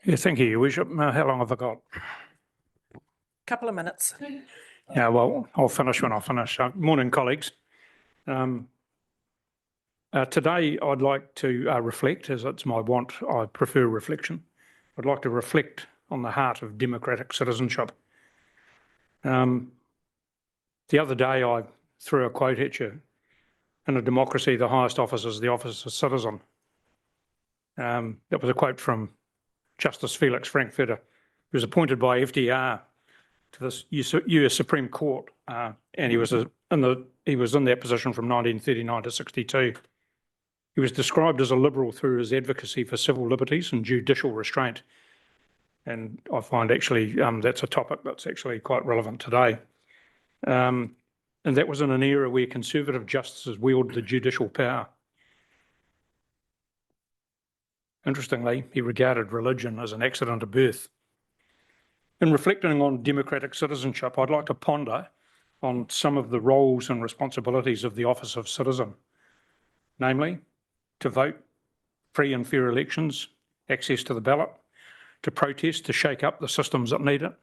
Yeah, thank you, Your Worship. How long have I got? Couple of minutes. Yeah, well, I'll finish when I finish. Morning, colleagues. Today, I'd like to reflect, as it's my want. I prefer reflection. I'd like to reflect on the heart of democratic citizenship. The other day, I threw a quote at you. In a democracy, the highest office is the office of citizen. That was a quote from Justice Felix Frankfurter, who was appointed by FDR to this US Supreme Court, and he was in that position from 1939 to 62. He was described as a liberal through his advocacy for civil liberties and judicial restraint, and I find actually that's a topic that's actually quite relevant today. And that was in an era where conservative justices wielded the judicial power. Interestingly, he regarded religion as an accident of birth. In reflecting on democratic citizenship, I'd like to ponder on some of the roles and responsibilities of the office of citizen, namely to vote, free and fair elections, access to the ballot, to protest, to shake up the systems that need it,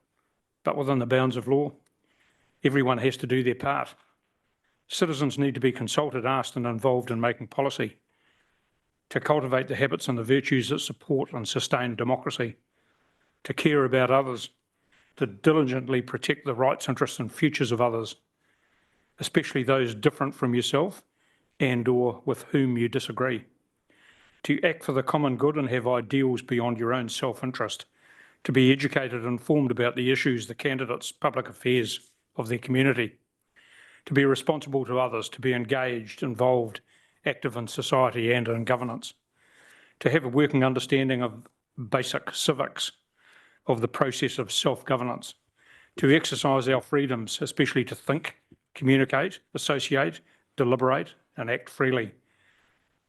but within the bounds of law. Everyone has to do their part. Citizens need to be consulted, asked and involved in making policy, to cultivate the habits and the virtues that support and sustain democracy, to care about others, to diligently protect the rights, interests and futures of others, especially those different from yourself and or with whom you disagree, to act for the common good and have ideals beyond your own self-interest, to be educated and informed about the issues, the candidates, public affairs of their community, to be responsible to others, to be engaged, involved, active in society and in governance, to have a working understanding of basic civics, of the process of self-governance, to exercise our freedoms, especially to think, communicate, associate, deliberate and act freely,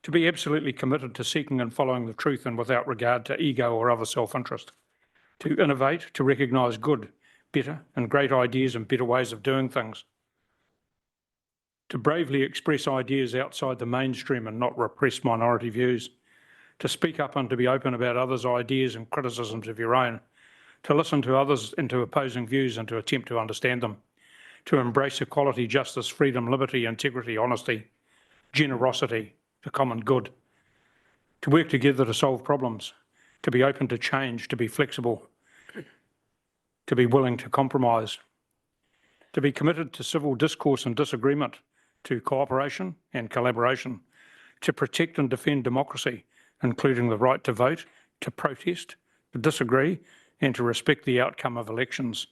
to be absolutely committed to seeking and following the truth and without regard to ego or other self-interest, to innovate, to recognise good, better and great ideas and better ways of doing things, to bravely express ideas outside the mainstream and not repress minority views, to speak up and to be open about others' ideas and criticisms of your own, to listen to others and to opposing views and to attempt to understand them, to embrace equality, justice, freedom, liberty, integrity, honesty, generosity, the common good, to work together to solve problems, to be open to change, to be flexible, to be willing to compromise, to be committed to civil discourse and disagreement, to cooperation and collaboration, to protect and defend democracy, including the right to vote, to protest, to disagree, and to respect the outcome of elections,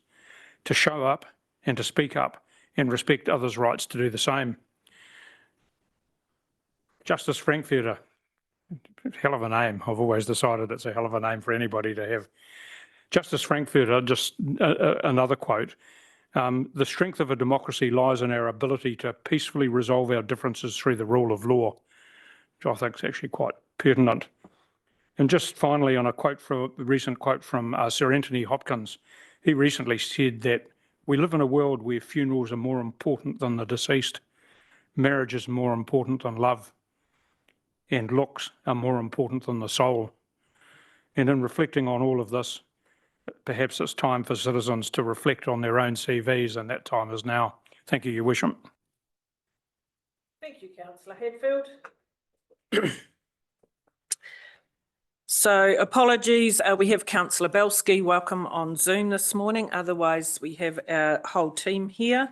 to show up and to speak up and respect others' rights to do the same. Justice Frankfurter, hell of a name. I've always decided it's a hell of a name for anybody to have. Justice Frankfurter, just another quote, the strength of a democracy lies in our ability to peacefully resolve our differences through the rule of law, which I think is actually quite pertinent. And just finally, on a recent quote from Sir Anthony Hopkins, he recently said that we live in a world where funerals are more important than the deceased, marriage is more important than love, and looks are more important than the soul. And in reflecting on all of this, perhaps it's time for citizens to reflect on their own CVs, and that time is now. Thank you, Your Worship. Thank you, Councillor Hadfield. So apologies, we have Councillor Belsky, welcome on Zoom this morning. Otherwise, we have our whole team here.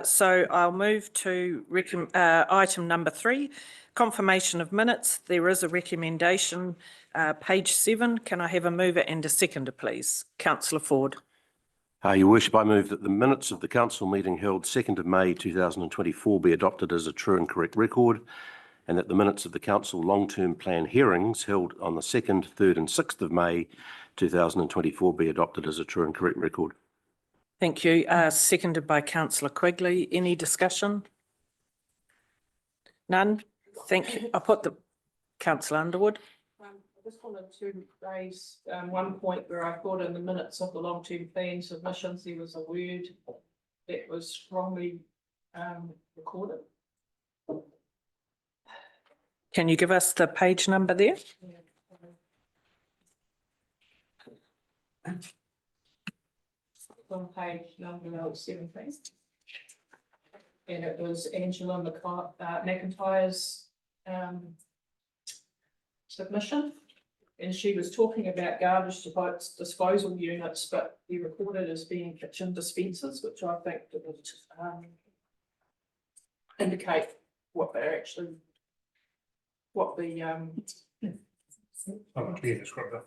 So I'll move to item number 3, confirmation of minutes. There is a recommendation, page 7. Can I have a mover and a seconder, please? Councillor Ford. Your Worship, I move that the minutes of the council meeting held 2nd of May 2024 be adopted as a true and correct record, and that the minutes of the council long-term plan hearings held on the 2nd, 3rd and 6th of May 2024 be adopted as a true and correct record. Thank you. Seconded by Councillor Quigley. Any discussion? None? Thank you. I'll put the Councillor Underwood. I just wanted to raise one point where I thought in the minutes of the long-term plan submissions there was a word that was wrongly recorded. Can you give us the page number there? On page number 17. And it was Angela McIntyre's submission. And she was talking about garbage disposal units, but he recorded as being kitchen dispensers, which I think would indicate what they're actually, what the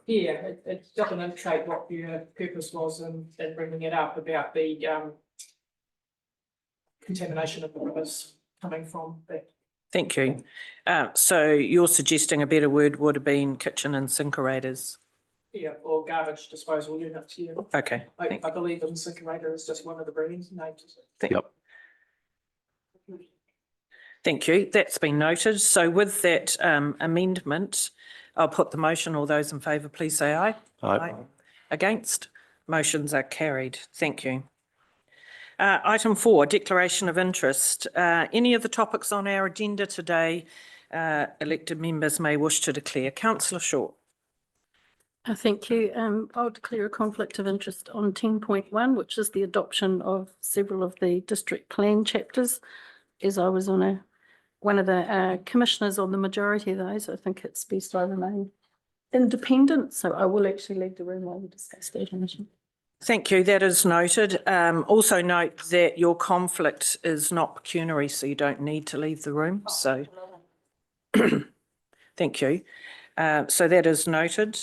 yeah, it doesn't indicate what your purpose was in bringing it up about the contamination of the rivers coming from that. Thank you. So you're suggesting a better word would have been kitchen incinerators? Yeah, or garbage disposal units, yeah. Okay. I believe incinerator is just one of the brands names. Yep. Thank you. That's been noted. So with that amendment, I'll put the motion. All those in favour, please say aye. Aye. Against? Motions are carried. Thank you. Item 4, declaration of interest. Any of the topics on our agenda today, elected members may wish to declare. Councillor Short. Thank you. I'll declare a conflict of interest on 10.1, which is the adoption of several of the district plan chapters. As I was on one of the commissioners on the majority of those, I think it's best I remain independent. So I will actually leave the room while we discuss that item. Thank you. That is noted. Also note that your conflict is not pecuniary, so you don't need to leave the room. So thank you. So that is noted.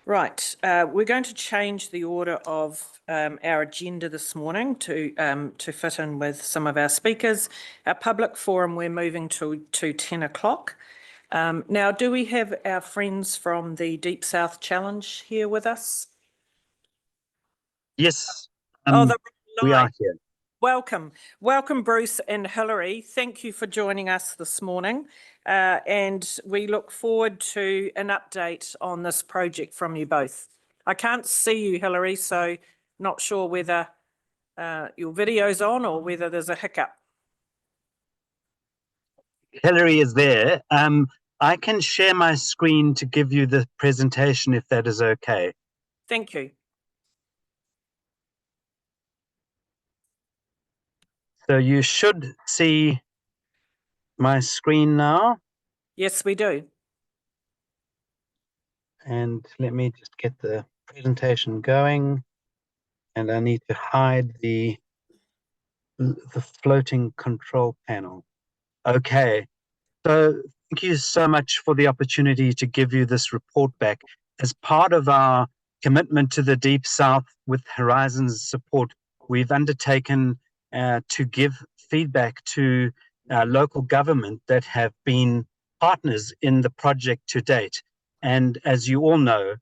Right. We're going to change the order of our agenda this morning to fit in with some of our speakers. Our public forum, we're moving to 10 o'clock. Now, do we have our friends from the Deep South Challenge here with us? Yes, live. we are here. Welcome. Welcome, Bruce and Hilary. Thank you for joining us this morning. And we look forward to an update on this project from you both. I can't see you, Hilary, so not sure whether your video's on or whether there's a hiccup. Hilary is there. I can share my screen to give you the presentation if that is okay. Thank you. So you should see my screen now. Yes, we do. And let me just get the presentation going. And I need to hide the floating control panel. Okay. So thank you so much for the opportunity to give you this report back. As part of our commitment to the Deep South with Horizons support, we've undertaken to give feedback to local government that have been partners in the project to date. And as you all know,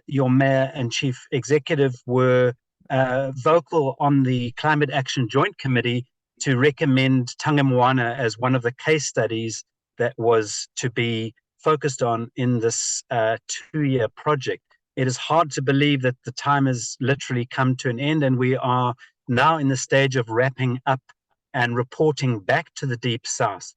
your mayor and chief executive were vocal on the Climate Action Joint Committee to recommend Tangamoana as one of the case studies that was to be focused on in this 2-year project. It is hard to believe that the time has literally come to an end, and we are now in the stage of wrapping up and reporting back to the Deep South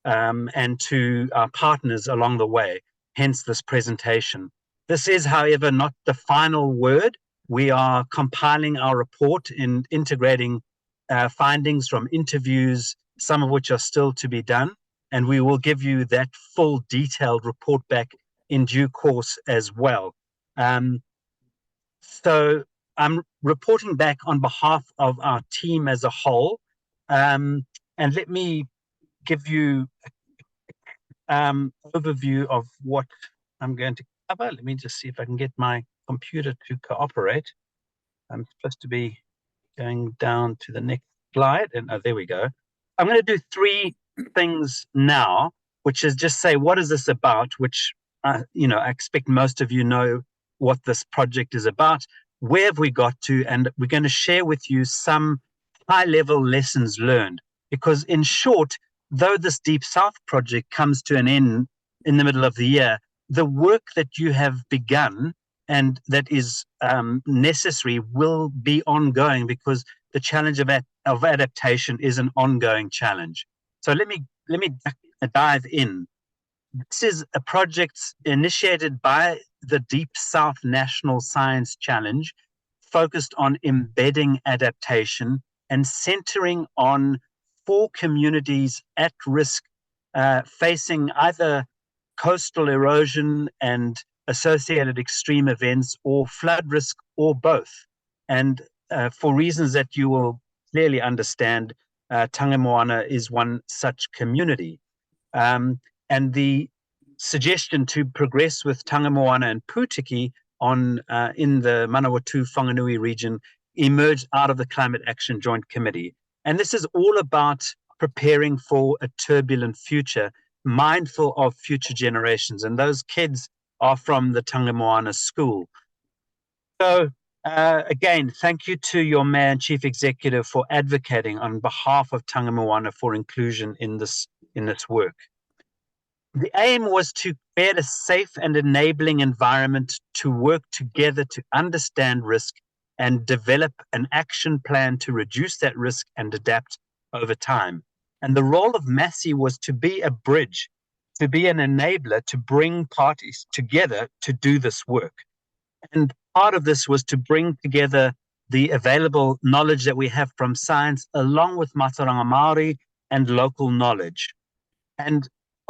and to our partners along the way, hence this presentation. This is, however, not the final word. We are compiling our report and integrating findings from interviews, some of which are still to be done, and we will give you that full detailed report back in due course as well. So I'm reporting back on behalf of our team as a whole, and let me give you an overview of what I'm going to cover. Let me just see if I can get my computer to cooperate. I'm supposed to be going down to the next slide, and there we go. I'm going to do 3 things now, which is just say, what is this about? Which, I expect most of you know what this project is about. Where have we got to? And we're going to share with you some high-level lessons learned. Because in short, though this Deep South project comes to an end in the middle of the year, the work that you have begun and that is necessary will be ongoing, because the challenge of adaptation is an ongoing challenge. So let me dive in. This is a project initiated by the Deep South National Science Challenge, focused on embedding adaptation and centering on 4 communities at risk, facing either coastal erosion and associated extreme events, or flood risk, or both. And for reasons that you will clearly understand, Tangamoana is one such community. And the suggestion to progress with Tangamoana and Pūtiki on in the Manawatū Whanganui region emerged out of the Climate Action Joint Committee. And this is all about preparing for a turbulent future, mindful of future generations. And those kids are from the Tangamoana school. So again, thank you to your Mayor and Chief Executive for advocating on behalf of Tangamoana for inclusion in this work. The aim was to create a safe and enabling environment to work together to understand risk and develop an action plan to reduce that risk and adapt over time. And the role of Massey was to be a bridge, to be an enabler, to bring parties together to do this work. And part of this was to bring together the available knowledge that we have from science, along with Mātauranga Māori and local knowledge. And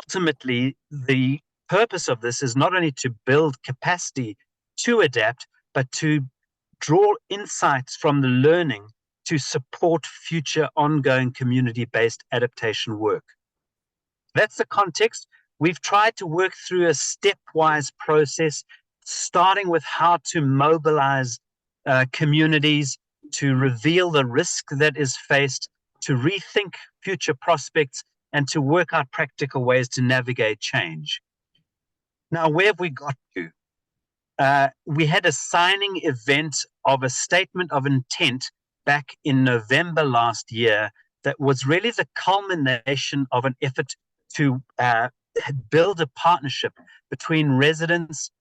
ultimately, the purpose of this is not only to build capacity to adapt, but to draw insights from the learning to support future ongoing community-based adaptation work. That's the context. We've tried to work through a stepwise process, starting with how to mobilize communities, to reveal the risk that is faced, to rethink future prospects, and to work out practical ways to navigate change. Now, where have we got to? We had a signing event of a statement of intent back in November last year that was really the culmination of an effort to build a partnership between residents,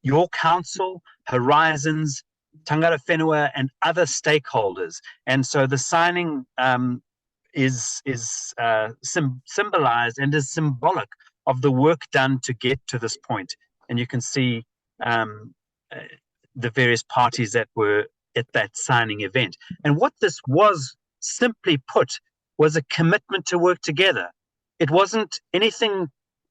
your council, Horizons, Tangata Whenua, and other stakeholders. And so the signing is symbolized and is symbolic of the work done to get to this point. And you can see the various parties that were at that signing event. And what this was, simply put, was a commitment to work together. It wasn't anything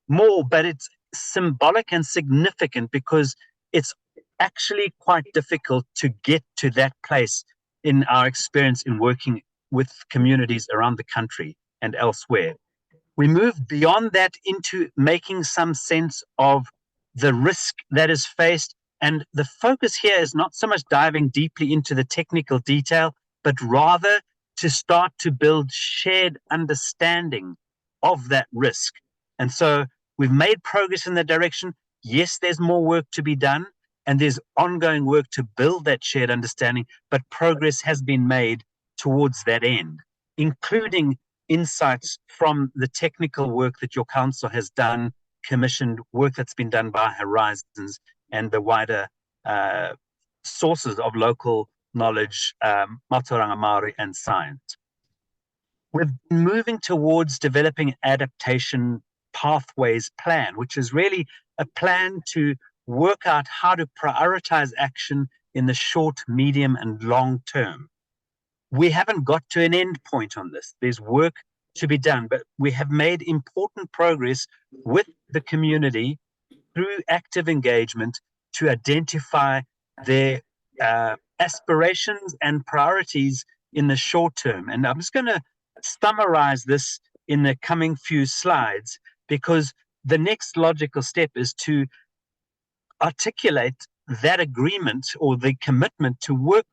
more, but it's symbolic and significant because it's actually quite difficult to get to that place in our experience in working with communities around the country and elsewhere. We move beyond that into making some sense of the risk that is faced. And the focus here is not so much diving deeply into the technical detail, but rather to start to build shared understanding of that risk. And so we've made progress in that direction. Yes, there's more work to be done, and there's ongoing work to build that shared understanding, but progress has been made towards that end, including insights from the technical work that your council has done, commissioned work that's been done by Horizons and the wider sources of local knowledge, Mātauranga Māori and science. We've been moving towards developing adaptation pathways plan, which is really a plan to work out how to prioritize action in the short, medium, and long term. We haven't got to an end point on this. There's work to be done, but we have made important progress with the community through active engagement to identify their aspirations and priorities in the short term. And I'm just going to summarize this in the coming few slides, because the next logical step is to articulate that agreement or the commitment to work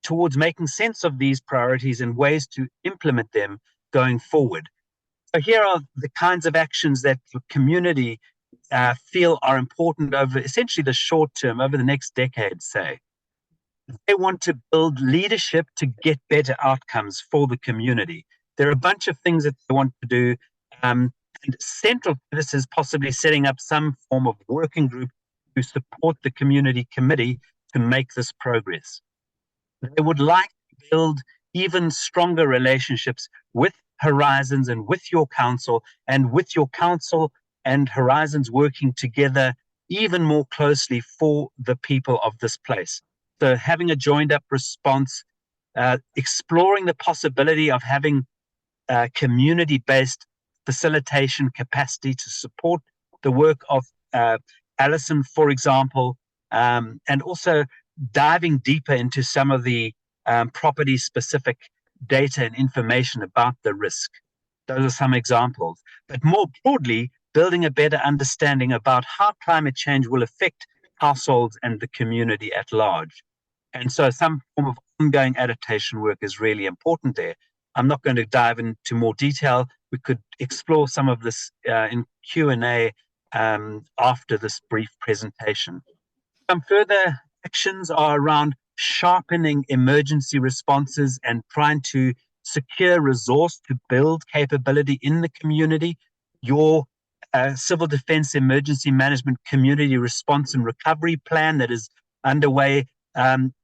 towards making sense of these priorities and ways to implement them going forward. So here are the kinds of actions that the community feel are important over essentially the short term, over the next decade, say. They want to build leadership to get better outcomes for the community. There are a bunch of things that they want to do, and central to this is possibly setting up some form of working group to support the community committee to make this progress. They would like to build even stronger relationships with Horizons and with your council and Horizons working together even more closely for the people of this place. So having a joined up response, exploring the possibility of having community-based facilitation capacity to support the work of Alison, for example, and also diving deeper into some of the property-specific data and information about the risk. Those are some examples. But more broadly, building a better understanding about how climate change will affect households and the community at large. And so some form of ongoing adaptation work is really important there. I'm not going to dive into more detail. We could explore some of this in Q&A after this brief presentation. Some further actions are around sharpening emergency responses and trying to secure resource to build capability in the community. Your Civil Defence Emergency Management Community Response and Recovery Plan that is underway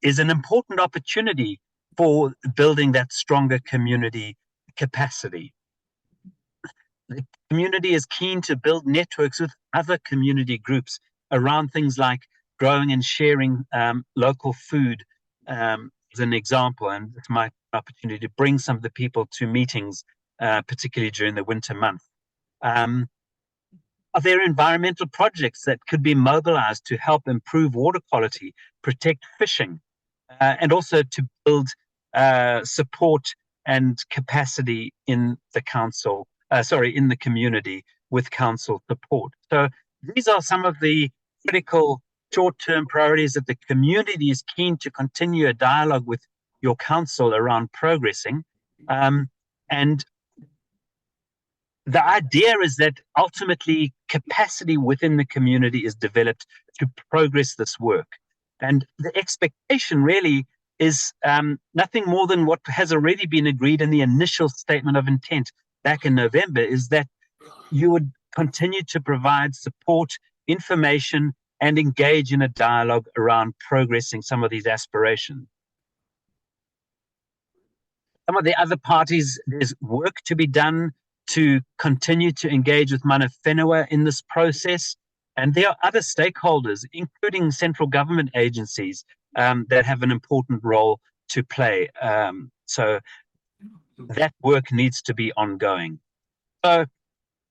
is an important opportunity for building that stronger community capacity. The community is keen to build networks with other community groups around things like growing and sharing local food, as an example, and it's my opportunity to bring some of the people to meetings, particularly during the winter month. Are there environmental projects that could be mobilized to help improve water quality, protect fishing, and also to build support and capacity in the council, in the community with council support? So these are some of the critical short-term priorities that the community is keen to continue a dialogue with your council around progressing. And the idea is that ultimately capacity within the community is developed to progress this work. And the expectation really is nothing more than what has already been agreed in the initial statement of intent back in November, is that you would continue to provide support, information, and engage in a dialogue around progressing some of these aspirations. Some of the other parties, there's work to be done to continue to engage with mana whenua in this process. And there are other stakeholders, including central government agencies, that have an important role to play. So that work needs to be ongoing. So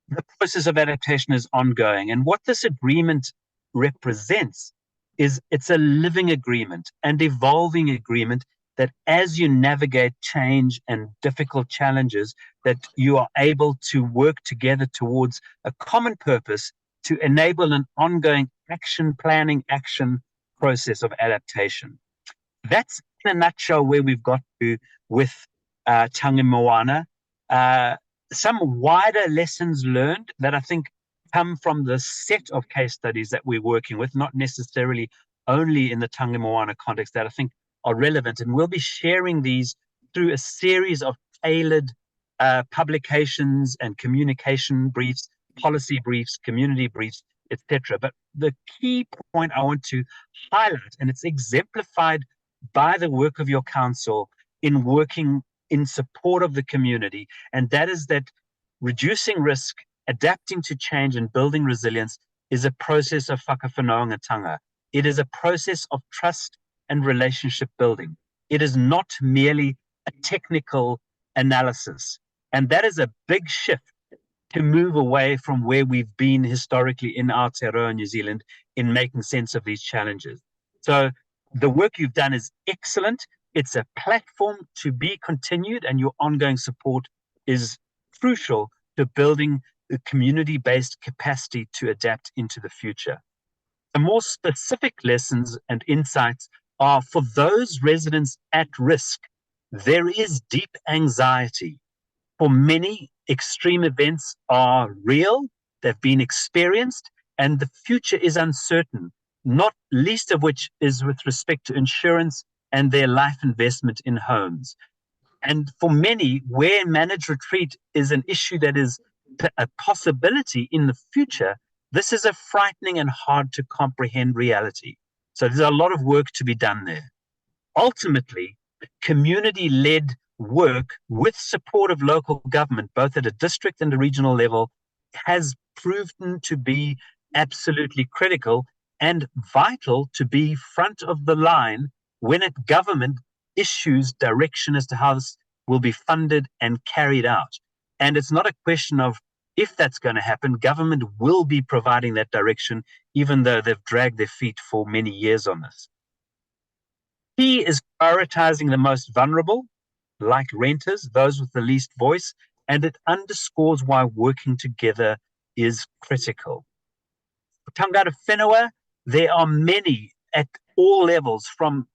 the process of adaptation is ongoing. And what this agreement represents is it's a living agreement and evolving agreement that as you navigate change and difficult challenges, that you are able to work together towards a common purpose to enable an ongoing action process of adaptation. That's in a nutshell where we've got to with Tangi Moana. Some wider lessons learned that I think come from the set of case studies that we're working with, not necessarily only in the Tangi Moana context, that I think are relevant. And we'll be sharing these through a series of tailored publications and communication briefs, policy briefs, community briefs, etc. But the key point I want to highlight, and it's exemplified by the work of your council in working in support of the community, and that is that reducing risk, adapting to change, and building resilience is a process of whakawhanaungatanga. It is a process of trust and relationship building. It is not merely a technical analysis. And that is a big shift to move away from where we've been historically in Aotearoa, New Zealand, in making sense of these challenges. So the work you've done is excellent. It's a platform to be continued, and your ongoing support is crucial to building the community-based capacity to adapt into the future. The more specific lessons and insights are for those residents at risk. There is deep anxiety. For many, extreme events are real, they've been experienced, and the future is uncertain, not least of which is with respect to insurance and their life investment in homes. And for many, where managed retreat is an issue that is a possibility in the future, this is a frightening and hard to comprehend reality. So there's a lot of work to be done there. Ultimately, community-led work with support of local government, both at a district and a regional level, has proven to be absolutely critical and vital to be front of the line when government issues direction as to how this will be funded and carried out. And it's not a question of if that's going to happen. Government will be providing that direction, even though they've dragged their feet for many years on this. He is prioritizing the most vulnerable, like renters, those with the least voice, and it underscores why working together is critical. For Tangata Whenua, there are many at all levels, from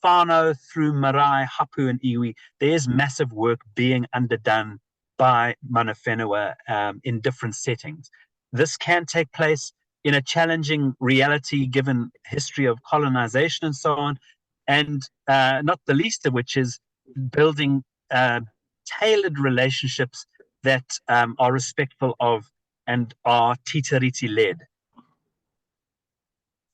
whānau through marae, hapu and iwi. There's massive work being underdone by mana whenua in different settings. This can take place in a challenging reality given history of colonization and so on, and not the least of which is building tailored relationships that are respectful of and are titiriti led.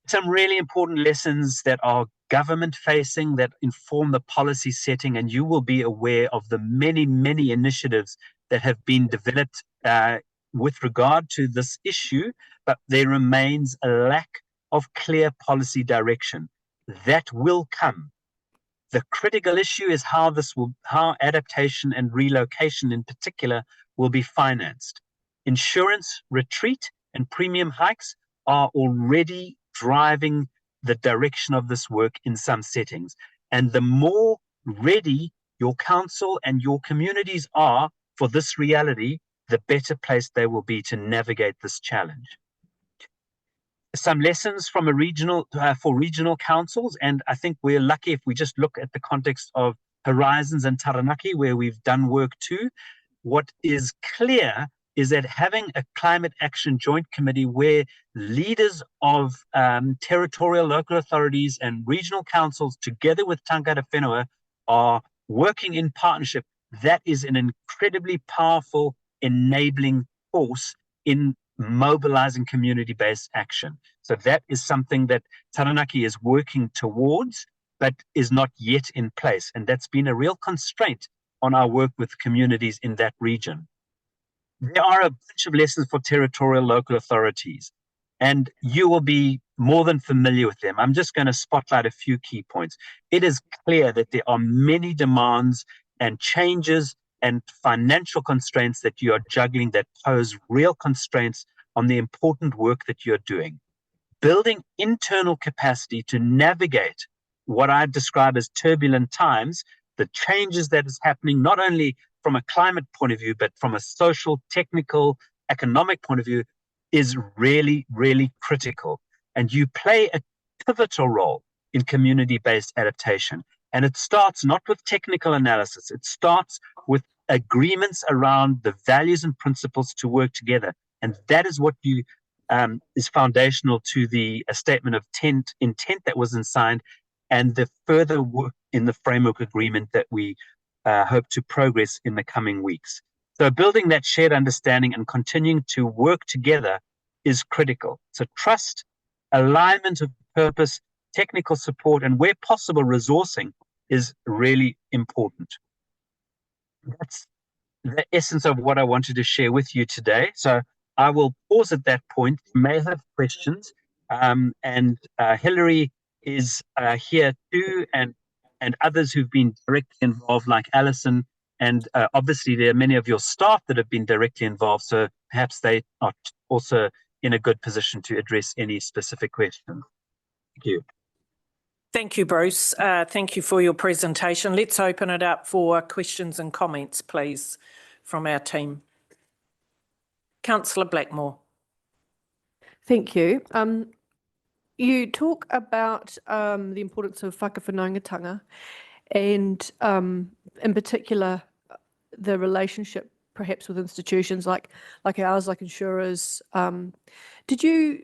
Some really important lessons that are government facing that inform the policy setting, and you will be aware of the many, many initiatives that have been developed with regard to this issue, but there remains a lack of clear policy direction. That will come. The critical issue is how adaptation and relocation in particular will be financed. Insurance retreat and premium hikes are already driving the direction of this work in some settings. And the more ready your council and your communities are for this reality, the better placed they will be to navigate this challenge. Some lessons from for regional councils, and I think we're lucky if we just look at the context of Horizons and Taranaki, where we've done work too. What is clear is that having a climate action joint committee where leaders of territorial local authorities and regional councils together with Tangata Whenua are working in partnership, that is an incredibly powerful enabling force in mobilizing community-based action. So that is something that Taranaki is working towards, but is not yet in place. And that's been a real constraint on our work with communities in that region. There are a bunch of lessons for territorial local authorities, and you will be more than familiar with them. I'm just going to spotlight a few key points. It is clear that there are many demands and changes and financial constraints that you are juggling that pose real constraints on the important work that you're doing. Building internal capacity to navigate what I describe as turbulent times, the changes that is happening, not only from a climate point of view, but from a social, technical, economic point of view, is really, really critical. And you play a pivotal role in community-based adaptation. And it starts not with technical analysis, it starts with agreements around the values and principles to work together. And that is what is foundational to the statement of intent that was signed, and the further work in the framework agreement that we hope to progress in the coming weeks. So building that shared understanding and continuing to work together is critical. So trust, alignment of purpose, technical support, and where possible, resourcing is really important. That's the essence of what I wanted to share with you today. So I will pause at that point. You may have questions. And Hilary is here too, and others who've been directly involved, like Alison. And obviously, there are many of your staff that have been directly involved. So perhaps they are also in a good position to address any specific questions. Thank you. Thank you, Bruce. Thank you for your presentation. Let's open it up for questions and comments, please, from our team. Councillor Blackmore. Thank you. You talk about the importance of whakawhanaungatanga and in particular the relationship perhaps with institutions like ours, like insurers. Did you,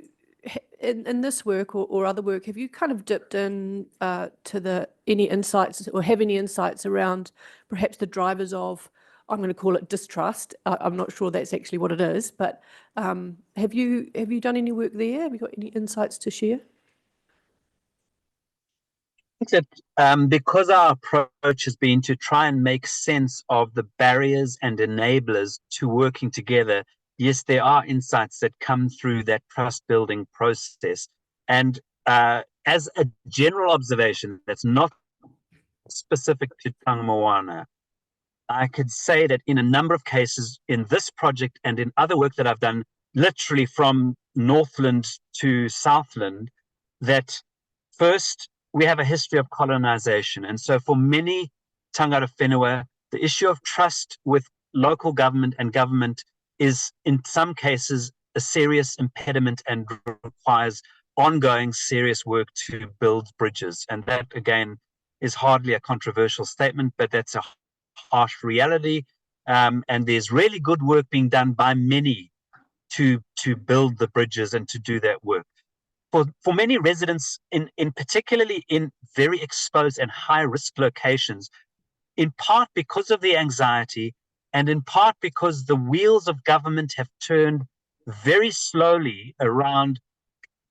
in this work or other work, have you kind of dipped in to any insights or have any insights around perhaps the drivers of, I'm going to call it distrust. I'm not sure that's actually what it is, but have you done any work there? Have you got any insights to share? I think that because our approach has been to try and make sense of the barriers and enablers to working together, yes, there are insights that come through that trust building process. And as a general observation that's not specific to Tangi Moana, I could say that in a number of cases in this project and in other work that I've done, literally from Northland to Southland, that first, we have a history of colonization. And so for many tangata whenua, the issue of trust with local government and government is in some cases a serious impediment and requires ongoing serious work to build bridges. And that, again, is hardly a controversial statement, but that's a harsh reality. And there's really good work being done by many to build the bridges and to do that work. For many residents, in particularly in very exposed and high-risk locations, in part because of the anxiety and in part because the wheels of government have turned very slowly around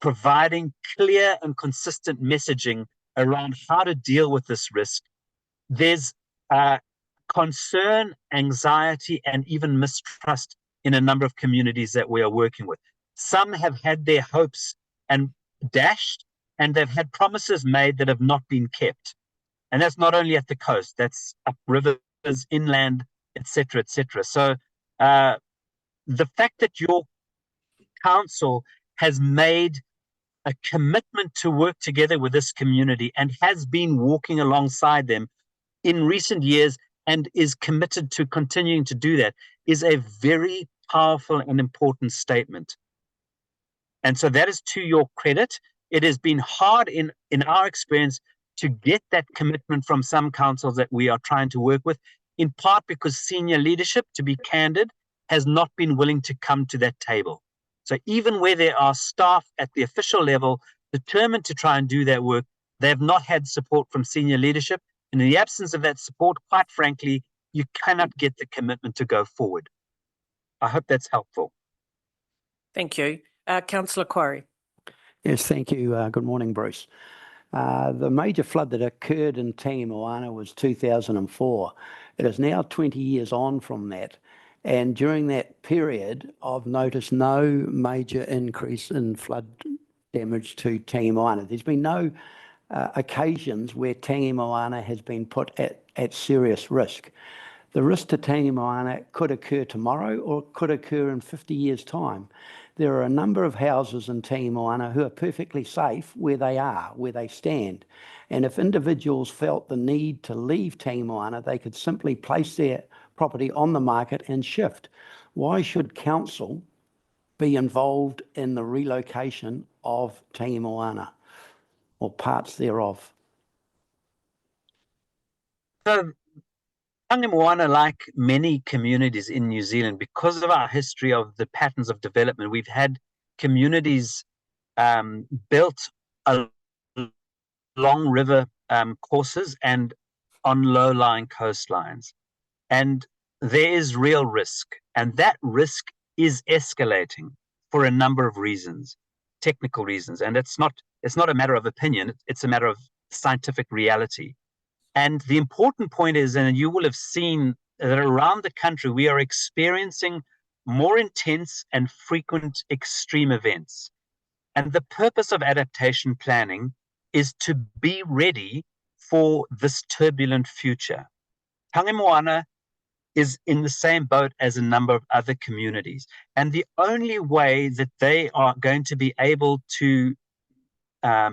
providing clear and consistent messaging around how to deal with this risk, there's concern, anxiety, and even mistrust in a number of communities that we are working with. Some have had their hopes and dashed, and they've had promises made that have not been kept. And that's not only at the coast, that's up rivers, inland, etc., etc. So the fact that your council has made a commitment to work together with this community and has been walking alongside them in recent years and is committed to continuing to do that is a very powerful and important statement. And so that is to your credit. It has been hard in our experience to get that commitment from some councils that we are trying to work with, in part because senior leadership, to be candid, has not been willing to come to that table. So even where there are staff at the official level determined to try and do that work, they have not had support from senior leadership. And in the absence of that support, quite frankly, you cannot get the commitment to go forward. I hope that's helpful. Thank you. Councillor Quarry. Yes, thank you. Good morning, Bruce. The major flood that occurred in Tangi Moana was 2004. It is now 20 years on from that. And during that period, I've noticed no major increase in flood damage to Tangi Moana. There's been no occasions where Tangi Moana has been put at serious risk. The risk to Tangi Moana could occur tomorrow or could occur in 50 years' time. There are a number of houses in Tangi Moana who are perfectly safe where they are, where they stand. And if individuals felt the need to leave Tangi Moana, they could simply place their property on the market and shift. Why should council be involved in the relocation of Tangi Moana or parts thereof? So Tangi Moana, like many communities in New Zealand, because of our history of the patterns of development, we've had communities built along river courses and on low-lying coastlines. And there is real risk, and that risk is escalating for a number of reasons, technical reasons. And it's not a matter of opinion, it's a matter of scientific reality. And the important point is, and you will have seen that around the country, we are experiencing more intense and frequent extreme events. And the purpose of adaptation planning is to be ready for this turbulent future. Tangi Moana is in the same boat as a number of other communities. And the only way that they are going to be able to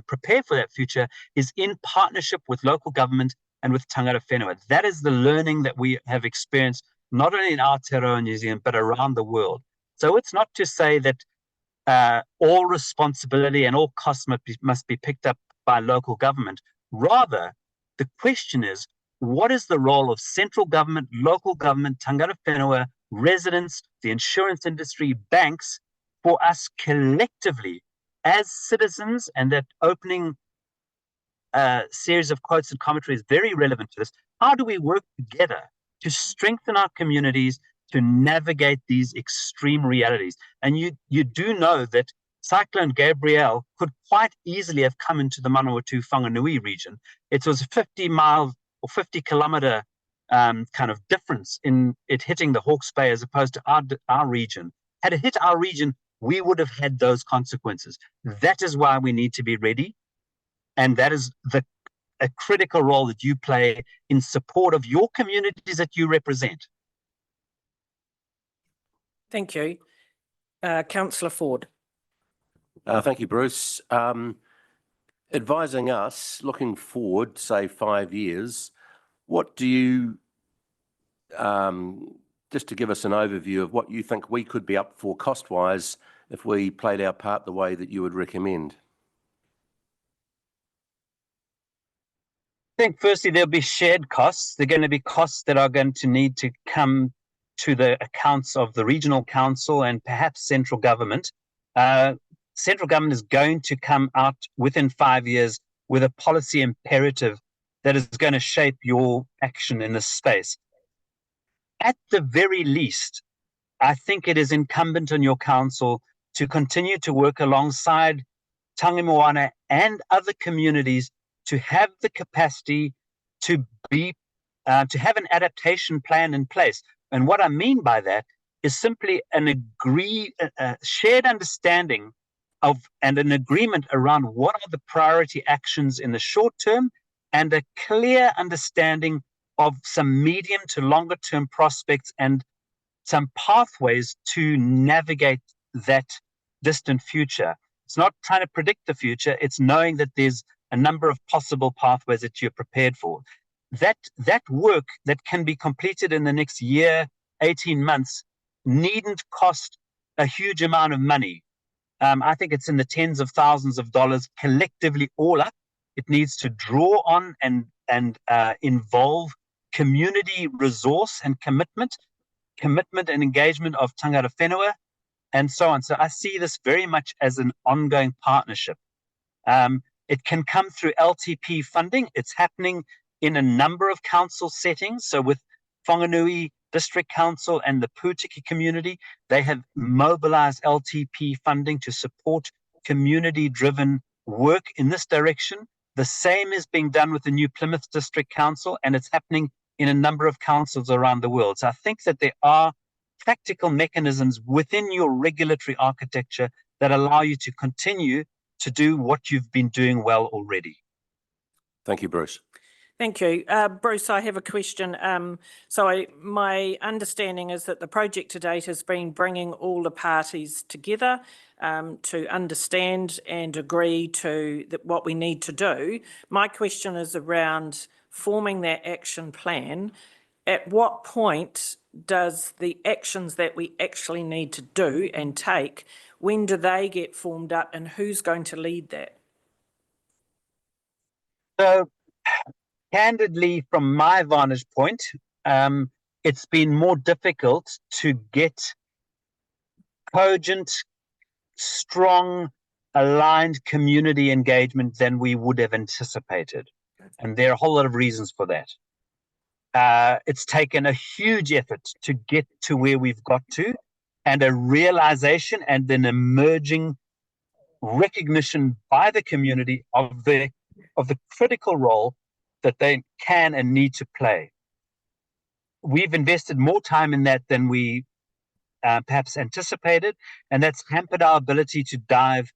prepare for that future is in partnership with local government and with tangata whenua. That is the learning that we have experienced, not only in Aotearoa New Zealand, but around the world. So it's not to say that all responsibility and all costs must be picked up by local government. Rather, the question is, what is the role of central government, local government, tangata whenua, residents, the insurance industry, banks, for us collectively as citizens? And that opening series of quotes and commentary is very relevant to this. How do we work together to strengthen our communities to navigate these extreme realities? And you do know that Cyclone Gabrielle could quite easily have come into the Manawatū Whanganui region. It was a 50-mile or 50-kilometer kind of difference in it hitting the Hawke's Bay as opposed to our region. had it hit our region, we would have had those consequences. That is why we need to be ready. And that is a critical role that you play in support of your communities that you represent. Thank you. Councillor Ford. Thank you, Bruce. Advising us, looking forward, say 5 years, what do you, just to give us an overview of what you think we could be up for cost-wise if we played our part the way that you would recommend? I think firstly, there'll be shared costs. They're going to be costs that are going to need to come to the accounts of the regional council and perhaps central government. Central government is going to come out within 5 years with a policy imperative that is going to shape your action in this space. At the very least, I think it is incumbent on your council to continue to work alongside Tangi Moana and other communities to have the capacity to have an adaptation plan in place. And what I mean by that is simply a shared understanding of and an agreement around what are the priority actions in the short term and a clear understanding of some medium to longer term prospects and some pathways to navigate that distant future. It's not trying to predict the future, it's knowing that there's a number of possible pathways that you're prepared for. That work that can be completed in the next year, 18 months, needn't cost a huge amount of money. I think it's in the tens of thousands of dollars collectively all up. It needs to draw on and involve community resource and commitment and engagement of tangata whenua, and so on. So I see this very much as an ongoing partnership. It can come through LTP funding. It's happening in a number of council settings. So with Whanganui District Council and the Pūtiki community, they have mobilized LTP funding to support community-driven work in this direction. The same is being done with the new Plymouth District Council, and it's happening in a number of councils around the world. So I think that there are practical mechanisms within your regulatory architecture that allow you to continue to do what you've been doing well already. Thank you, Bruce. Thank you. Bruce, I have a question. My understanding is that the project to date has been bringing all the parties together to understand and agree to what we need to do. My question is around forming that action plan. At what point does the actions that we actually need to do and take, when do they get formed up and who's going to lead that? So, candidly, from my vantage point, it's been more difficult to get cogent, strong, aligned community engagement than we would have anticipated. And there are a whole lot of reasons for that. It's taken a huge effort to get to where we've got to, and a realization and an emerging recognition by the community of the critical role that they can and need to play. We've invested more time in that than we perhaps anticipated, and that's hampered our ability to dive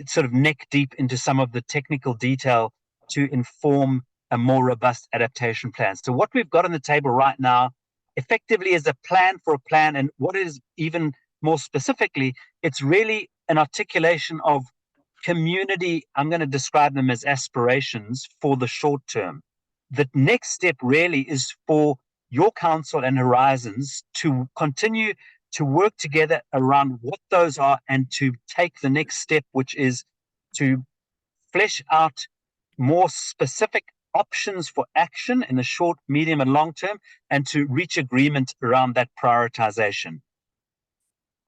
sort of neck deep into some of the technical detail to inform a more robust adaptation plan. So what we've got on the table right now effectively is a plan for a plan, and what is even more specifically, it's really an articulation of community, I'm going to describe them as aspirations for the short term. The next step really is for your council and Horizons to continue to work together around what those are and to take the next step, which is to flesh out more specific options for action in the short, medium, and long term, and to reach agreement around that prioritization.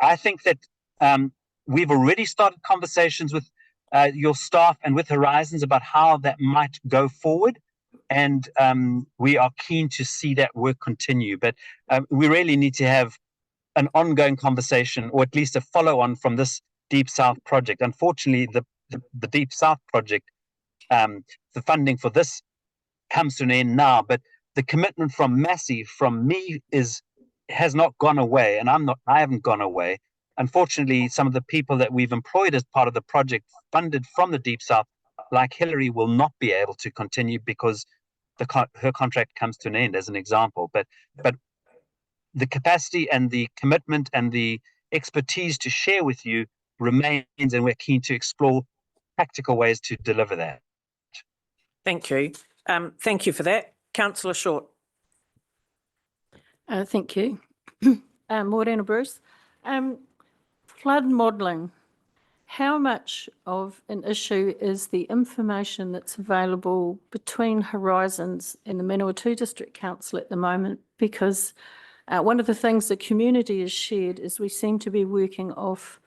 I think that we've already started conversations with your staff and with Horizons about how that might go forward, and we are keen to see that work continue. But we really need to have an ongoing conversation, or at least a follow-on from this Deep South project. Unfortunately, the Deep South project, the funding for this comes to an end now, but the commitment from Massey, from me, has not gone away, and I haven't gone away. unfortunately, some of the people that we've employed as part of the project funded from the Deep South, like Hillary, will not be able to continue because her contract comes to an end, as an example. But the capacity and the commitment and the expertise to share with you remains, and we're keen to explore practical ways to deliver that. Thank you. Thank you for that. Councillor Short. Thank you. Morena Bruce. Flood modelling. How much of an issue is the information that's available between Horizons and the Manawatū District Council at the moment? Because one of the things the community has shared is we seem to be working off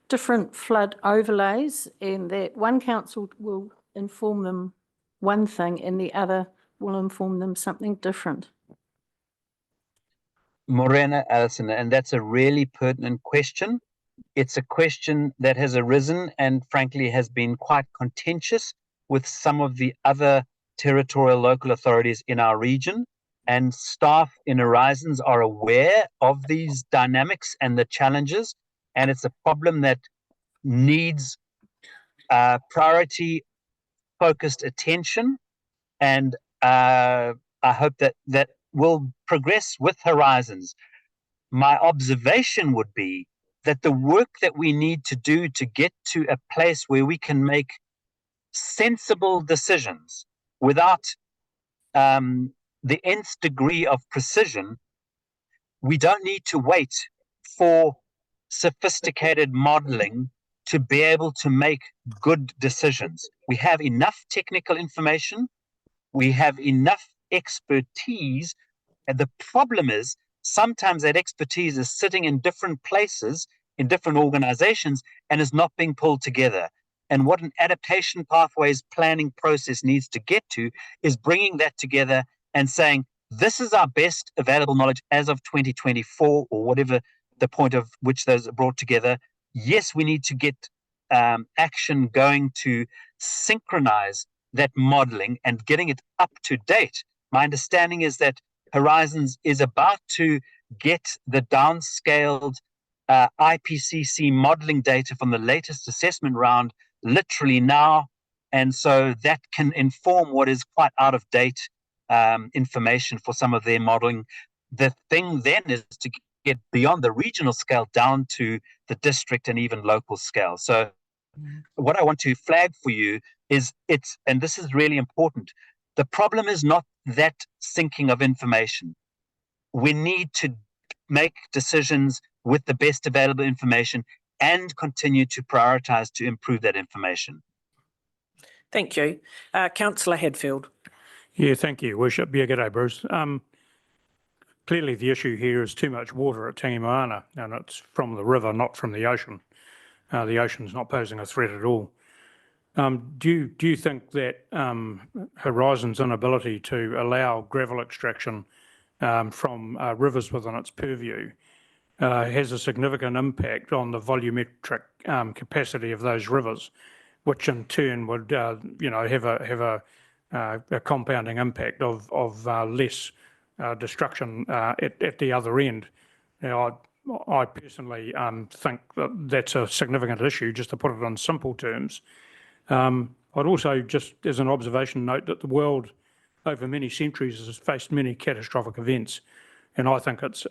different flood overlays, and that one council will inform them one thing and the other will inform them something different. Morena, Alison, and that's a really pertinent question. It's a question that has arisen and frankly has been quite contentious with some of the other territorial local authorities in our region, and staff in Horizons are aware of these dynamics and the challenges, and it's a problem that needs priority focused attention, and I hope that will progress with Horizons. My observation would be that the work that we need to do to get to a place where we can make sensible decisions without the nth degree of precision, we don't need to wait for sophisticated modeling to be able to make good decisions. We have enough technical information, we have enough expertise, and the problem is sometimes that expertise is sitting in different places, in different organizations, and is not being pulled together. And what an adaptation pathways planning process needs to get to is bringing that together and saying, this is our best available knowledge as of 2024, or whatever the point of which those are brought together. Yes, we need to get action going to synchronize that modeling and getting it up to date. My understanding is that Horizons is about to get the downscaled IPCC modeling data from the latest assessment round literally now, and so that can inform what is quite out of date information for some of their modeling. The thing then is to get beyond the regional scale down to the district and even local scale. So what I want to flag for you is and this is really important, the problem is not that syncing of information. We need to make decisions with the best available information and continue to prioritize to improve that information. Thank you. Councillor Hadfield. Yeah, thank you, Worship. Yeah, g'day, Bruce. Clearly the issue here is too much water at Tangamoana, and it's from the river, not from the ocean. The ocean's not posing a threat at all. Do you think that Horizons' inability to allow gravel extraction from rivers within its purview has a significant impact on the volumetric capacity of those rivers, which in turn would have a compounding impact of less destruction at the other end? Now, I personally think that that's a significant issue, just to put it in simple terms. I'd also, just as an observation, note that the world over many centuries has faced many catastrophic events, and I think it's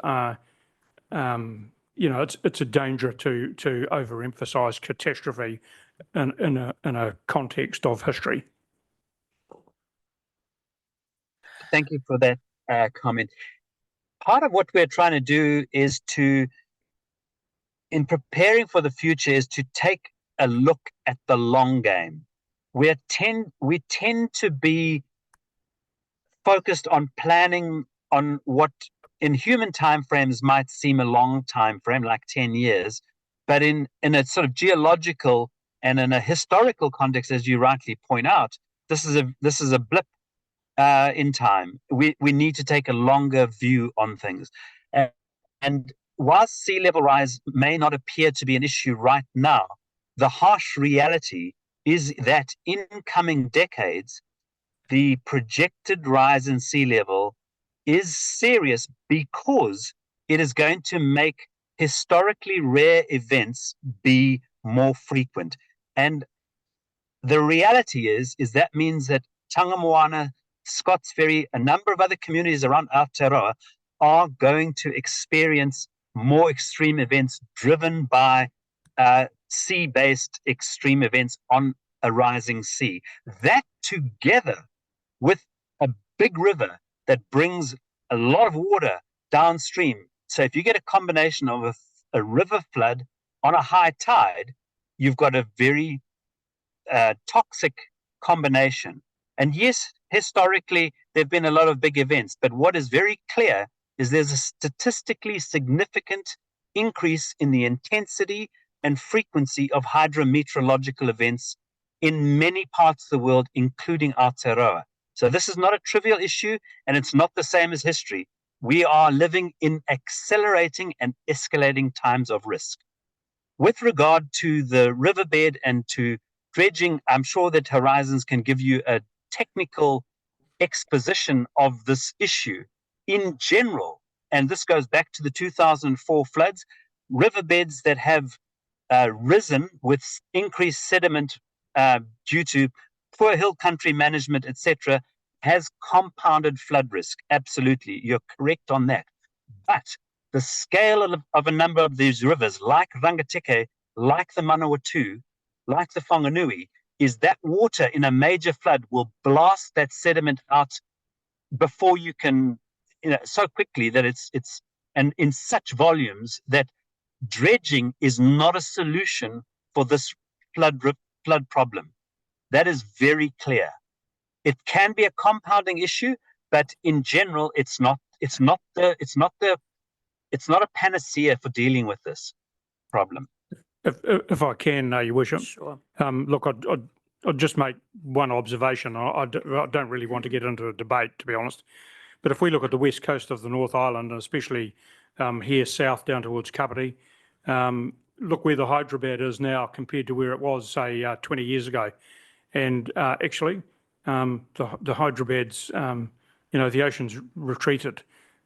it's a danger to overemphasise catastrophe in a context of history. Thank you for that comment. Part of what we're trying to do is in preparing for the future, is to take a look at the long game. We tend to be focused on planning on what in human timeframes might seem a long time frame, like 10 years, but in a sort of geological and in a historical context, as you rightly point out, this is a blip in time. We need to take a longer view on things. And whilst sea level rise may not appear to be an issue right now, the harsh reality is that in coming decades, the projected rise in sea level is serious because it is going to make historically rare events be more frequent. And the reality is that means that Tangamoana, Scots Ferry, a number of other communities around Aotearoa are going to experience more extreme events driven by sea-based extreme events on a rising sea. That together with a big river that brings a lot of water downstream. So if you get a combination of a river flood on a high tide, you've got a very toxic combination. And yes, historically, there have been a lot of big events, but what is very clear is there's a statistically significant increase in the intensity and frequency of hydrometeorological events in many parts of the world, including Aotearoa. So this is not a trivial issue, and it's not the same as history. We are living in accelerating and escalating times of risk. With regard to the riverbed and to dredging, I'm sure that Horizons can give you a technical exposition of this issue. In general, and this goes back to the 2004 floods, riverbeds that have risen with increased sediment due to poor hill country management, etc., has compounded flood risk. Absolutely, you're correct on that. But the scale of a number of these rivers, like Rangateke, like the Manawatū, like the Whanganui, is that water in a major flood will blast that sediment out before you can, so quickly that it's and in such volumes that dredging is not a solution for this flood problem. That is very clear. It can be a compounding issue, but in general, it's not a panacea for dealing with this problem. If I can, Your Worship. Sure. Look, I'd just make one observation. I don't really want to get into a debate, to be honest. But if we look at the west coast of the North Island, and especially here south down towards Kapiti, look where the hydrobed is now compared to where it was, say, 20 years ago. And actually, the hydrobeds, the ocean's retreated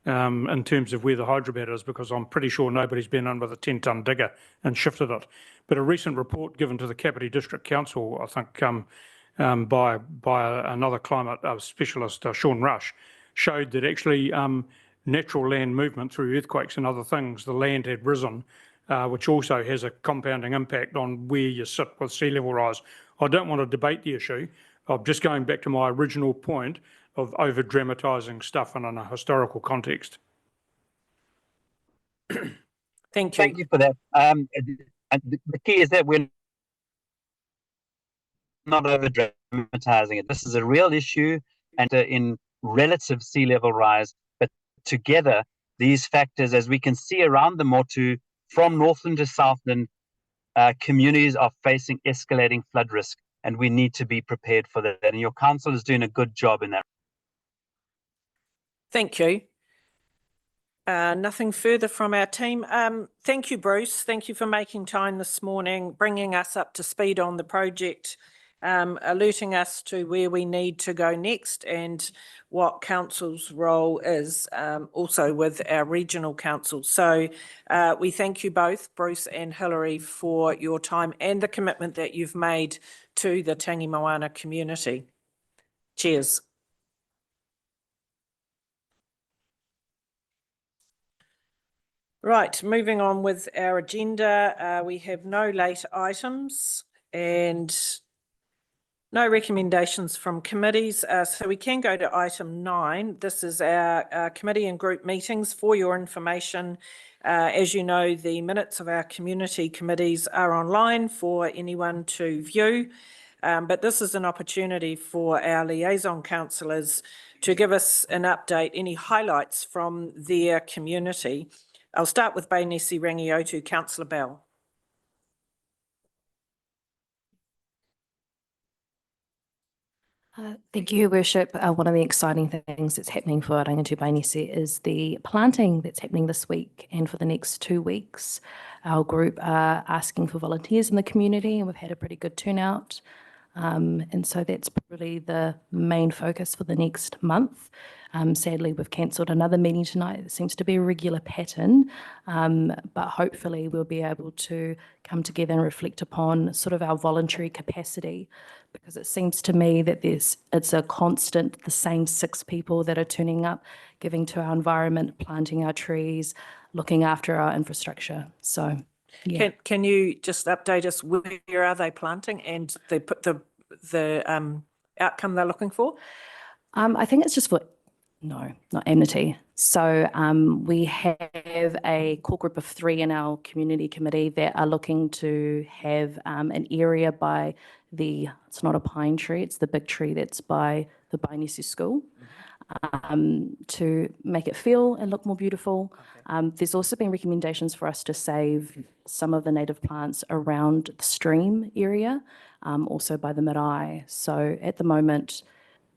in terms of where the hydrobed is, because I'm pretty sure nobody's been in with a 10-ton digger and shifted it. But a recent report given to the Kapiti District Council, I think, by another climate specialist, Sean Rush, showed that actually natural land movement through earthquakes and other things, the land had risen, which also has a compounding impact on where you sit with sea level rise. I don't want to debate the issue. I'm just going back to my original point of over-dramatising stuff in a historical context. Thank you. Thank you for that. The key is that we're not over-dramatising it. This is a real issue, and in relative sea level rise, but together, these factors, as we can see around the Motu, from Northland to Southland, communities are facing escalating flood risk, and we need to be prepared for that. And your council is doing a good job in that. Thank you. Nothing further from our team. Thank you, Bruce. Thank you for making time this morning, bringing us up to speed on the project, alerting us to where we need to go next and what council's role is, also with our regional council. So we thank you both, Bruce and Hilary, for your time and the commitment that you've made to the Tangi Moana community. Cheers. Right, moving on with our agenda, we have no late items and no recommendations from committees, so we can go to item 9. This is our committee and group meetings. For your information, as you know, the minutes of our community committees are online for anyone to view, but this is an opportunity for our liaison councillors to give us an update, any highlights from their community. I'll start with Bainesi Rangiotū, Councillor Bell. Thank you, Your Worship. One of the exciting things that's happening for Rangiotū Bainesi is the planting that's happening this week and for the next 2 weeks. Our group are asking for volunteers in the community, and we've had a pretty good turnout. And so that's probably the main focus for the next month. Sadly, we've cancelled another meeting tonight. It seems to be a regular pattern, but hopefully we'll be able to come together and reflect upon sort of our voluntary capacity, because it seems to me that it's a constant, the same 6 people that are turning up, giving to our environment, planting our trees, looking after our infrastructure. So, yeah. Can you just update us, where are they planting and the outcome they're looking for? I think it's just for, no, not enmity. So we have a core group of 3 in our community committee that are looking to have an area by it's not a pine tree, it's the big tree that's by the Bainesi School, to make it feel and look more beautiful. There's also been recommendations for us to save some of the native plants around the stream area, also by the marae. So at the moment,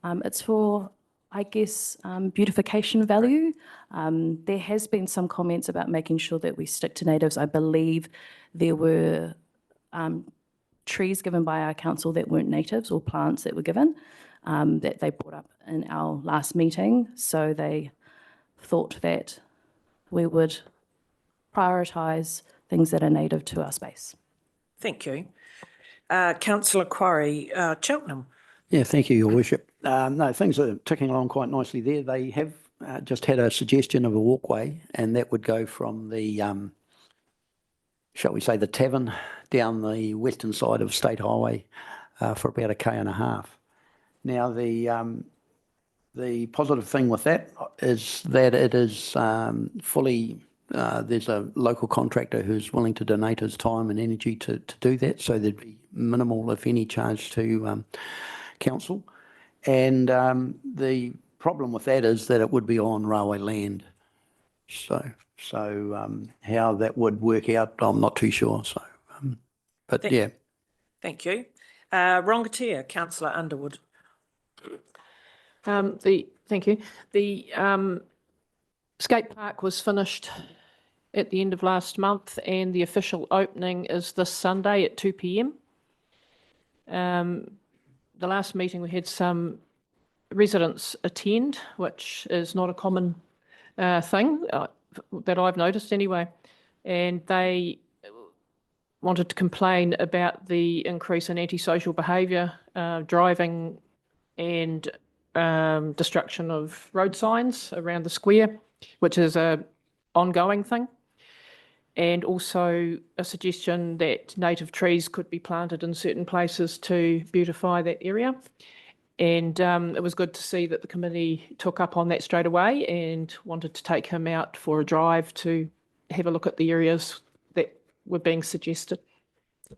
it's for, I guess, beautification value. There has been some comments about making sure that we stick to natives. I believe there were trees given by our council that weren't natives, or plants that were given, that they brought up in our last meeting. So they thought that we would prioritise things that are native to our space. Thank you. Councillor Quarry, Cheltenham. Yeah, thank you, Your Worship. No, things are ticking along quite nicely there. They have just had a suggestion of a walkway, and that would go from the, shall we say, the tavern down the western side of State Highway for about 1.5 km. Now, the positive thing with that is that it is fully, there's a local contractor who's willing to donate his time and energy to do that, so there'd be minimal, if any, charge to council. And the problem with that is that it would be on railway land. So how that would work out, I'm not too sure. So, but yeah. Thank you. Rongatia, Councillor Underwood. Thank you. The skate park was finished at the end of last month, and the official opening is this Sunday at 2 p.m. The last meeting we had some residents attend, which is not a common thing that I've noticed anyway, and they wanted to complain about the increase in antisocial behaviour, driving and destruction of road signs around the square, which is a ongoing thing, and also a suggestion that native trees could be planted in certain places to beautify that area. And it was good to see that the committee took up on that straight away and wanted to take him out for a drive to have a look at the areas that were being suggested.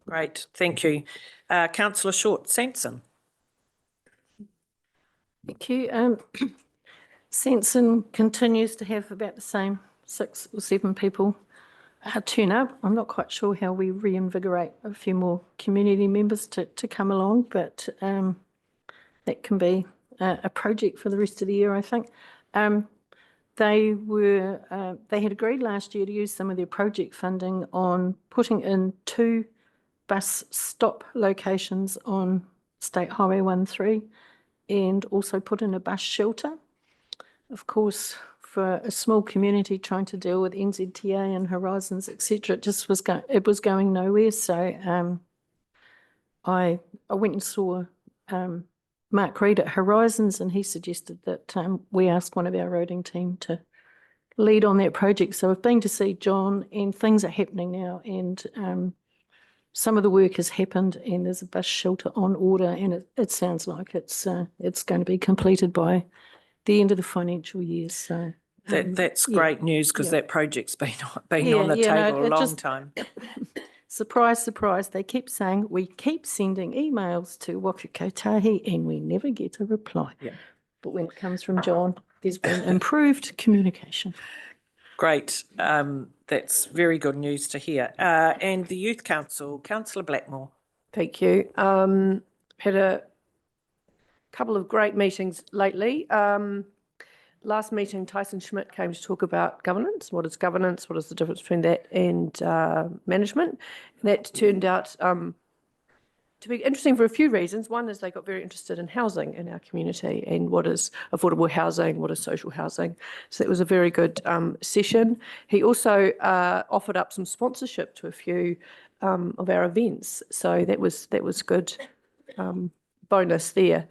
Great, thank you. Councillor Short, Sanson. Thank you. Sanson continues to have about the same 6 or 7 people turn up. I'm not quite sure how we reinvigorate a few more community members to come along, but that can be a project for the rest of the year, I think. They had agreed last year to use some of their project funding on putting in 2 bus stop locations on State Highway 13, and also put in a bus shelter. Of course, for a small community trying to deal with NZTA and Horizons, etc., it just was going nowhere. So I went and saw Mark Reid at Horizons, and he suggested that we ask one of our roading team to lead on that project. So I've been to see John, and things are happening now, and some of the work has happened, and there's a bus shelter on order, and it sounds like it's going to be completed by the end of the financial year. So That's great news, because that project's been on the no, table a long time. Surprise, surprise. They keep saying, we keep sending emails to Waka Kotahi and we never get a reply. Yeah. But when it comes from John, there's been improved communication. Great. That's very good news to hear. And the Youth Council, Councillor Blackmore. Thank you. Had a couple of great meetings lately. Last meeting, Tyson Schmidt came to talk about governance. What is governance? What is the difference between that and management? That turned out to be interesting for a few reasons. One is they got very interested in housing in our community and what is affordable housing, what is social housing. So that was a very good session. He also offered up some sponsorship to a few of our events. So that was good bonus there.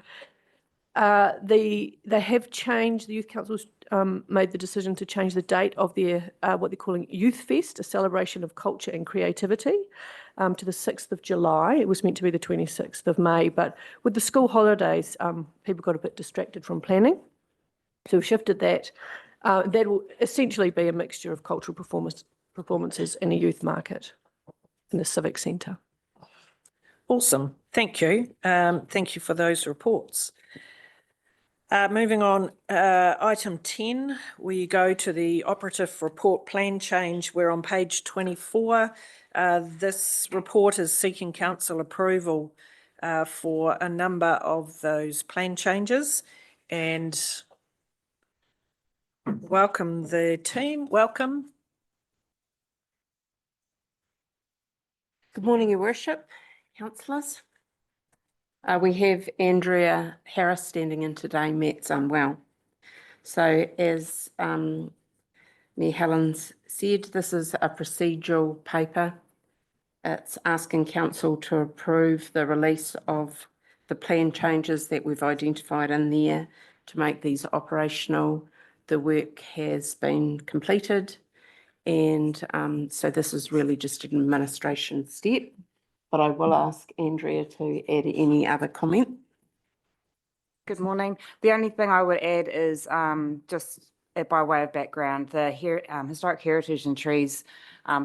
They have changed, the Youth Council's made the decision to change the date of their what they're calling Youth Fest, a celebration of culture and creativity, to the 6th of July. It was meant to be the 26th of May, but with the school holidays, people got a bit distracted from planning. So we've shifted that. That will essentially be a mixture of cultural performances in a youth market in the Civic Centre. Awesome. Thank you. Thank you for those reports. Moving on, item 10, we go to the operative report plan change. We're on page 24. This report is seeking council approval for a number of those plan changes, and welcome the team. Welcome. Good morning, Your Worship, councillors. We have Andrea Harris standing in today. Matt's unwell. So as Mayor Helens said, this is a procedural paper. It's asking council to approve the release of the plan changes that we've identified in there to make these operational. The work has been completed, and so this is really just an administration step. But I will ask Andrea to add any other comment. Good morning. The only thing I would add is just by way of background, the historic heritage and trees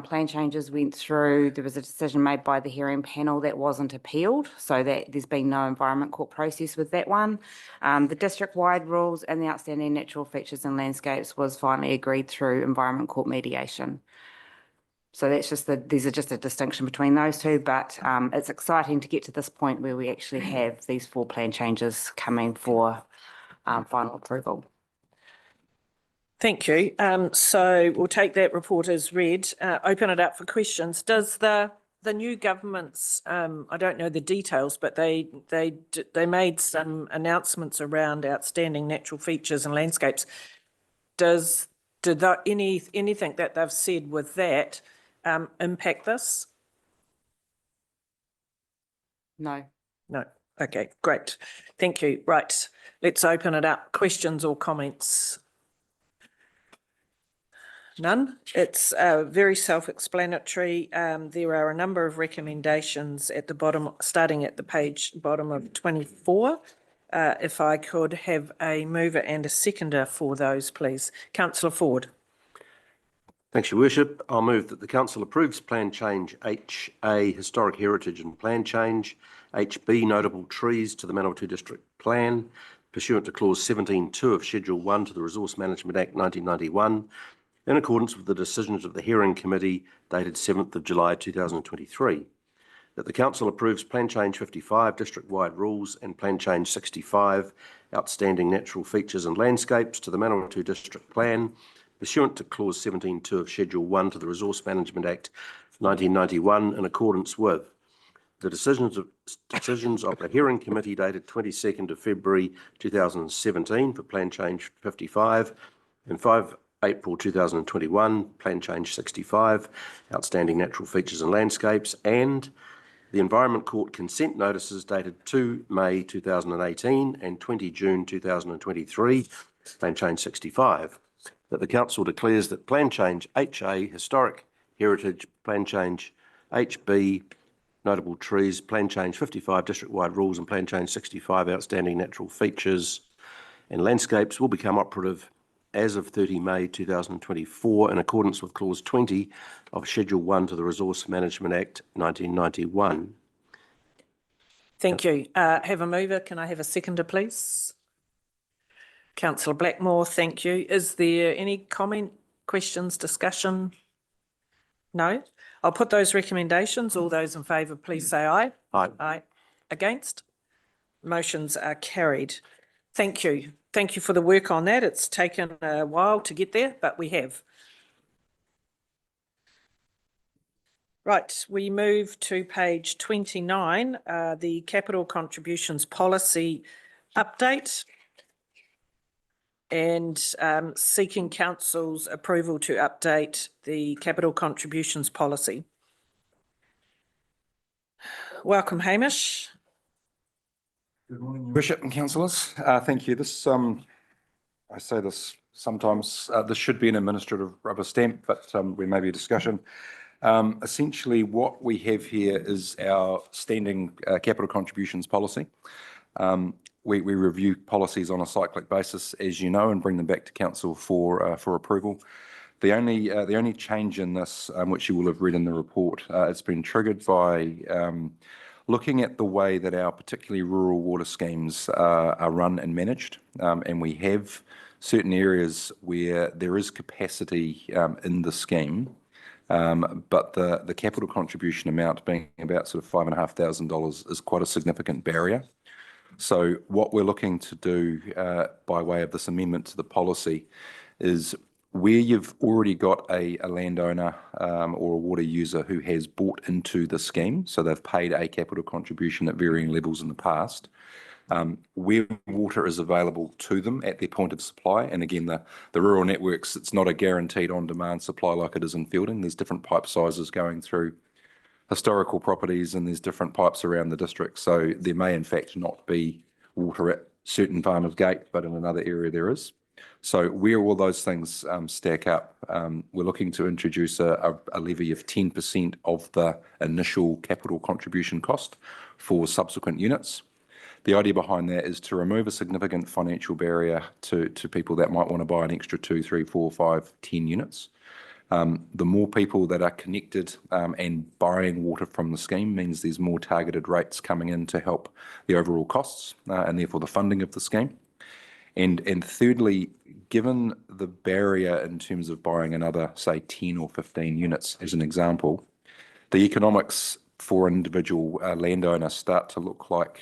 plan changes went through. There was a decision made by the hearing panel that wasn't appealed, so that there's been no Environment Court process with that one. The district-wide rules and the outstanding natural features and landscapes was finally agreed through Environment Court mediation. So that's just these are just a distinction between those two, but it's exciting to get to this point where we actually have these 4 plan changes coming for final approval. Thank you. So we'll take that report as read, open it up for questions. Does the new government's, I don't know the details, but they made some announcements around outstanding natural features and landscapes. Did anything that they've said with that impact this? No. No. Okay, great. Thank you. Right, let's open it up. Questions or comments? None. It's very self-explanatory. There are a number of recommendations at the bottom, starting at the bottom of 24. If I could have a mover and a seconder for those, please. Councillor Ford. Thanks, Your Worship. I'll move that the council approves plan change HA, historic heritage and plan change, HB, notable trees to the Manawatū district plan, pursuant to clause 17.2 of Schedule 1 to the Resource Management Act 1991, in accordance with the decisions of the Hearing Committee dated 7th of July 2023. That the council approves plan change 55, district-wide rules, and plan change 65, outstanding natural features and landscapes to the Manawatū district plan, pursuant to clause 17.2 of Schedule 1 to the Resource Management Act 1991, in accordance with the decisions of the Hearing Committee dated 22nd of February 2017 for plan change 55 and 5 April 2021, plan change 65, outstanding natural features and landscapes, and the Environment Court consent notices dated 2 May 2018 and 20 June 2023, plan change 65. That the council declares that plan change HA, historic heritage, plan change HB, notable trees, plan change 55, district-wide rules, and plan change 65, outstanding natural features and landscapes will become operative as of 30 May 2024 in accordance with clause 20 of Schedule 1 to the Resource Management Act 1991. Thank you. Have a mover. Can I have a seconder, please? Councillor Blackmore, thank you. Is there any comment, questions, discussion? No? I'll put those recommendations. All those in favour, please say aye. Aye. Aye. Against? Motions are carried. Thank you. Thank you for the work on that. It's taken a while to get there, but we have. Right, we move to page 29, the capital contributions policy update. And seeking council's approval to update the capital contributions policy. Welcome, Hamish. Good morning, Your Worship and councillors. Thank you. This, I say this sometimes, this should be an administrative rubber stamp, but we may be a discussion. Essentially, what we have here is our standing capital contributions policy. We review policies on a cyclic basis, as you know, and bring them back to council for approval. The only change in this, which you will have read in the report, it's been triggered by looking at the way that our particularly rural water schemes are run and managed, and we have certain areas where there is capacity in the scheme, but the capital contribution amount being about sort of $5,500 is quite a significant barrier. So what we're looking to do by way of this amendment to the policy is where you've already got a landowner or a water user who has bought into the scheme, so they've paid a capital contribution at varying levels in the past, where water is available to them at their point of supply. And again, the rural networks, it's not a guaranteed on-demand supply like it is in Fielding. There's different pipe sizes going through historical properties, and there's different pipes around the district. So there may in fact not be water at certain farmers' gate, but in another area there is. So where all those things stack up, we're looking to introduce a levy of 10% of the initial capital contribution cost for subsequent units. The idea behind that is to remove a significant financial barrier to people that might want to buy an extra 2, 3, 4, 5, 10 units. The more people that are connected and buying water from the scheme means there's more targeted rates coming in to help the overall costs and therefore the funding of the scheme. And thirdly, given the barrier in terms of buying another, say, 10 or 15 units as an example, the economics for an individual landowner start to look like,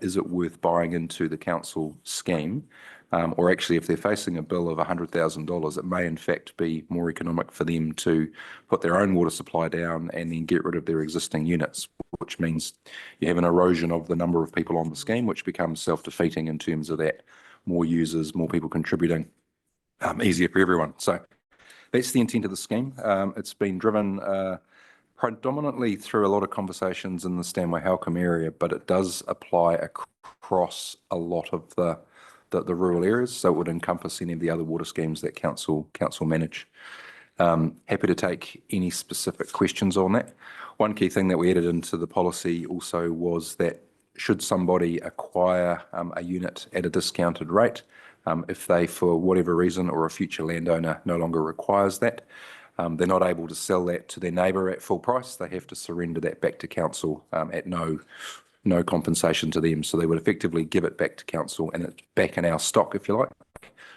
is it worth buying into the council scheme? Or actually, if they're facing a bill of $100,000, it may in fact be more economic for them to put their own water supply down and then get rid of their existing units, which means you have an erosion of the number of people on the scheme, which becomes self-defeating in terms of that. More users, more people contributing, easier for everyone. So that's the intent of the scheme. It's been driven predominantly through a lot of conversations in the Stanway Halcombe area, but it does apply across a lot of the rural areas, so it would encompass any of the other water schemes that council manage. Happy to take any specific questions on that. One key thing that we added into the policy also was that should somebody acquire a unit at a discounted rate, if they, for whatever reason, or a future landowner no longer requires that, they're not able to sell that to their neighbour at full price, they have to surrender that back to council at no compensation to them. So they would effectively give it back to council and it's back in our stock, if you like,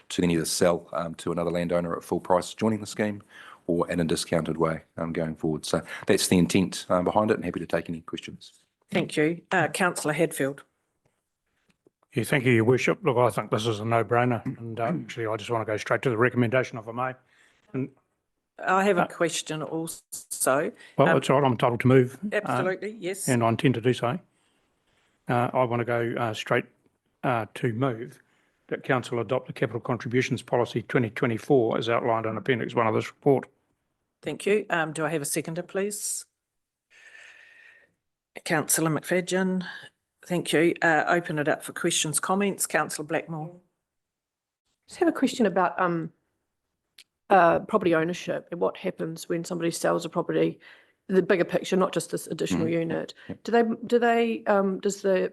to then either sell to another landowner at full price joining the scheme or in a discounted way going forward. So that's the intent behind it, and happy to take any questions. Thank you. Councillor Hadfield. Yeah, thank you, Your Worship. Look, I think this is a no-brainer, and actually I just want to go straight to the recommendation, if I may. And I have a question also. well, it's all right, I'm entitled to move. Absolutely, yes. And I intend to do so. I want to go straight to move that Council adopt the Capital Contributions Policy 2024 as outlined in Appendix 1 of this report. Thank you. Do I have a seconder, please? Councillor McFadyen. Thank you. Open it up for questions, comments. Councillor Blackmore. Just have a question about property ownership and what happens when somebody sells a property, the bigger picture, not just this additional unit. Yep. Does the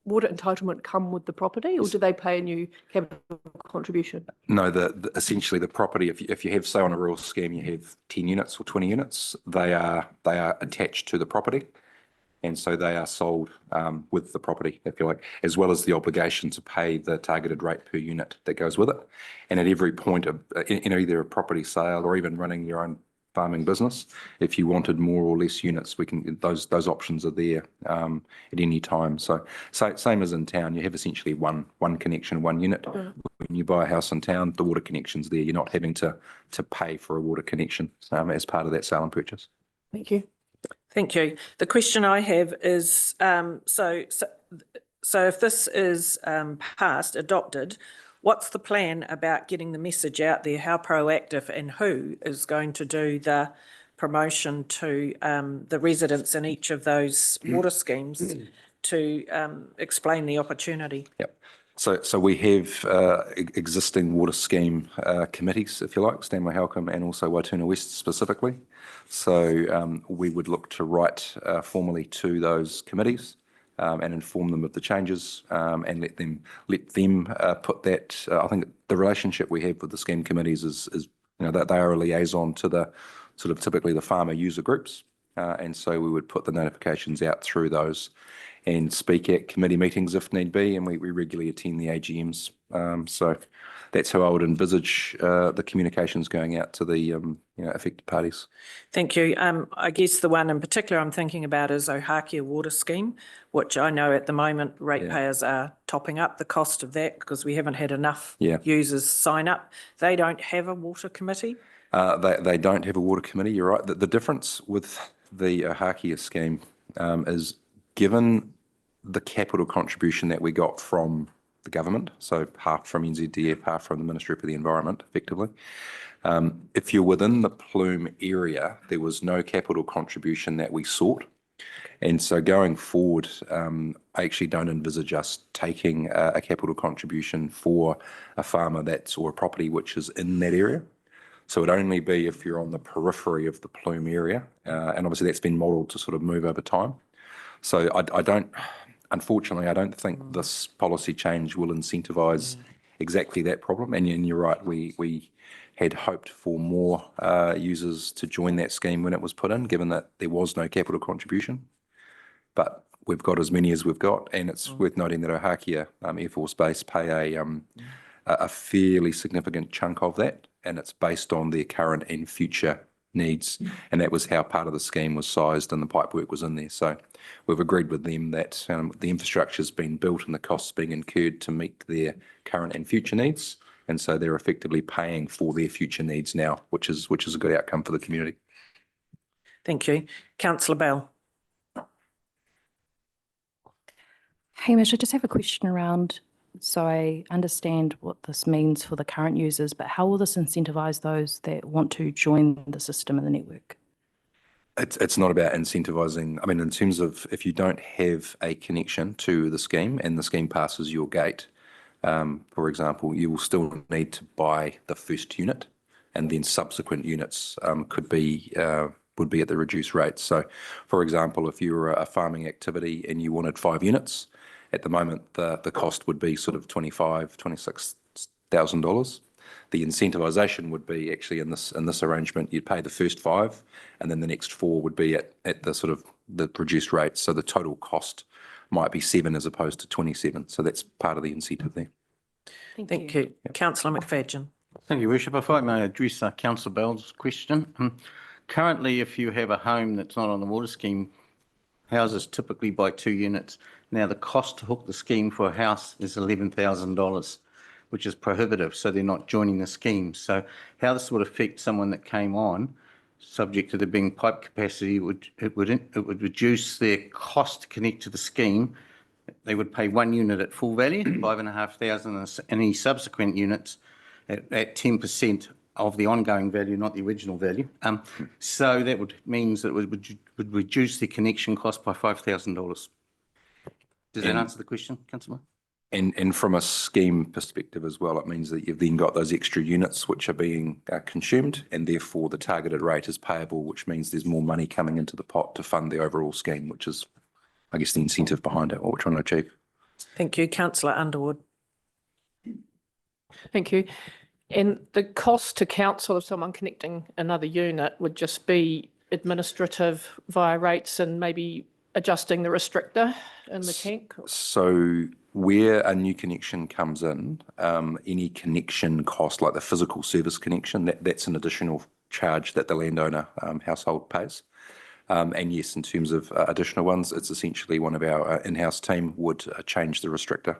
water entitlement come with the property, or do they pay a new capital contribution? No, essentially the property, if you have, say, on a rural scheme, you have 10 units or 20 units, they are attached to the property. And so they are sold with the property, if you like, as well as the obligation to pay the targeted rate per unit that goes with it. And at every point of either a property sale or even running your own farming business, if you wanted more or less units, we can those options are there at any time. So same as in town, you have essentially one connection, one unit. When you buy a house in town, the water connection's there. You're not having to pay for a water connection as part of that sale and purchase. Thank you. Thank you. The question I have is, so if this is passed, adopted, what's the plan about getting the message out there? How proactive and who is going to do the promotion to the residents in each of those water schemes to explain the opportunity? Yep. So we have existing water scheme committees, if you like, Stanley Halcombe and also Waituna West specifically. So we would look to write formally to those committees and inform them of the changes and let them put that. I think the relationship we have with the scheme committees is that they are a liaison to the sort of typically the farmer user groups, and so we would put the notifications out through those and speak at committee meetings if need be, and we regularly attend the AGMs. So that's how I would envisage the communications going out to the affected parties. Thank you. I guess the one in particular I'm thinking about is Ohakia Water Scheme, which I know at the moment ratepayers are topping up the cost of that because we haven't had enough users sign up. They don't have a water committee? They don't have a water committee, you're right. The difference with the Ohakia scheme is given the capital contribution that we got from the government, so half from NZDF, half from the Ministry for the Environment, effectively. If you're within the plume area, there was no capital contribution that we sought. And so going forward, I actually don't envisage us taking a capital contribution for a farmer or a property which is in that area. So it'd only be if you're on the periphery of the plume area. And obviously that's been modelled to sort of move over time. So unfortunately, I don't think this policy change will incentivise exactly that problem. And you're right, we had hoped for more users to join that scheme when it was put in, given that there was no capital contribution. But we've got as many as we've got, and it's worth noting that Ohakia Air Force Base pay a fairly significant chunk of that, and it's based on their current and future needs. And that was how part of the scheme was sized and the pipework was in there. So we've agreed with them that the infrastructure's been built and the costs being incurred to meet their current and future needs. And so they're effectively paying for their future needs now, which is a good outcome for the community. Thank you. Councillor Bell. Hamish, I just have a question around, so I understand what this means for the current users, but how will this incentivise those that want to join the system and the network? It's not about incentivising. I mean, in terms of if you don't have a connection to the scheme and the scheme passes your gate, for example, you will still need to buy the first unit, and then subsequent units would be at the reduced rate. So, for example, if you were a farming activity and you wanted 5 units, at the moment the cost would be sort of $26,000. The incentivization would be actually in this arrangement, you'd pay the first 5, and then the next 4 would be at the sort of the reduced rate. So the total cost might be 7 as opposed to 27. So that's part of the incentive there. Thank you. Councillor McFadden. Thank you, Worship. If I may address Councillor Bell's question. Currently, if you have a home that's not on the water scheme, houses typically buy 2 units. Now, the cost to hook the scheme for a house is $11,000, which is prohibitive, so they're not joining the scheme. So how this would affect someone that came on, subject to there being pipe capacity, it would reduce their cost to connect to the scheme. They would pay 1 unit at full value, $5,500, and any subsequent units at 10% of the ongoing value, not the original value. So that means that it would reduce the connection cost by $5,000. Does that answer the question, Councillor? And from a scheme perspective as well, it means that you've then got those extra units which are being consumed, and therefore the targeted rate is payable, which means there's more money coming into the pot to fund the overall scheme, which is, I guess, the incentive behind it, what we're trying to achieve. Thank you. Councillor Underwood. Thank you. And the cost to council of someone connecting another unit would just be administrative via rates and maybe adjusting the restrictor in the tank? So where a new connection comes in, any connection cost, like the physical service connection, that's an additional charge that the landowner household pays. And yes, in terms of additional ones, it's essentially one of our in-house team would change the restrictor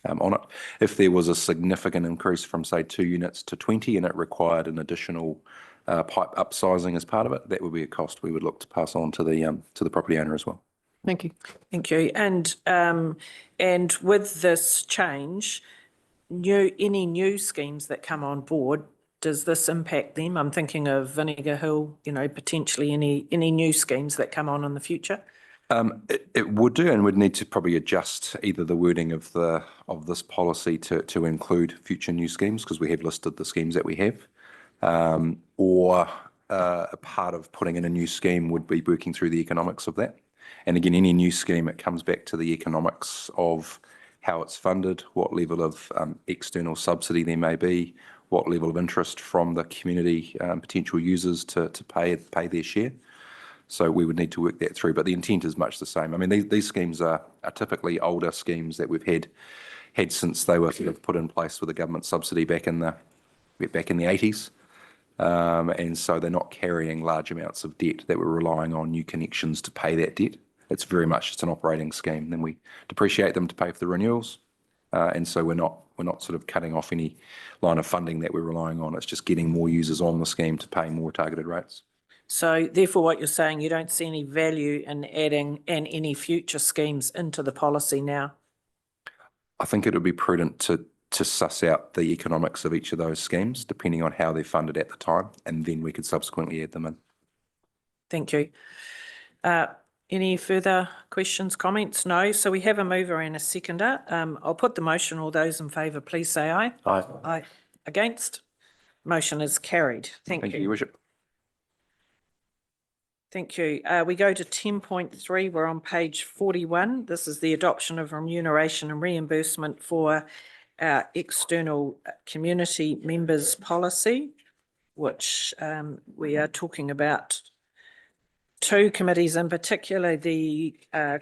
on it. If there was a significant increase from, say, 2 units to 20 and it required an additional pipe upsizing as part of it, that would be a cost we would look to pass on to the property owner as well. Thank you. Thank you. And with this change, any new schemes that come on board, does this impact them? I'm thinking of Vinegar Hill, potentially any new schemes that come on in the future. It would do, and would need to probably adjust either the wording of this policy to include future new schemes, because we have listed the schemes that we have, or a part of putting in a new scheme would be working through the economics of that. And again, any new scheme, it comes back to the economics of how it's funded, what level of external subsidy there may be, what level of interest from the community potential users to pay their share. So we would need to work that through, but the intent is much the same. I mean, these schemes are typically older schemes that we've had since they were sort of put in place with a government subsidy back in the 80s. And so they're not carrying large amounts of debt that we're relying on new connections to pay that debt. It's very much just an operating scheme. Then we depreciate them to pay for the renewals. And so we're not sort of cutting off any line of funding that we're relying on. It's just getting more users on the scheme to pay more targeted rates. So therefore, what you're saying, you don't see any value in adding any future schemes into the policy now? I think it would be prudent to suss out the economics of each of those schemes, depending on how they're funded at the time, and then we could subsequently add them in. Thank you. Any further questions, comments? No. So we have a mover and a seconder. I'll put the motion. All those in favour, please say aye. Aye. Aye. Against? Motion is carried. Thank you. Your Worship. Thank you. We go to 10.3. We're on page 41. This is the adoption of remuneration and reimbursement for our external community members policy, which we are talking about two committees in particular, the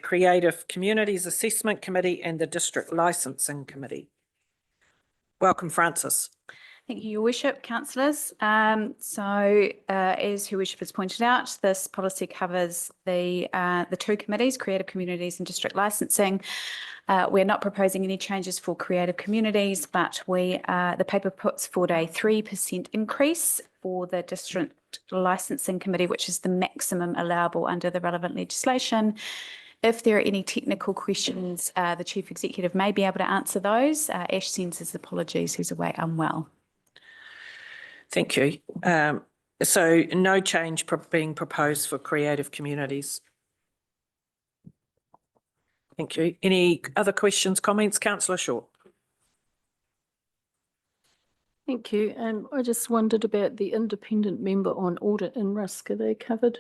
Creative Communities Assessment Committee and the District Licensing Committee. Welcome, Frances. Thank you, Your Worship, councillors. As Your Worship has pointed out, this policy covers the two committees, Creative Communities and District Licensing. We're not proposing any changes for Creative Communities, but the paper puts forward a 3% increase for the District Licensing Committee, which is the maximum allowable under the relevant legislation. If there are any technical questions, the Chief Executive may be able to answer those. Ash sends his apologies, he's away unwell. Thank you. So no change being proposed for Creative Communities. Thank you. Any other questions, comments? Councillor Short. Thank you. I just wondered about the independent member on audit and risk. Are they covered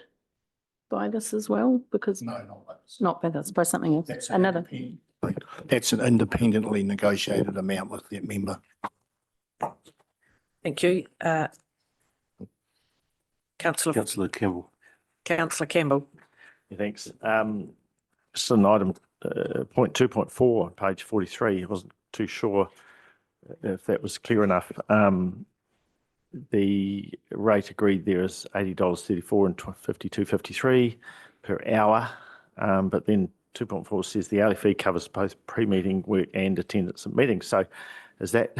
by this as well? Because no, not by this. Not by this, by something else. That's an independently negotiated amount with that member. Thank you. Councillor Campbell. Councillor Campbell. Yeah, thanks. Just an item, point 2.4 on page 43. I wasn't too sure if that was clear enough. The rate agreed there is $80.34 and $52.53 per hour. But then 2.4 says the hourly fee covers both pre-meeting work and attendance at meetings. So does that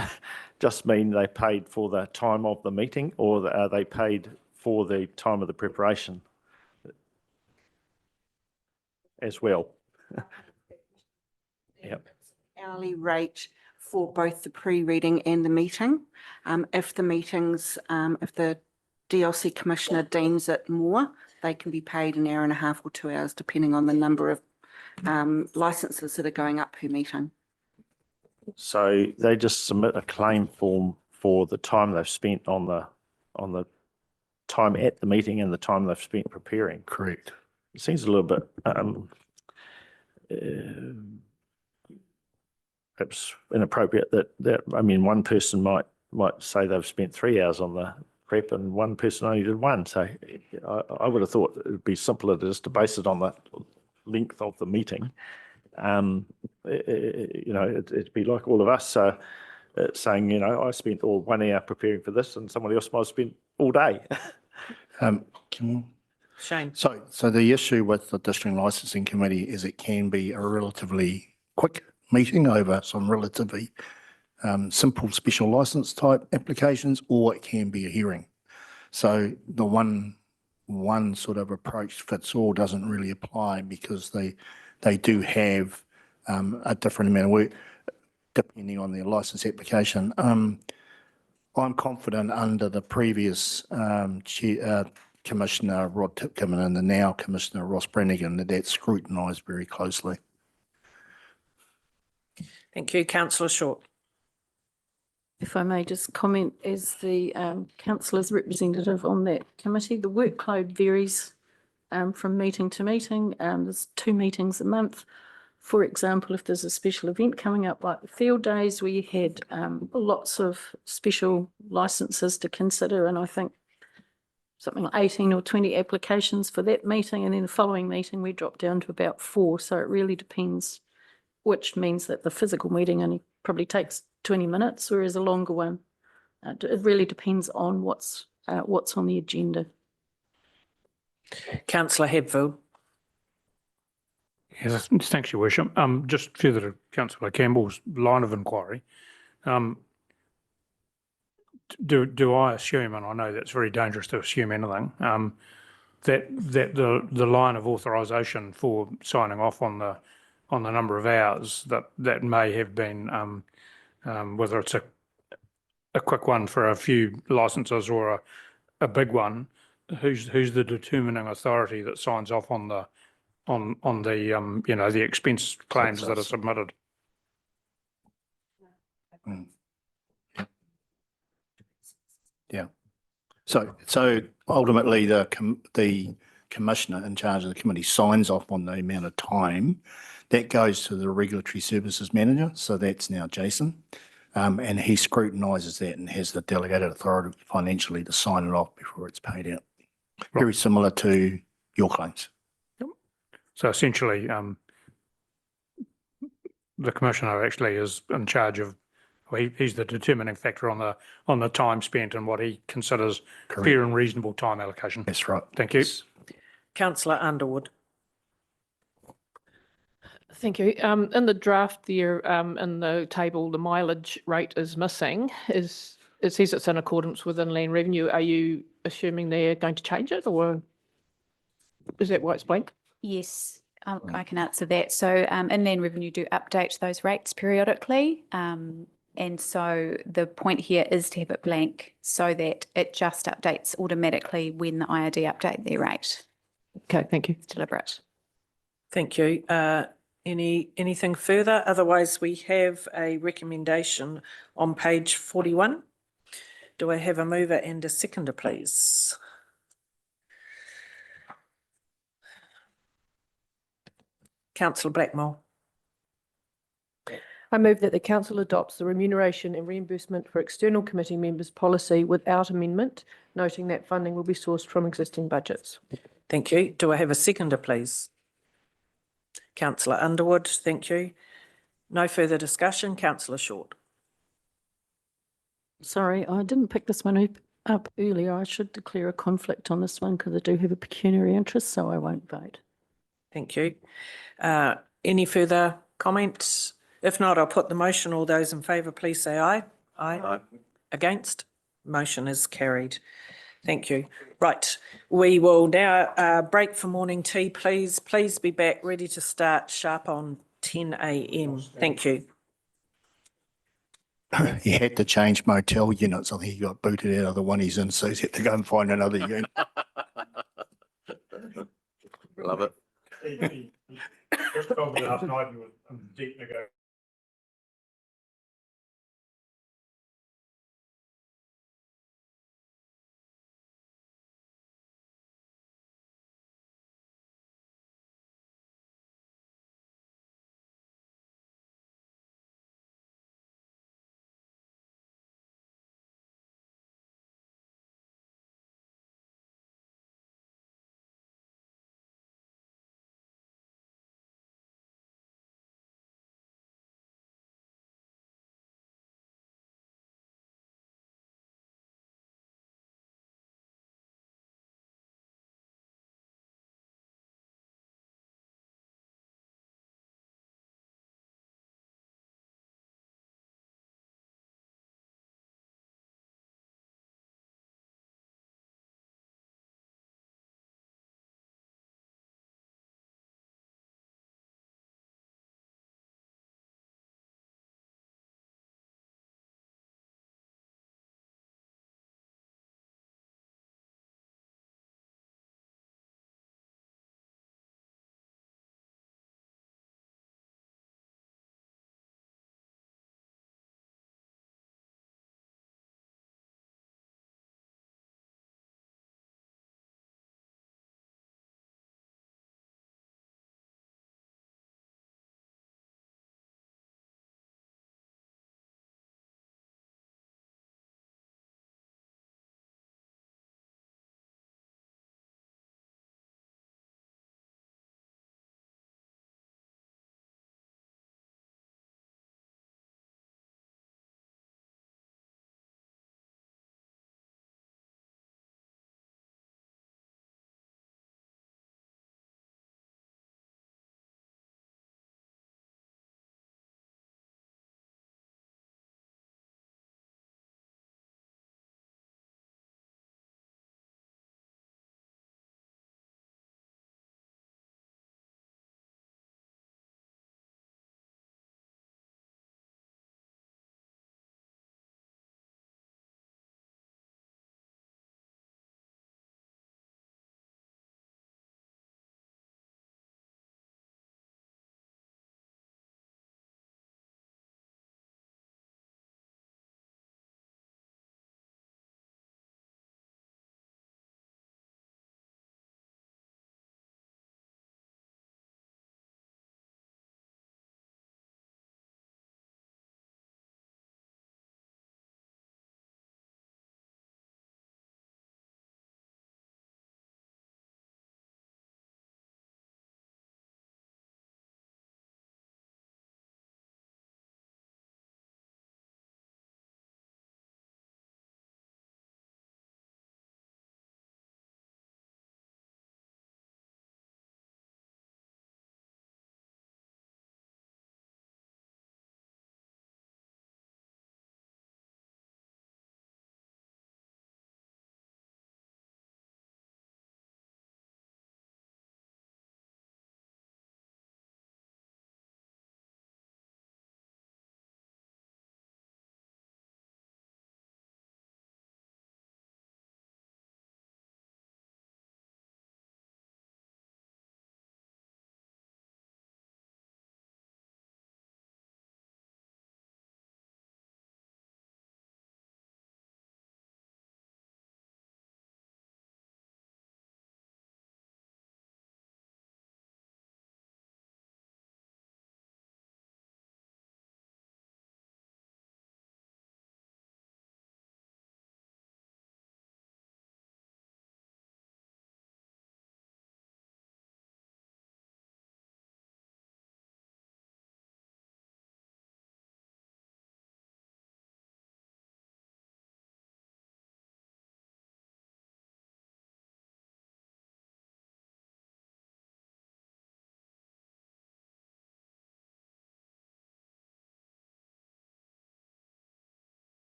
just mean they paid for the time of the meeting, or are they paid for the time of the preparation as well? Yep. Hourly rate for both the pre-reading and the meeting. If the meetings, if the DLC Commissioner deems it more, they can be paid an hour and a half or 2 hours, depending on the number of licenses that are going up per meeting. So they just submit a claim form for the time they've spent on the time at the meeting and the time they've spent preparing. Correct. It seems a little bit perhaps inappropriate that I mean, one person might say they've spent 3 hours on the prep and one person only did one. So I would have thought it would be simpler just to base it on the length of the meeting. It'd be like all of us saying, I spent all 1 hour preparing for this and somebody else might have spent all day. Shane. So the issue with the District Licensing Committee is it can be a relatively quick meeting over some relatively simple special license type applications, or it can be a hearing. So the one sort of approach fits all doesn't really apply because they do have a different amount of work depending on their license application. I'm confident under the previous Commissioner Rod Tipkins and the now Commissioner Ross Brannigan that that's scrutinised very closely. Thank you. Councillor Short. If I may just comment as the councillor's representative on that committee, the workload varies from meeting to meeting. There's 2 meetings a month. For example, if there's a special event coming up like the field days, we had lots of special licenses to consider, and I think something like 18 or 20 applications for that meeting, and then the following meeting we dropped down to about 4. So it really depends, which means that the physical meeting only probably takes 20 minutes, whereas a longer one, it really depends on what's on the agenda. Councillor Hebfield. Yes, thanks, Your Worship. Just further to Councillor Campbell's line of inquiry, do I assume, and I know that's very dangerous to assume anything, that the line of authorisation for signing off on the number of hours that may have been, whether it's a quick one for a few licenses or a big one, who's the determining authority that signs off on the the expense claims that are submitted? Yeah. So ultimately, the commissioner in charge of the committee signs off on the amount of time that goes to the regulatory services manager. So that's now Jason, and he scrutinises that and has the delegated authority financially to sign it off before it's paid out. Very similar to your claims. So essentially, the commissioner actually is in charge of. Well, he's the determining factor on the time spent and what he considers fair and reasonable time allocation. That's right. Thank you. Councillor Underwood. Thank you. In the draft there, in the table, the mileage rate is missing. It says it's in accordance with inland revenue. Are you assuming they're going to change it, or is that why it's blank? Yes, I can answer that. So inland revenue do update those rates periodically. And so the point here is to have it blank so that it just updates automatically when the IRD update their rate. Okay, thank you. It's deliberate. Thank you. Anything further? Otherwise, we have a recommendation on page 41. Do I have a mover and a seconder, please? Councillor Blackmore. I move that the council adopts the remuneration and reimbursement for external committee members policy without amendment, noting that funding will be sourced from existing budgets. Thank you. Do I have a seconder, please? Councillor Underwood, thank you. No further discussion. Councillor Short. Sorry, I didn't pick this one up earlier. I should declare a conflict on this one because I do have a pecuniary interest, so I won't vote. Thank you. Any further comments? If not, I'll put the motion. All those in favour, please say aye. Aye. Against? Motion is carried. Thank you. Right, we will now break for morning tea, please. Please be back ready to start sharp on 10 a.m. Thank you. He had to change motel units. I think he got booted out of the one he's in, so he's had to go and find another unit. Love it. Just told me last night you were deep negotiation.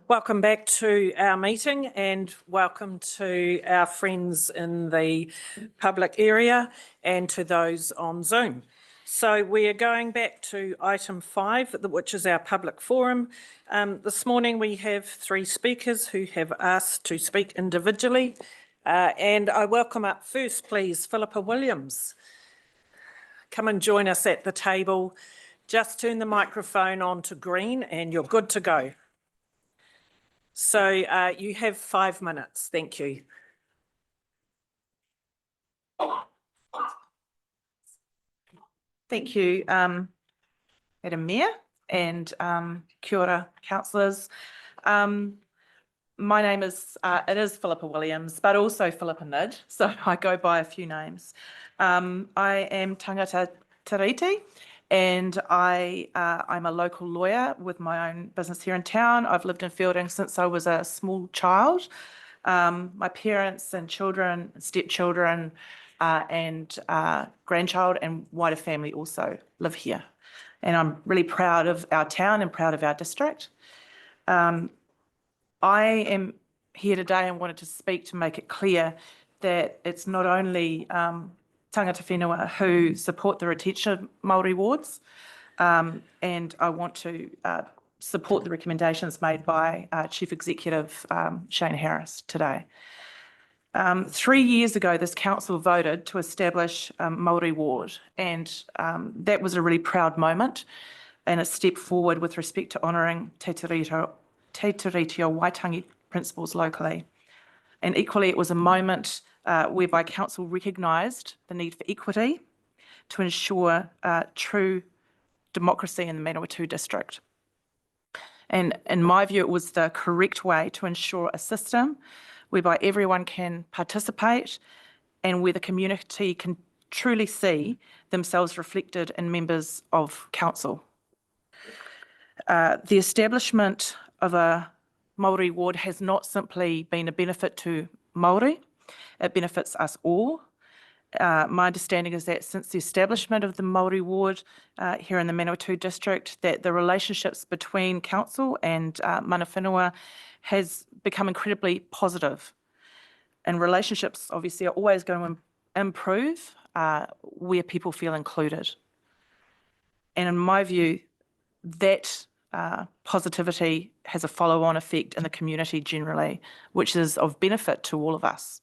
Welcome back to our meeting and welcome to our friends in the public area and to those on Zoom. So we are going back to item 5, which is our public forum. This morning we have 3 speakers who have asked to speak individually. And I welcome up first, please, Philippa Williams. Come and join us at the table. Just turn the microphone on to green and you're good to go. So you have 5 minutes. Thank you. Thank you, Madam Mayor and kia ora, councillors. My name is, it is Philippa Williams, but also Philippa Nid, so I go by a few names. I am tangata Tiriti, and I'm a local lawyer with my own business here in town. I've lived in Feilding since I was a small child. My parents and children, stepchildren, and grandchild and wider family also live here. And I'm really proud of our town and proud of our district. I am here today and wanted to speak to make it clear that it's not only tangata whenua who support the retention Māori wards, and I want to support the recommendations made by Chief Executive Shane Harris today. 3 years ago, this council voted to establish Māori ward, and that was a really proud moment and a step forward with respect to honouring Te Tiriti o Waitangi principles locally. And equally, it was a moment whereby council recognised the need for equity to ensure true democracy in the Manawatū district. And in my view, it was the correct way to ensure a system whereby everyone can participate and where the community can truly see themselves reflected in members of council. The establishment of a Māori ward has not simply been a benefit to Māori, it benefits us all. My understanding is that since the establishment of the Māori ward here in the Manawatū district, that the relationships between council and mana whenua has become incredibly positive. And relationships obviously are always going to improve where people feel included. And in my view, that positivity has a follow-on effect in the community generally, which is of benefit to all of us.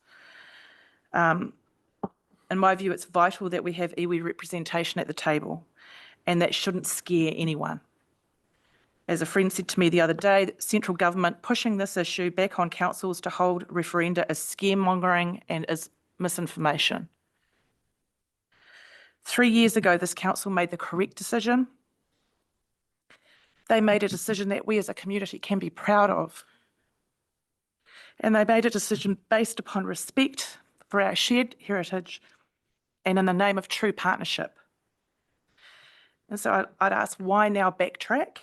In my view, it's vital that we have iwi representation at the table, and that shouldn't scare anyone. As a friend said to me the other day, that central government pushing this issue back on councils to hold referenda is scaremongering and is misinformation. 3 years ago, this council made the correct decision. They made a decision that we as a community can be proud of. And they made a decision based upon respect for our shared heritage and in the name of true partnership. And so I'd ask, why now backtrack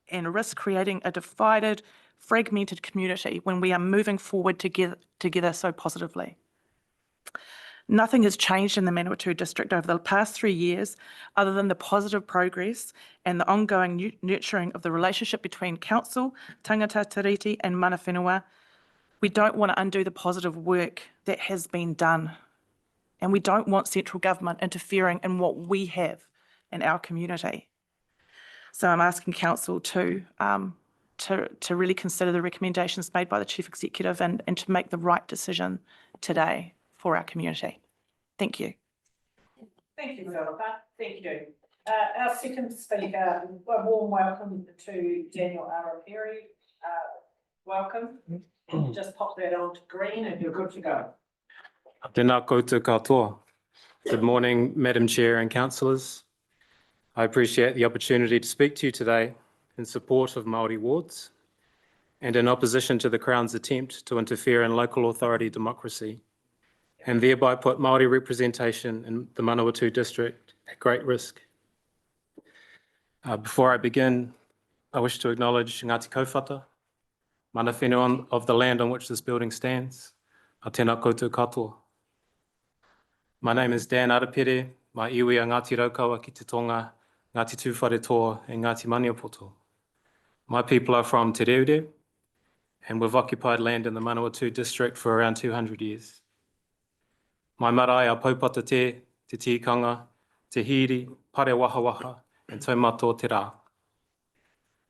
and risk creating a divided, fragmented community when we are moving forward together so positively? Nothing has changed in the Manawatū district over the past 3 years other than the positive progress and the ongoing nurturing of the relationship between council, tangata tiriti and mana whenua. We don't want to undo the positive work that has been done. And we don't want central government interfering in what we have in our community. So I'm asking council to really consider the recommendations made by the Chief Executive and to make the right decision today for our community. Thank you. Thank you, Philippa. Thank you. Our second speaker, a warm welcome to Daniel Araperi. Welcome. Just pop that on to green and you're good to go. Tēnā koutou katoa. Good morning, Madam Chair and councillors. I appreciate the opportunity to speak to you today in support of Māori wards and in opposition to the Crown's attempt to interfere in local authority democracy and thereby put Māori representation in the Manawatū district at great risk. Before I begin, I wish to acknowledge Ngāti Kaupata, mana whenua of the land on which this building stands. A tēnā koutou katoa. My name is Dan Arapere, my iwi a Ngāti Raukawa ki te Tonga, Ngāti Tūwhare Toa and Ngāti Maniapoto. My people are from Te Reure, and we've occupied land in the Manawatū district for around 200 years. Mai marae a paupata te tikanga, te hiri, pare waha waha, and taumato te rā.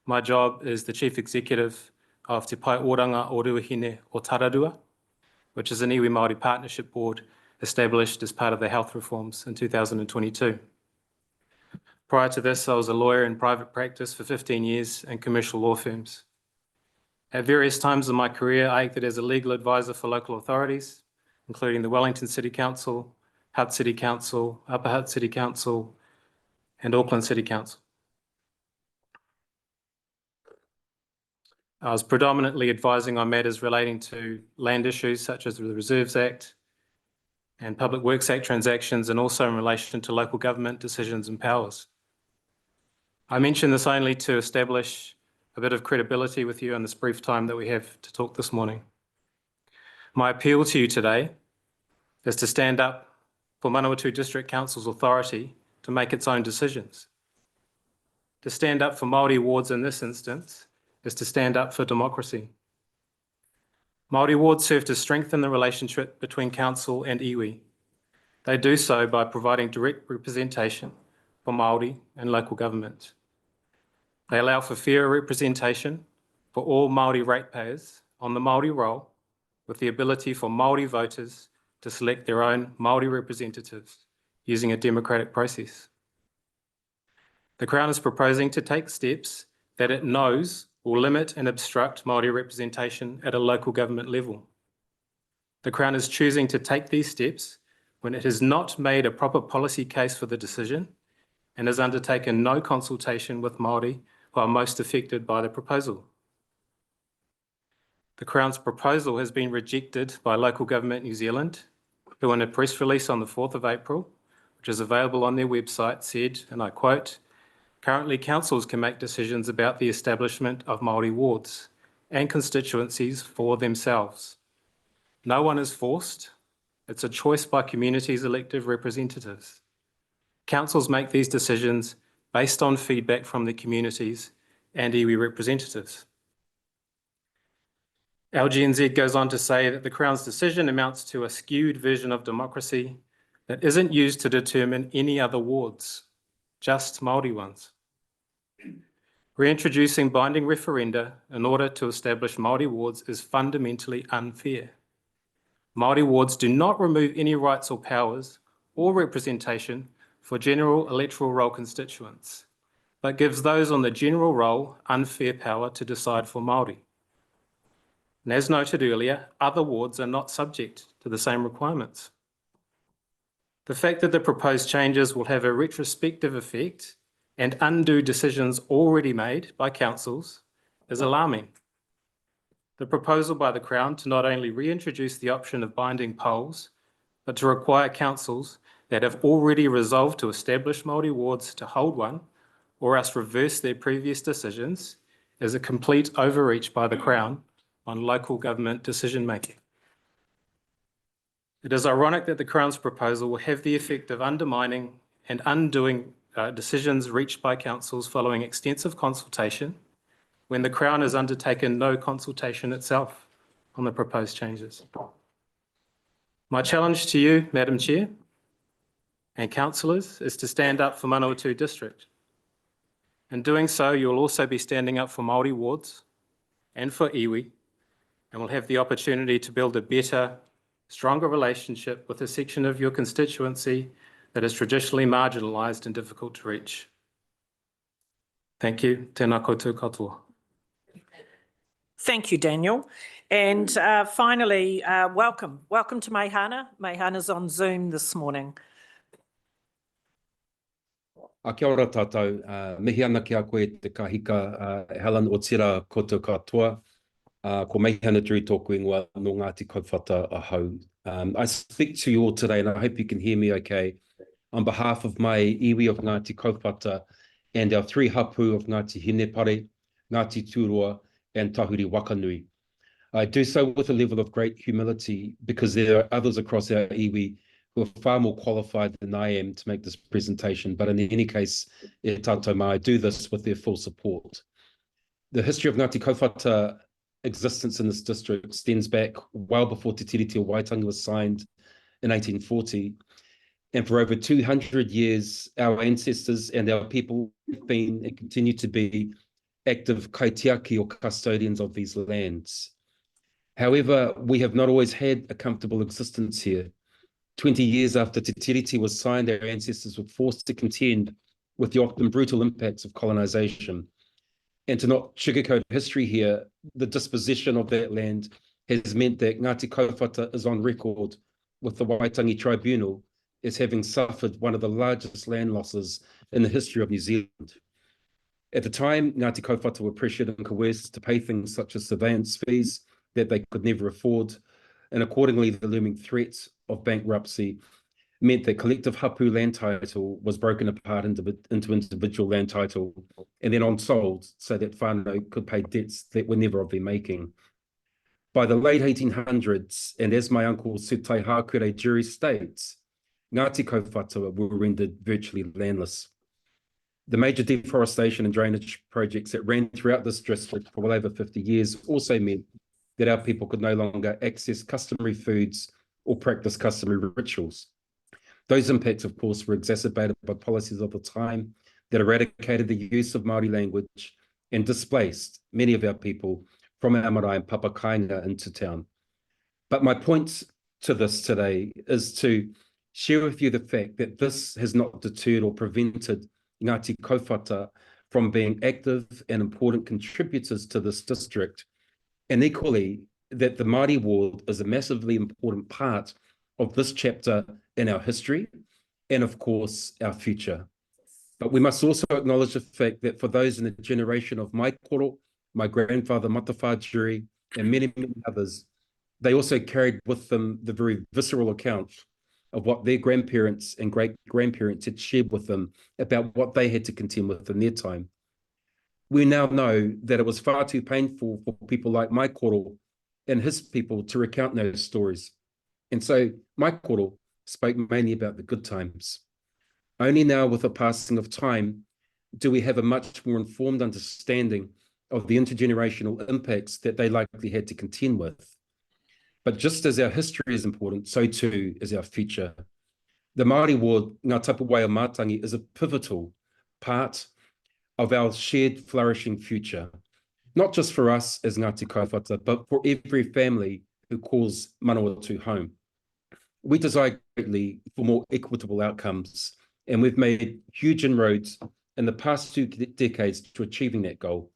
My job is the Chief Executive of Te Pai Oranga o Ruahine o Tararua, which is an iwi Māori partnership board established as part of the health reforms in 2022. Prior to this, I was a lawyer in private practice for 15 years in commercial law firms. At various times in my career, I acted as a legal advisor for local authorities, including the Wellington City Council, Hutt City Council, Upper Hutt City Council, and Auckland City Council. I was predominantly advising on matters relating to land issues such as the Reserves Act and Public Works Act transactions, and also in relation to local government decisions and powers. I mention this only to establish a bit of credibility with you in this brief time that we have to talk this morning. My appeal to you today is to stand up for Manawatū District Council's authority to make its own decisions. To stand up for Māori wards in this instance is to stand up for democracy. Māori wards serve to strengthen the relationship between council and iwi. They do so by providing direct representation for Māori and local government. They allow for fair representation for all Māori ratepayers on the Māori roll, with the ability for Māori voters to select their own Māori representatives using a democratic process. The Crown is proposing to take steps that it knows will limit and obstruct Māori representation at a local government level. The Crown is choosing to take these steps when it has not made a proper policy case for the decision and has undertaken no consultation with Māori who are most affected by the proposal. The Crown's proposal has been rejected by Local Government New Zealand, who in a press release on the 4th of April, which is available on their website, said, and I quote, "Currently, councils can make decisions about the establishment of Māori wards and constituencies for themselves. No one is forced. It's a choice by communities' elected representatives. Councils make these decisions based on feedback from the communities and iwi representatives." LGNZ goes on to say that the Crown's decision amounts to a skewed version of democracy that isn't used to determine any other wards, just Māori ones. Reintroducing binding referenda in order to establish Māori wards is fundamentally unfair. Māori wards do not remove any rights or powers or representation for general electoral roll constituents, but gives those on the general roll unfair power to decide for Māori. And as noted earlier, other wards are not subject to the same requirements. The fact that the proposed changes will have a retrospective effect and undo decisions already made by councils is alarming. The proposal by the Crown to not only reintroduce the option of binding polls, but to require councils that have already resolved to establish Māori wards to hold one, or else reverse their previous decisions, is a complete overreach by the Crown on local government decision-making. It is ironic that the Crown's proposal will have the effect of undermining and undoing decisions reached by councils following extensive consultation, when the Crown has undertaken no consultation itself on the proposed changes. My challenge to you, Madam Chair, and councillors, is to stand up for Manawatū District. In doing so, you will also be standing up for Māori wards and for iwi, and will have the opportunity to build a better, stronger relationship with a section of your constituency that is traditionally marginalised and difficult to reach. Thank you. Tēnā koutou katoa. Thank you, Daniel. And finally, welcome. Welcome to Meihana. Meihana's on Zoom this morning. Kia ora tātou, mihi ana ki a koe te kahika Helen o tira koutou katoa. Ko Meihana Drew tōku ingoa no Ngāti Kauwhata ahau. I speak to you all today, and I hope you can hear me okay, on behalf of my iwi of Ngāti Kauwhata and our three hapu of Ngāti Hinepare, Ngāti Tūroa, and Tahuri Wakanui. I do so with a level of great humility because there are others across our iwi who are far more qualified than I am to make this presentation, but in any case, e tātou mai, I do this with their full support. The history of Ngāti Kauwhata existence in this district stems back well before Te Tiriti o Waitangi was signed in 1840. And for over 200 years, our ancestors and our people have been and continue to be active kaitiaki or custodians of these lands. However, we have not always had a comfortable existence here. 20 years after Te Tiriti was signed, our ancestors were forced to contend with the often brutal impacts of colonization. And to not sugarcoat history here, the disposition of that land has meant that Ngāti Kaupata is on record with the Waitangi Tribunal as having suffered one of the largest land losses in the history of New Zealand. At the time, Ngāti Kaupata were pressured and coerced to pay things such as surveillance fees that they could never afford, and accordingly the looming threat of bankruptcy meant that collective hapu land title was broken apart into individual land title and then on-sold so that whānau could pay debts that were never of their making. By the late 1800s, and as my uncle Sutai Hakure jury states, Ngāti Kaupata were rendered virtually landless. The major deforestation and drainage projects that ran throughout this district for well over 50 years also meant that our people could no longer access customary foods or practice customary rituals. Those impacts, of course, were exacerbated by policies of the time that eradicated the use of Māori language and displaced many of our people from our marae and papakainga into town. But my point to this today is to share with you the fact that this has not deterred or prevented Ngāti Kaupata from being active and important contributors to this district, and equally that the Māori ward is a massively important part of this chapter in our history and, of course, our future. But we must also acknowledge the fact that for those in the generation of my koro, my grandfather Matawhājuri, and many, many others, they also carried with them the very visceral account of what their grandparents and great-grandparents had shared with them about what they had to contend with in their time. We now know that it was far too painful for people like my koro and his people to recount those stories. And so my koro spoke mainly about the good times. Only now, with the passing of time, do we have a much more informed understanding of the intergenerational impacts that they likely had to contend with. But just as our history is important, so too is our future. The Māori ward, Ngā Tapuwae o Mātangi, is a pivotal part of our shared flourishing future, not just for us as Ngāti Kaupata, but for every family who calls Manawatū home. We desire greatly for more equitable outcomes, and we've made huge inroads in the past 2 decades to achieving that goal.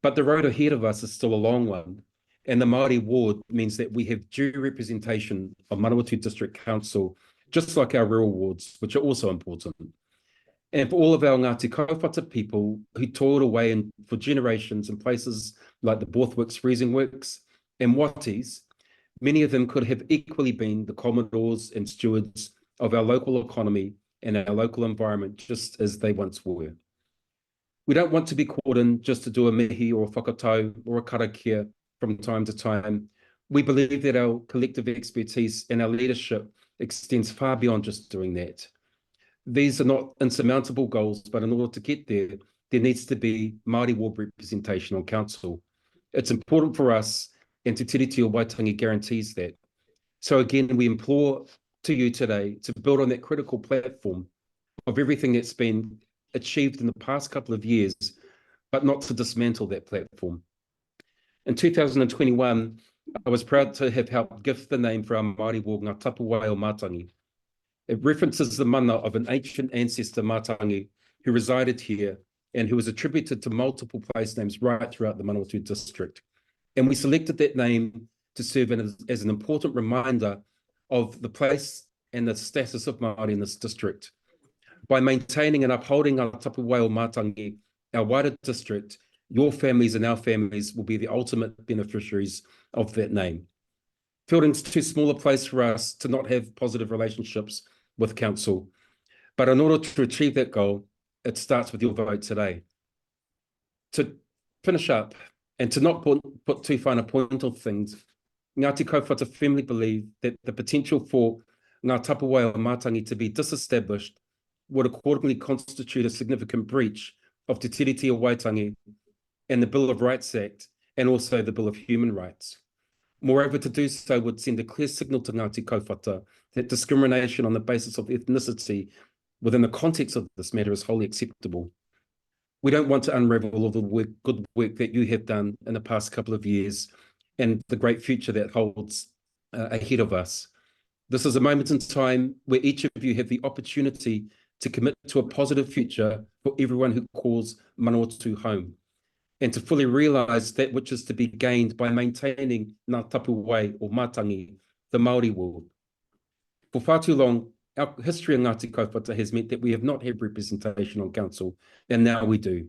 But the road ahead of us is still a long one, and the Māori ward means that we have due representation of Manawatū District Council, just like our rural wards, which are also important. And for all of our Ngāti Kaupata people who toiled away for generations in places like the Borthwick's Freezing Works and Watties, many of them could have equally been the commodores and stewards of our local economy and our local environment, just as they once were. We don't want to be called in just to do a mihi or a whakatau or a karakia from time to time. We believe that our collective expertise and our leadership extends far beyond just doing that. These are not insurmountable goals, but in order to get there, there needs to be Māori ward representation on council. It's important for us, and Te Tiriti o Waitangi guarantees that. So again, we implore to you today to build on that critical platform of everything that's been achieved in the past couple of years, but not to dismantle that platform. In 2021, I was proud to have helped gift the name for our Māori ward, Ngā Tapuwae o Mātangi. It references the mana of an ancient ancestor Mātangi who resided here and who was attributed to multiple place names right throughout the Manawatū district. And we selected that name to serve as an important reminder of the place and the status of Māori in this district. By maintaining and upholding our Tapuwae o Mātangi, our wider district, your families and our families will be the ultimate beneficiaries of that name. Fielding's too small a place for us to not have positive relationships with council. But in order to achieve that goal, it starts with your vote today. To finish up, and to not put too fine a point on things, Ngāti Kaupata firmly believe that the potential for Ngā Tapuwae o Mātangi to be disestablished would accordingly constitute a significant breach of Te Tiriti o Waitangi and the Bill of Rights Act, and also the Bill of Human Rights. Moreover, to do so would send a clear signal to Ngāti Kaupata that discrimination on the basis of ethnicity within the context of this matter is wholly acceptable. We don't want to unravel all the good work that you have done in the past couple of years and the great future that holds ahead of us. This is a moment in time where each of you have the opportunity to commit to a positive future for everyone who calls Manawatū home, and to fully realise that which is to be gained by maintaining Ngā Tapu Wai or Mātangi, the Māori world. For far too long, our history in Ngāti Kaupata has meant that we have not had representation on council, and now we do.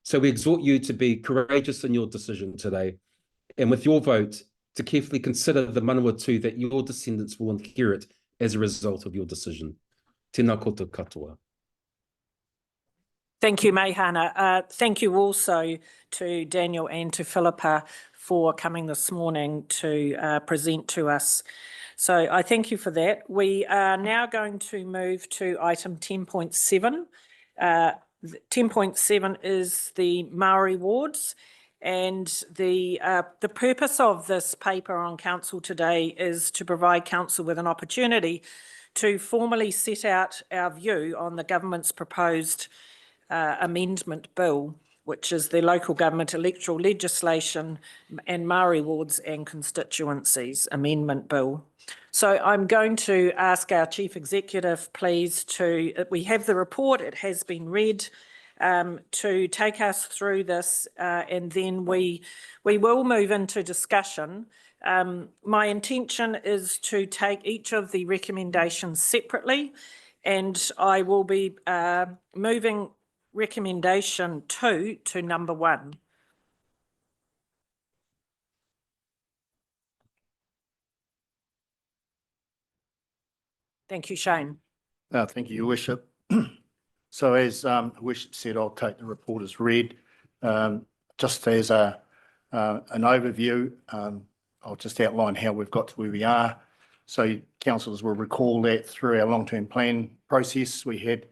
So we exhort you to be courageous in your decision today, and with your vote, to carefully consider the Manawatū that your descendants will inherit as a result of your decision. Tēnā koutou katoa. Thank you, Meihana. Thank you also to Daniel and to Philippa for coming this morning to present to us. So I thank you for that. We are now going to move to item 10.7. 10.7 is the Maori wards, and the purpose of this paper on council today is to provide council with an opportunity to formally set out our view on the government's proposed amendment bill, which is the Local Government Electoral Legislation and Maori Wards and Constituencies Amendment Bill. So I'm going to ask our Chief Executive, please, we have the report, it has been read, to take us through this, and then we will move into discussion. My intention is to take each of the recommendations separately, and I will be moving recommendation 2 to number 1. Thank you, Shane. Thank you, Your Worship. So as Your Worship said, I'll take the report as read. Just as an overview, I'll just outline how we've got to where we are. So councillors will recall that through our long-term plan process, we had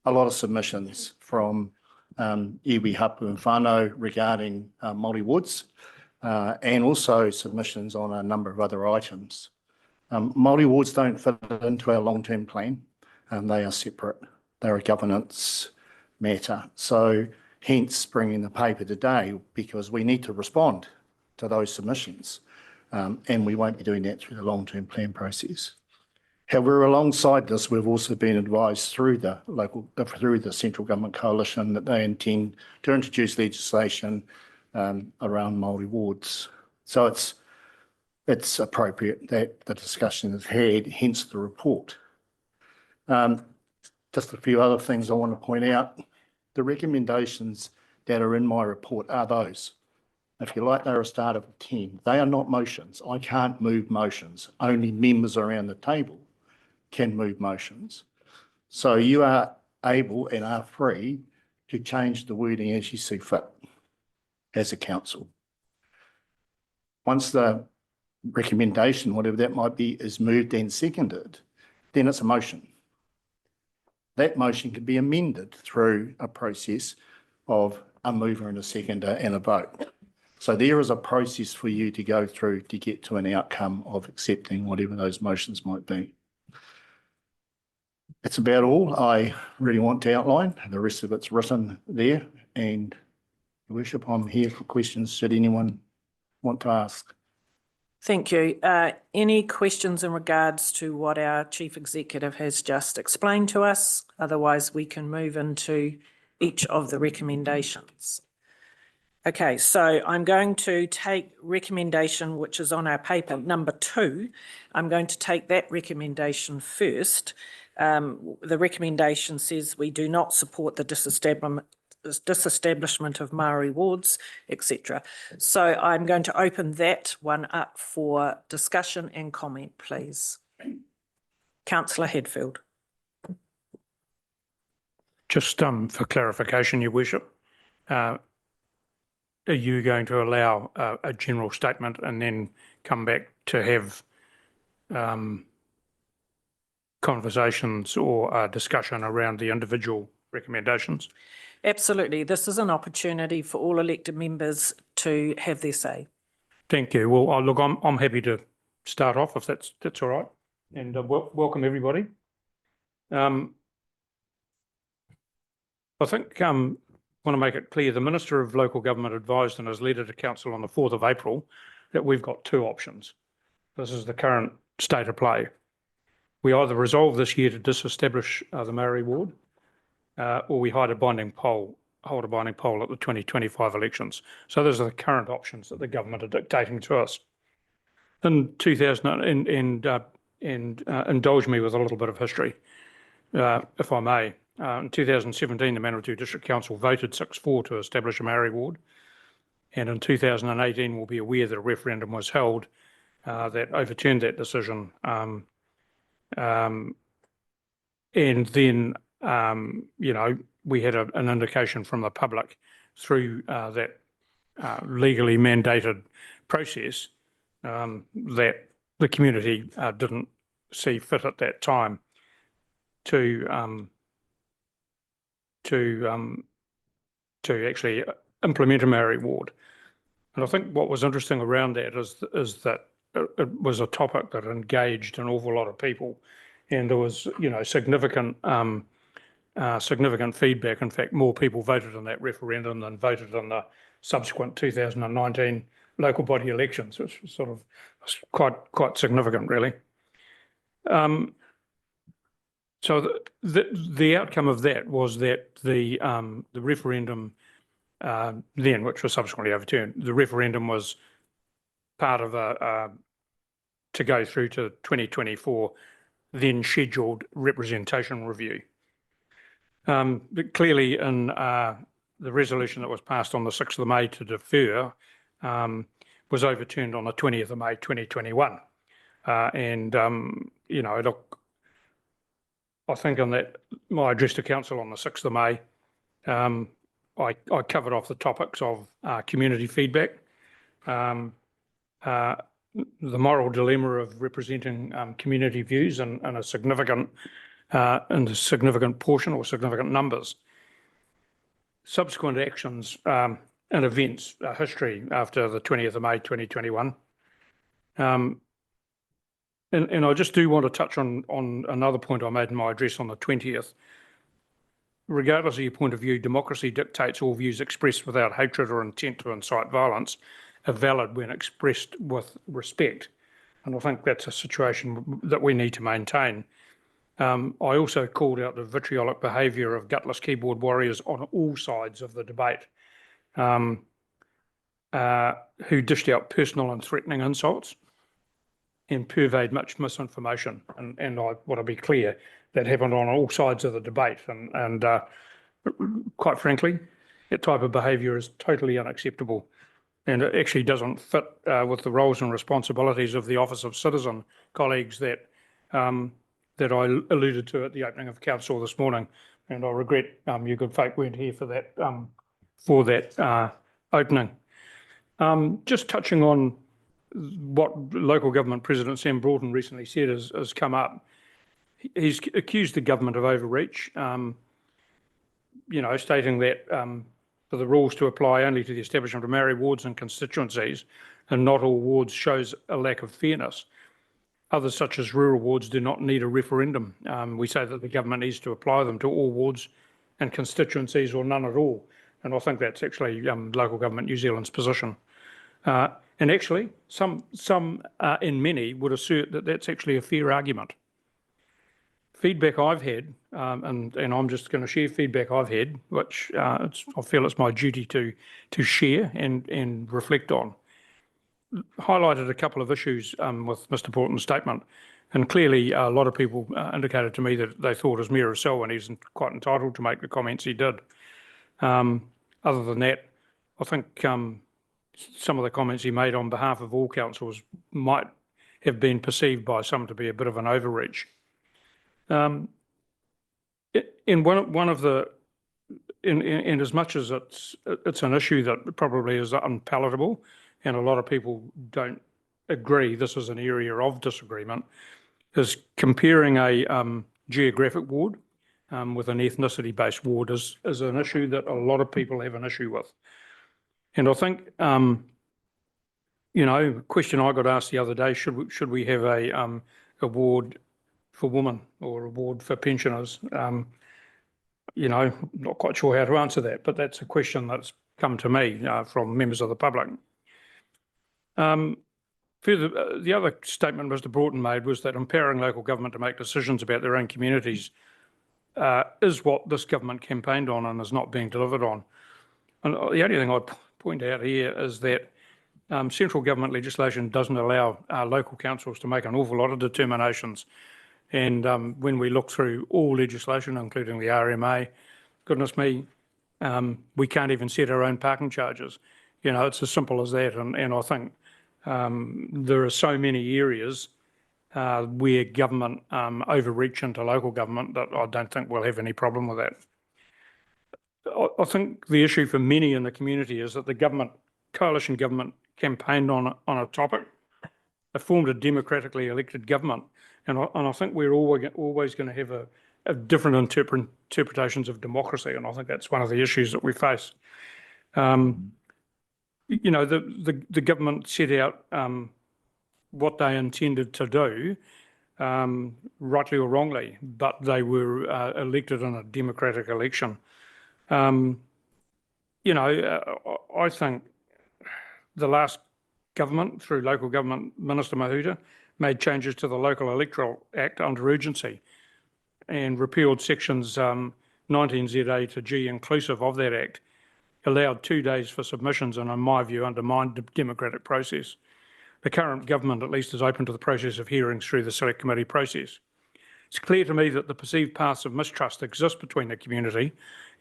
a lot of submissions from iwi, hapu and whānau regarding Māori wards, and also submissions on a number of other items. Māori wards don't fit into our long-term plan, and they are separate. They're a governance matter. So hence bringing the paper today, because we need to respond to those submissions, and we won't be doing that through the long-term plan process. However, alongside this, we've also been advised through the central government coalition that they intend to introduce legislation around Māori wards. So it's appropriate that the discussion is had, hence the report. Just a few other things I want to point out. The recommendations that are in my report are those. If you like, they're a start of 10. They are not motions. I can't move motions. Only members around the table can move motions. So you are able and are free to change the wording as you see fit as a council. Once the recommendation, whatever that might be, is moved and seconded, then it's a motion. That motion can be amended through a process of a mover and a seconder and a vote. So there is a process for you to go through to get to an outcome of accepting whatever those motions might be. That's about all I really want to outline. The rest of it's written there, and Your Worship, I'm here for questions should anyone want to ask. Thank you. Any questions in regards to what our Chief Executive has just explained to us? Otherwise, we can move into each of the recommendations. Okay, so I'm going to take recommendation, which is on our paper, number 2. I'm going to take that recommendation first. The recommendation says we do not support the disestablishment of Māori wards, etc. So I'm going to open that one up for discussion and comment, please. Councillor Hadfield. Just for clarification, Your Worship, are you going to allow a general statement and then come back to have conversations or discussion around the individual recommendations? Absolutely. This is an opportunity for all elected members to have their say. Thank you. Well, look, I'm happy to start off if that's all right, and welcome everybody. I think want to make it clear, the Minister of Local Government advised in his letter to Council on the 4th of April that we've got two options. This is the current state of play. We either resolve this year to disestablish the Maori ward, or we hold a binding poll at the 2025 elections. So those are the current options that the government are dictating to us. In 2000, indulge me with a little bit of history, if I may. In 2017, the Manawatū District Council voted 6-4 to establish a Maori ward. And in 2018, we'll be aware that a referendum was held that overturned that decision. And then, we had an indication from the public through that legally mandated process that the community didn't see fit at that time to actually implement a Maori ward. And I think what was interesting around that is that it was a topic that engaged an awful lot of people, and there was significant feedback. In fact, more people voted in that referendum than voted in the subsequent 2019 local body elections, which was sort of quite significant, really. So the outcome of that was that the referendum then, which was subsequently overturned, the referendum was part of to go through to 2024, then scheduled representation review. But clearly in the resolution that was passed on the 6th of May to defer was overturned on the 20th of May 2021. Look, I think on that, my address to council on the 6th of May, I covered off the topics of community feedback, the moral dilemma of representing community views in a significant portion or significant numbers, subsequent actions and events, history after the 20th of May 2021. And I just do want to touch on another point I made in my address on the 20th. Regardless of your point of view, democracy dictates all views expressed without hatred or intent to incite violence are valid when expressed with respect. And I think that's a situation that we need to maintain. I also called out the vitriolic behaviour of gutless keyboard warriors on all sides of the debate, who dished out personal and threatening insults and purveyed much misinformation. And I want to be clear, that happened on all sides of the debate. And quite frankly, that type of behaviour is totally unacceptable. And it actually doesn't fit with the roles and responsibilities of the Office of Citizen colleagues that I alluded to at the opening of council this morning. And I regret you good folk weren't here for that opening. Just touching on what local government President Sam Broughton recently said has come up. He's accused the government of overreach, stating that for the rules to apply only to the establishment of Maori wards and constituencies, and not all wards, shows a lack of fairness. Others, such as rural wards, do not need a referendum. We say that the government needs to apply them to all wards and constituencies, or none at all. And I think that's actually Local Government New Zealand's position. And actually, some in many would assert that that's actually a fair argument. Feedback I've had, and I'm just going to share feedback I've had, which I feel it's my duty to share and reflect on, highlighted a couple of issues with Mr. Broughton's statement. And clearly, a lot of people indicated to me that they thought as Mayor of Selwyn, he's quite entitled to make the comments he did. Other than that, I think some of the comments he made on behalf of all councils might have been perceived by some to be a bit of an overreach. In as much as it's an issue that probably is unpalatable, and a lot of people don't agree, this is an area of disagreement, is comparing a geographic ward with an ethnicity-based ward is an issue that a lot of people have an issue with. And I think, a question I got asked the other day, should we have a ward for women or a ward for pensioners? Not quite sure how to answer that, but that's a question that's come to me from members of the public. Further, the other statement Mr. Broughton made was that empowering local government to make decisions about their own communities is what this government campaigned on and is not being delivered on. And the only thing I'd point out here is that central government legislation doesn't allow local councils to make an awful lot of determinations. And when we look through all legislation, including the RMA, goodness me, we can't even set our own parking charges. It's as simple as that. And I think there are so many areas where government overreach into local government that I don't think we'll have any problem with that. I think the issue for many in the community is that the coalition government campaigned on a topic. They formed a democratically elected government, and I think we're always going to have a different interpretations of democracy, and I think that's one of the issues that we face. The government set out what they intended to do, rightly or wrongly, but they were elected in a democratic election. I think the last government, through local government Minister Mahuta, made changes to the Local Electoral Act under urgency and repealed sections 19ZA to G inclusive of that act, allowed 2 days for submissions and, in my view, undermined the democratic process. The current government, at least, is open to the process of hearings through the select committee process. It's clear to me that the perceived paths of mistrust exist between the community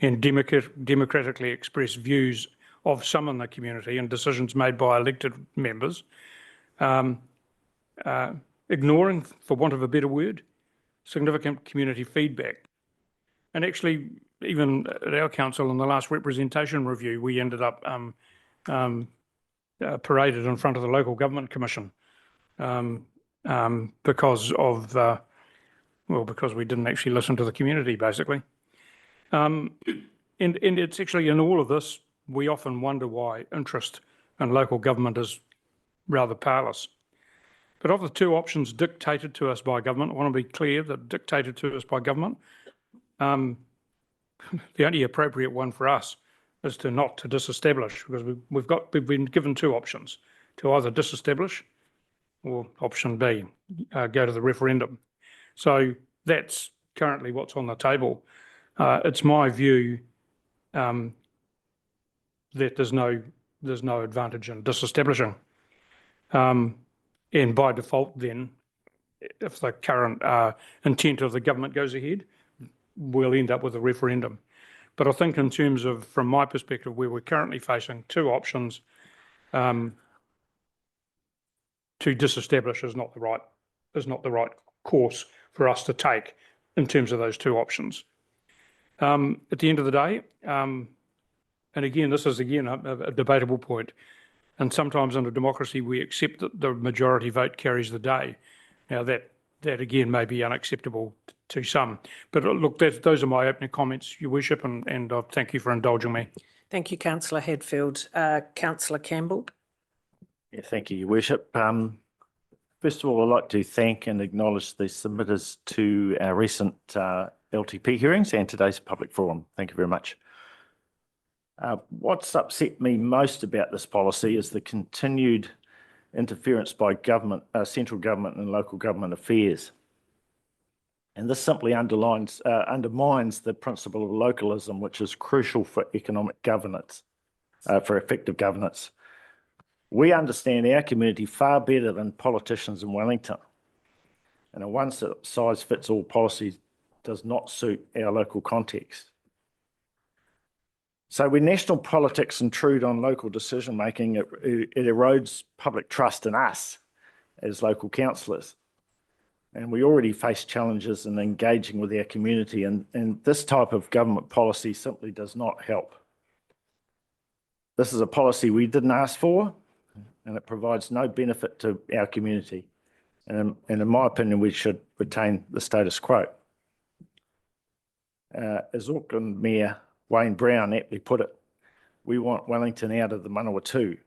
and democratically expressed views of some in the community and decisions made by elected members, ignoring, for want of a better word, significant community feedback. And actually, even at our council in the last representation review, we ended up paraded in front of the Local Government Commission because we didn't actually listen to the community, basically. And it's actually in all of this, we often wonder why interest in local government is rather powerless. But of the two options dictated to us by government, I want to be clear that dictated to us by government, the only appropriate one for us is not to disestablish, because we've been given two options, to either disestablish or option B, go to the referendum. So that's currently what's on the table. It's my view that there's no advantage in disestablishing. And by default then, if the current intent of the government goes ahead, we'll end up with a referendum. But I think in terms of, from my perspective, where we're currently facing two options, to disestablish is not the right course for us to take in terms of those two options. At the end of the day, and again, this is a debatable point, and sometimes in a democracy we accept that the majority vote carries the day. Now that again may be unacceptable to some. But look, those are my opening comments, Your Worship, and thank you for indulging me. Thank you, Councillor Hadfield. Councillor Campbell. Yeah, thank you, Your Worship. First of all, I'd like to thank and acknowledge the submitters to our recent LTP hearings and today's public forum. Thank you very much. What's upset me most about this policy is the continued interference by government, central government and local government affairs. And this simply undermines the principle of localism, which is crucial for economic governance, for effective governance. We understand our community far better than politicians in Wellington. And a one-size-fits-all policy does not suit our local context. So when national politics intrude on local decision-making, it erodes public trust in us as local councillors. And we already face challenges in engaging with our community, and this type of government policy simply does not help. This is a policy we didn't ask for, and it provides no benefit to our community. And in my opinion, we should retain the status quo. as Auckland Mayor Wayne Brown aptly put it, we want Wellington out of the Manawatū.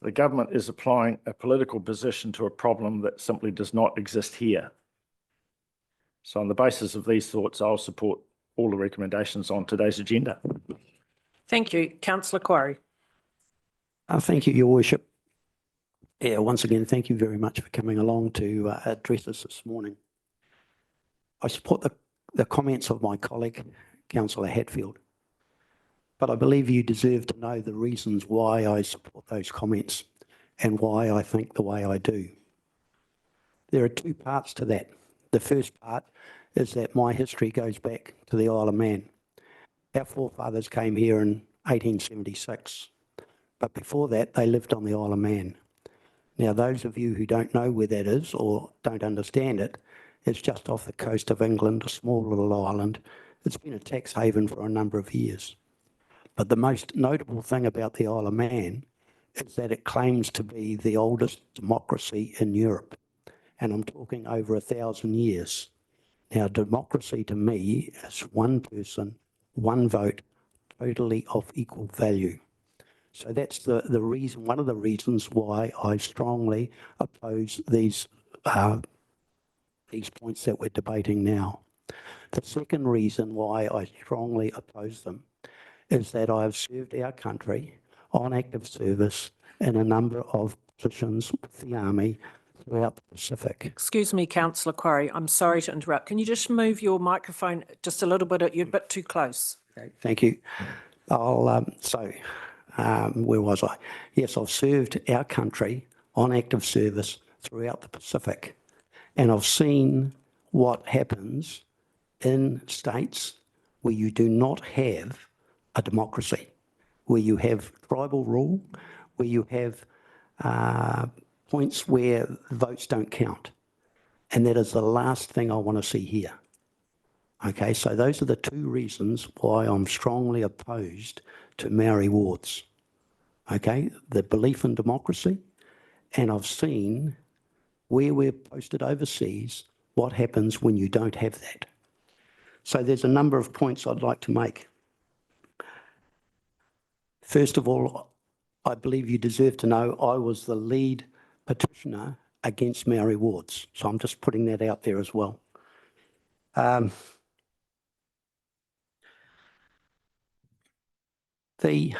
The government is applying a political position to a problem that simply does not exist here. So on the basis of these thoughts, I'll support all the recommendations on today's agenda. Thank you. Councillor Quarry. Thank you, Your Worship. Yeah, once again, thank you very much for coming along to address us this morning. I support the comments of my colleague, Councillor Hatfield, but I believe you deserve to know the reasons why I support those comments and why I think the way I do. There are two parts to that. The first part is that my history goes back to the Isle of Man. Our forefathers came here in 1876, but before that they lived on the Isle of Man. Now, those of you who don't know where that is or don't understand it, it's just off the coast of England, a small little island. It's been a tax haven for a number of years. But the most notable thing about the Isle of Man is that it claims to be the oldest democracy in Europe. And I'm talking over 1,000 years. Now, democracy to me is one person, one vote, totally of equal value. So that's the reason, one of the reasons why I strongly oppose these points that we're debating now. The second reason why I strongly oppose them is that I have served our country on active service in a number of positions with the Army throughout the Pacific. Excuse me, Councillor Quarry. I'm sorry to interrupt. Can you just move your microphone just a little bit? You're a bit too close. Okay, thank you. Where was I? Yes, I've served our country on active service throughout the Pacific, and I've seen what happens in states where you do not have a democracy, where you have tribal rule, where you have points where votes don't count. And that is the last thing I want to see here. Okay, so those are the two reasons why I'm strongly opposed to Maori wards. Okay, the belief in democracy, and I've seen where we're posted overseas, what happens when you don't have that. So there's a number of points I'd like to make. First of all, I believe you deserve to know I was the lead petitioner against Maori wards. So I'm just putting that out there as well. The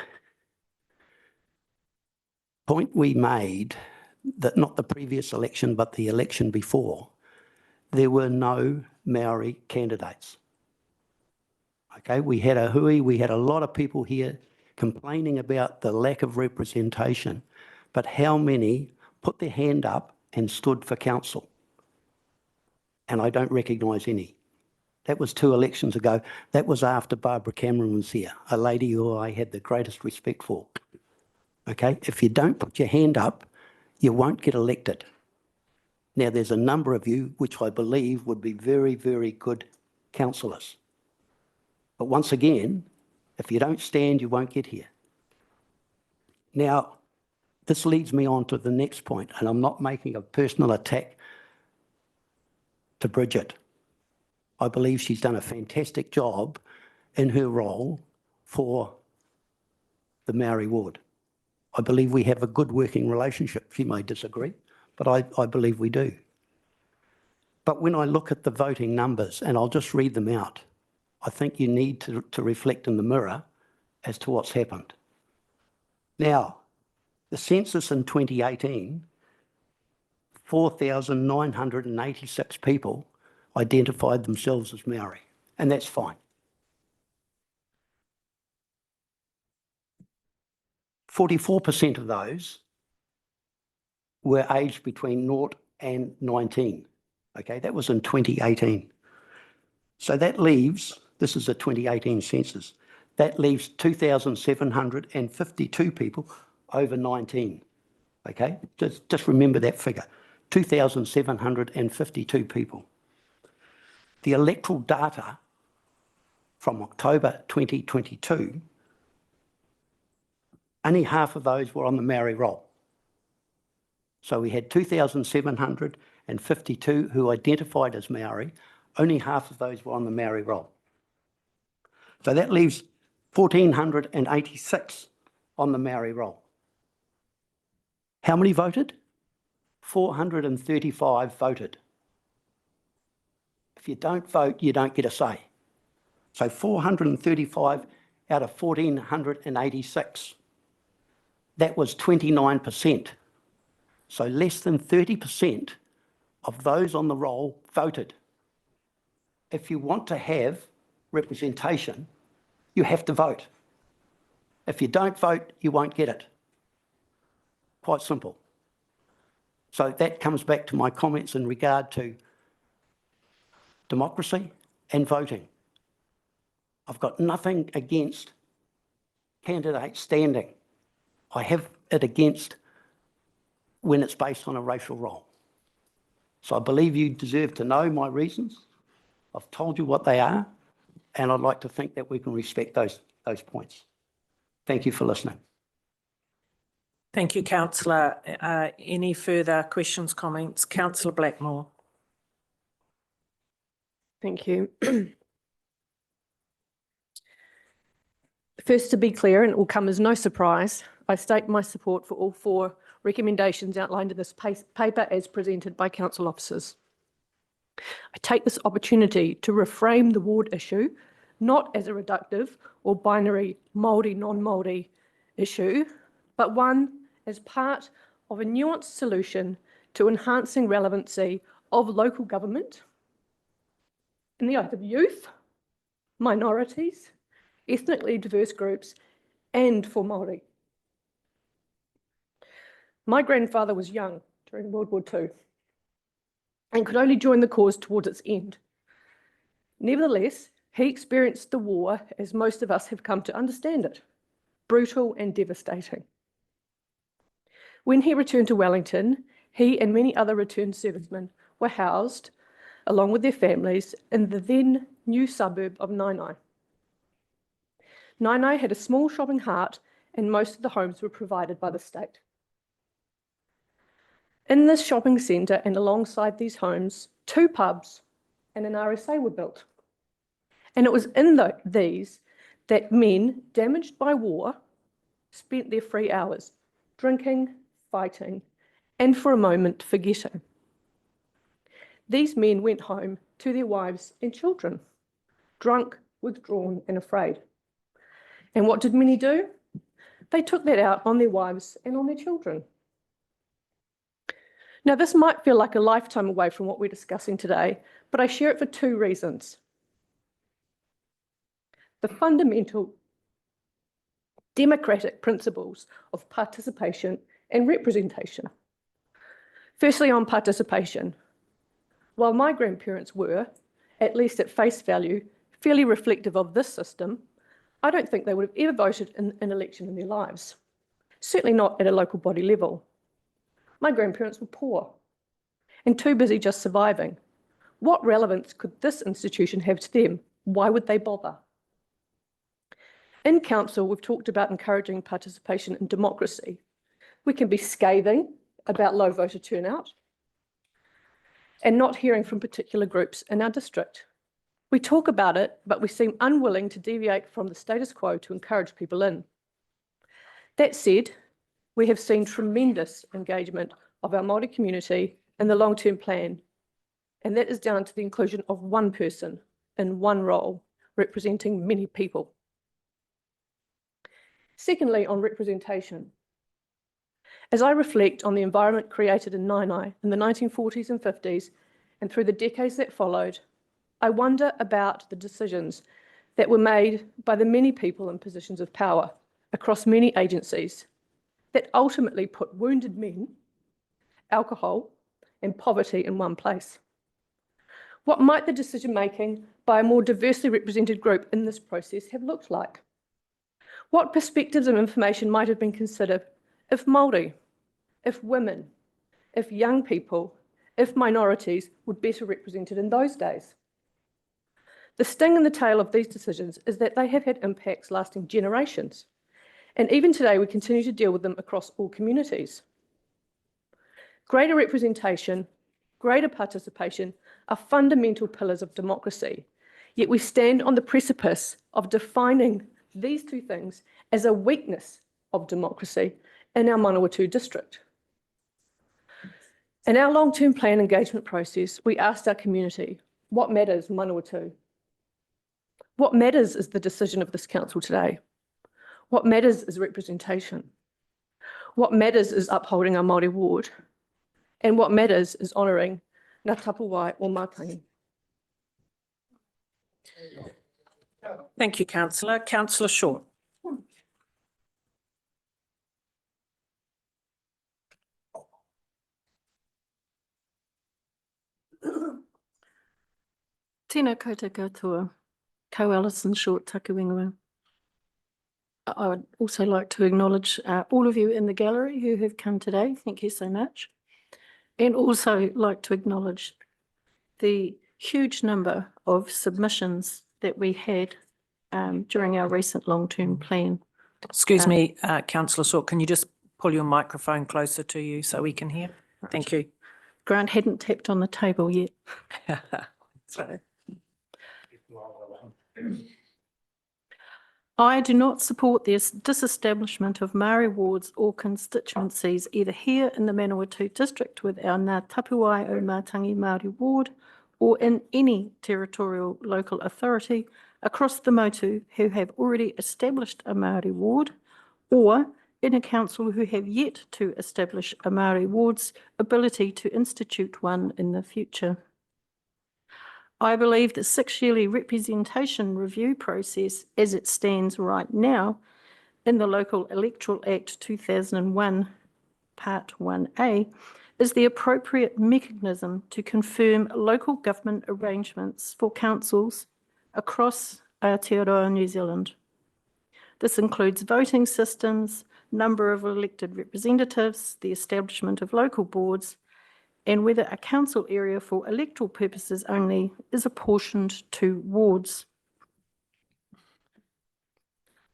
point we made that not the previous election, but the election before, there were no Maori candidates. Okay, we had a hui, we had a lot of people here complaining about the lack of representation, but how many put their hand up and stood for council? And I don't recognise any. That was 2 elections ago. That was after Barbara Cameron was here, a lady who I had the greatest respect for. Okay, if you don't put your hand up, you won't get elected. Now, there's a number of you which I believe would be very, very good councillors. But once again, if you don't stand, you won't get here. Now, this leads me on to the next point, and I'm not making a personal attack to Bridget. I believe she's done a fantastic job in her role for the Maori ward. I believe we have a good working relationship. She may disagree, but I believe we do. But when I look at the voting numbers, and I'll just read them out, I think you need to reflect in the mirror as to what's happened. Now, the census in 2018, 4,986 people identified themselves as Maori, and that's fine. 44% of those were aged between 0 and 19. Okay, that was in 2018. So that leaves, this is a 2018 census, that leaves 2,752 people over 19. Okay, just remember that figure, 2,752 people. The electoral data from October 2022, only half of those were on the Maori roll. So we had 2,752 who identified as Maori, Only half of those were on the Maori roll. So that leaves 1,486 on the Maori roll. How many voted? 435 voted. If you don't vote, you don't get a say. So 435 out of 1,486. That was 29%. So less than 30% of those on the roll voted. If you want to have representation, you have to vote. If you don't vote, you won't get it. Quite simple. So that comes back to my comments in regard to democracy and voting. I've got nothing against candidates standing. I have it against when it's based on a racial role. So I believe you deserve to know my reasons. I've told you what they are, and I'd like to think that we can respect those points. Thank you for listening. Thank you, councillor. Any further questions, comments? Councillor Blackmore. Thank you. First, to be clear, and it will come as no surprise, I state my support for all 4 recommendations outlined in this paper as presented by council officers. I take this opportunity to reframe the ward issue, not as a reductive or binary Māori, non-Māori issue, but one as part of a nuanced solution to enhancing relevancy of local government in the eyes of youth, minorities, ethnically diverse groups, and for Māori. My grandfather was young during World War II and could only join the cause towards its end. Nevertheless, he experienced the war as most of us have come to understand it, brutal and devastating. When he returned to Wellington, he and many other returned servicemen were housed, along with their families, in the then new suburb of Nainai. Nainai had a small shopping cart and most of the homes were provided by the state. In this shopping centre and alongside these homes, 2 pubs and an RSA were built. And it was in these that men damaged by war spent their free hours drinking, fighting, and for a moment forgetting. These men went home to their wives and children, drunk, withdrawn, and afraid. And what did many do? They took that out on their wives and on their children. Now, this might feel like a lifetime away from what we're discussing today, but I share it for 2 reasons. The fundamental democratic principles of participation and representation. Firstly, on participation. While my grandparents were, at least at face value, fairly reflective of this system, I don't think they would have ever voted in an election in their lives. Certainly not at a local body level. My grandparents were poor and too busy just surviving. What relevance could this institution have to them? Why would they bother? In council, we've talked about encouraging participation in democracy. We can be scathing about low voter turnout and not hearing from particular groups in our district. We talk about it, but we seem unwilling to deviate from the status quo to encourage people in. That said, we have seen tremendous engagement of our Māori community in the long-term plan, and that is down to the inclusion of one person in one role, representing many people. Secondly, on representation. As I reflect on the environment created in Nainai in the 1940s and 50s and through the decades that followed, I wonder about the decisions that were made by the many people in positions of power across many agencies that ultimately put wounded men, alcohol, and poverty in one place. What might the decision-making by a more diversely represented group in this process have looked like? What perspectives and information might have been considered if Māori, if women, if young people, if minorities were better represented in those days? The sting in the tail of these decisions is that they have had impacts lasting generations. And even today, we continue to deal with them across all communities. Greater representation, greater participation are fundamental pillars of democracy. Yet we stand on the precipice of defining these two things as a weakness of democracy in our Manawatū district. In our long-term plan engagement process, we asked our community, what matters Manawatū? What matters is the decision of this council today. What matters is representation. What matters is upholding our Māori ward. And what matters is honouring Ngā Tapawai o Mātangi. Thank you, Councillor. Councillor Shaw. Tēnā koutou katoa, ko Alison Short taku ingoa. I would also like to acknowledge all of you in the gallery who have come today. Thank you so much. And also like to acknowledge the huge number of submissions that we had during our recent long-term plan. Excuse me, Councillor Shaw, can you just pull your microphone closer to you so we can hear? Thank you. Grant hadn't tapped on the table yet. Sorry. I do not support the disestablishment of Māori wards or constituencies either here in the Manawatū district with our Ngā Tapawai o Mātangi Māori ward or in any territorial local authority across the motu who have already established a Māori ward or in a council who have yet to establish a Māori ward's ability to institute one in the future. I believe the 6-yearly representation review process as it stands right now in the Local Electoral Act 2001, Part 1A, is the appropriate mechanism to confirm local government arrangements for councils across Aotearoa, New Zealand. This includes voting systems, number of elected representatives, the establishment of local boards, and whether a council area for electoral purposes only is apportioned to wards.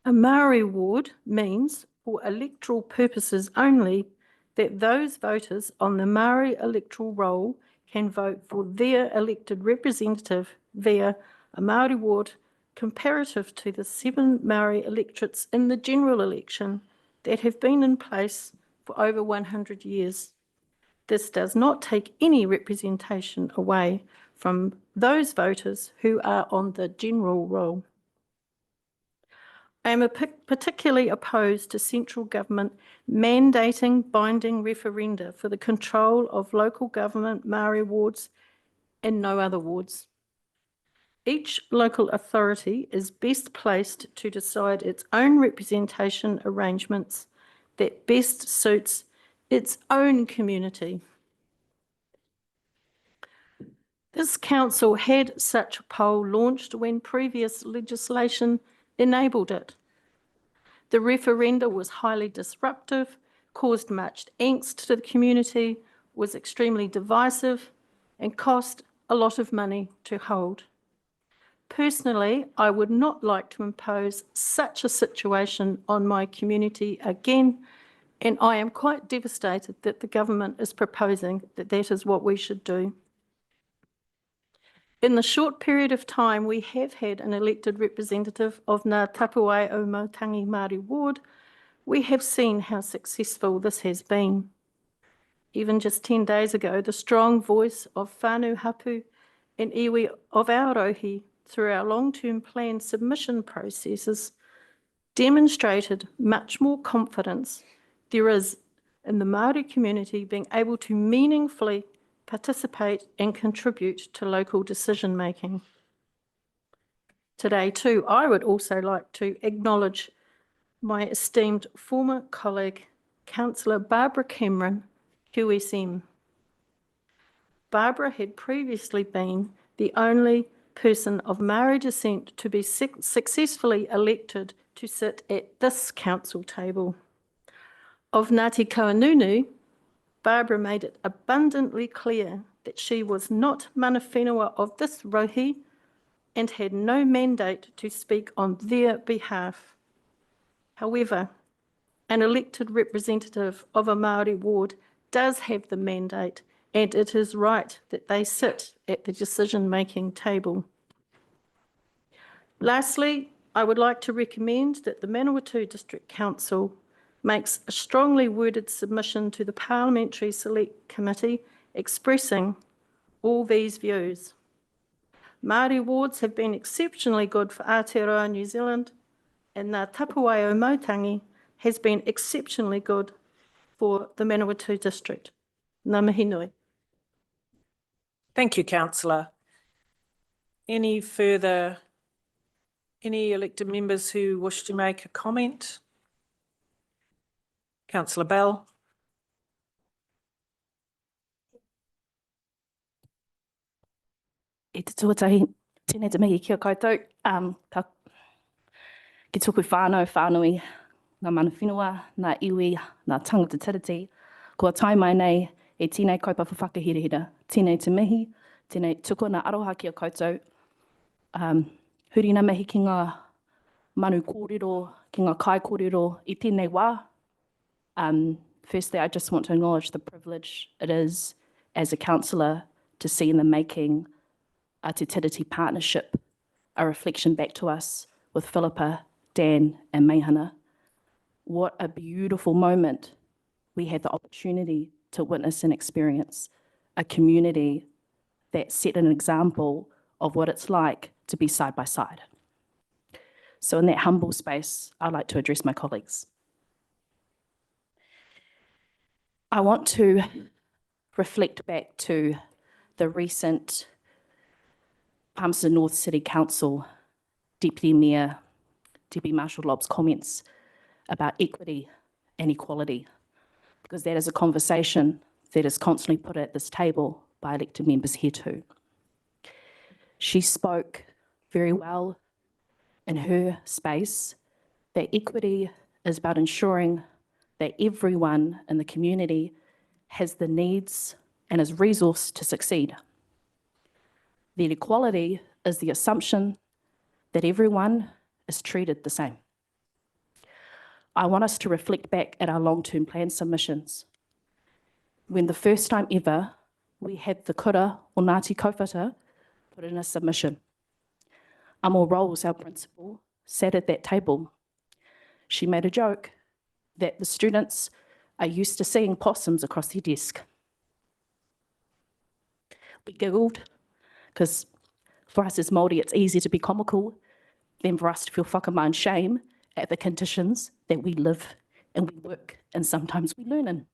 A Māori ward means, for electoral purposes only, that those voters on the Māori electoral roll can vote for their elected representative via a Māori ward comparative to the 7 Māori electorates in the general election that have been in place for over 100 years. This does not take any representation away from those voters who are on the general roll. I am particularly opposed to central government mandating binding referenda for the control of local government Māori wards and no other wards. Each local authority is best placed to decide its own representation arrangements that best suits its own community. This council had such a poll launched when previous legislation enabled it. The referenda was highly disruptive, caused much angst to the community, was extremely divisive, and cost a lot of money to hold. Personally, I would not like to impose such a situation on my community again, and I am quite devastated that the government is proposing that that is what we should do. In the short period of time we have had an elected representative of Ngā Tapawai o Mātangi Māori ward, we have seen how successful this has been. Even just 10 days ago, the strong voice of whānau hapu and iwi of Aotearoa through our long-term plan submission processes demonstrated much more confidence there is in the Māori community being able to meaningfully participate and contribute to local decision making. Today too, I would also like to acknowledge my esteemed former colleague, Councillor Barbara Cameron, QSM. Barbara had previously been the only person of Māori descent to be successfully elected to sit at this council table. Of Ngāti Kauanunu, Barbara made it abundantly clear that she was not mana whenua of this rohi and had no mandate to speak on their behalf. However, an elected representative of a Māori ward does have the mandate and it is right that they sit at the decision-making table. Lastly, I would like to recommend that the Manawatū District Council makes a strongly worded submission to the Parliamentary Select Committee expressing all these views. Māori wards have been exceptionally good for Aotearoa New Zealand, and the Tapuai o Mautangi has been exceptionally good for the Manawatū District. Ngā mihi nui. Thank you, councillor. Any elected members who wish to make a comment? Councillor Bell. E te tuatahi, tēnei te mihi kia koutou. Ki tuku whānui, ngā mana whenua, ngā iwi, ngā tangata tiriti. Kua tai mai nei, e tēnei kaupapa whakahirihira. Tēnei te mihi, tēnei tuku ngā aroha kia koutou. Huri ngā mihi ki ngā manu kōrero, ki ngā kai kōrero, i tēnei wā. Firstly, I just want to acknowledge the privilege it is as a councillor to see in the making a Te Tiriti partnership, a reflection back to us with Philippa, Dan and Meihana. What a beautiful moment we had the opportunity to witness and experience a community that set an example of what it's like to be side by side. So in that humble space, I'd like to address my colleagues. I want to reflect back to the recent Palmerston North City Council Deputy Mayor, Deputy Marshal Lobb's comments about equity and equality, because that is a conversation that is constantly put at this table by elected members here too. She spoke very well in her space that equity is about ensuring that everyone in the community has the needs and is resourced to succeed. The equality is the assumption that everyone is treated the same. I want us to reflect back at our long-term plan submissions. When the first time ever we had the kura o Ngāti Kauwhata put in a submission. Amo Rolls, our principal, sat at that table. She made a joke that the students are used to seeing possums across their desk. We giggled, because for us as Māori, it's easier to be comical than for us to feel whakamaun shame at the conditions that we live and we work and sometimes we learn in.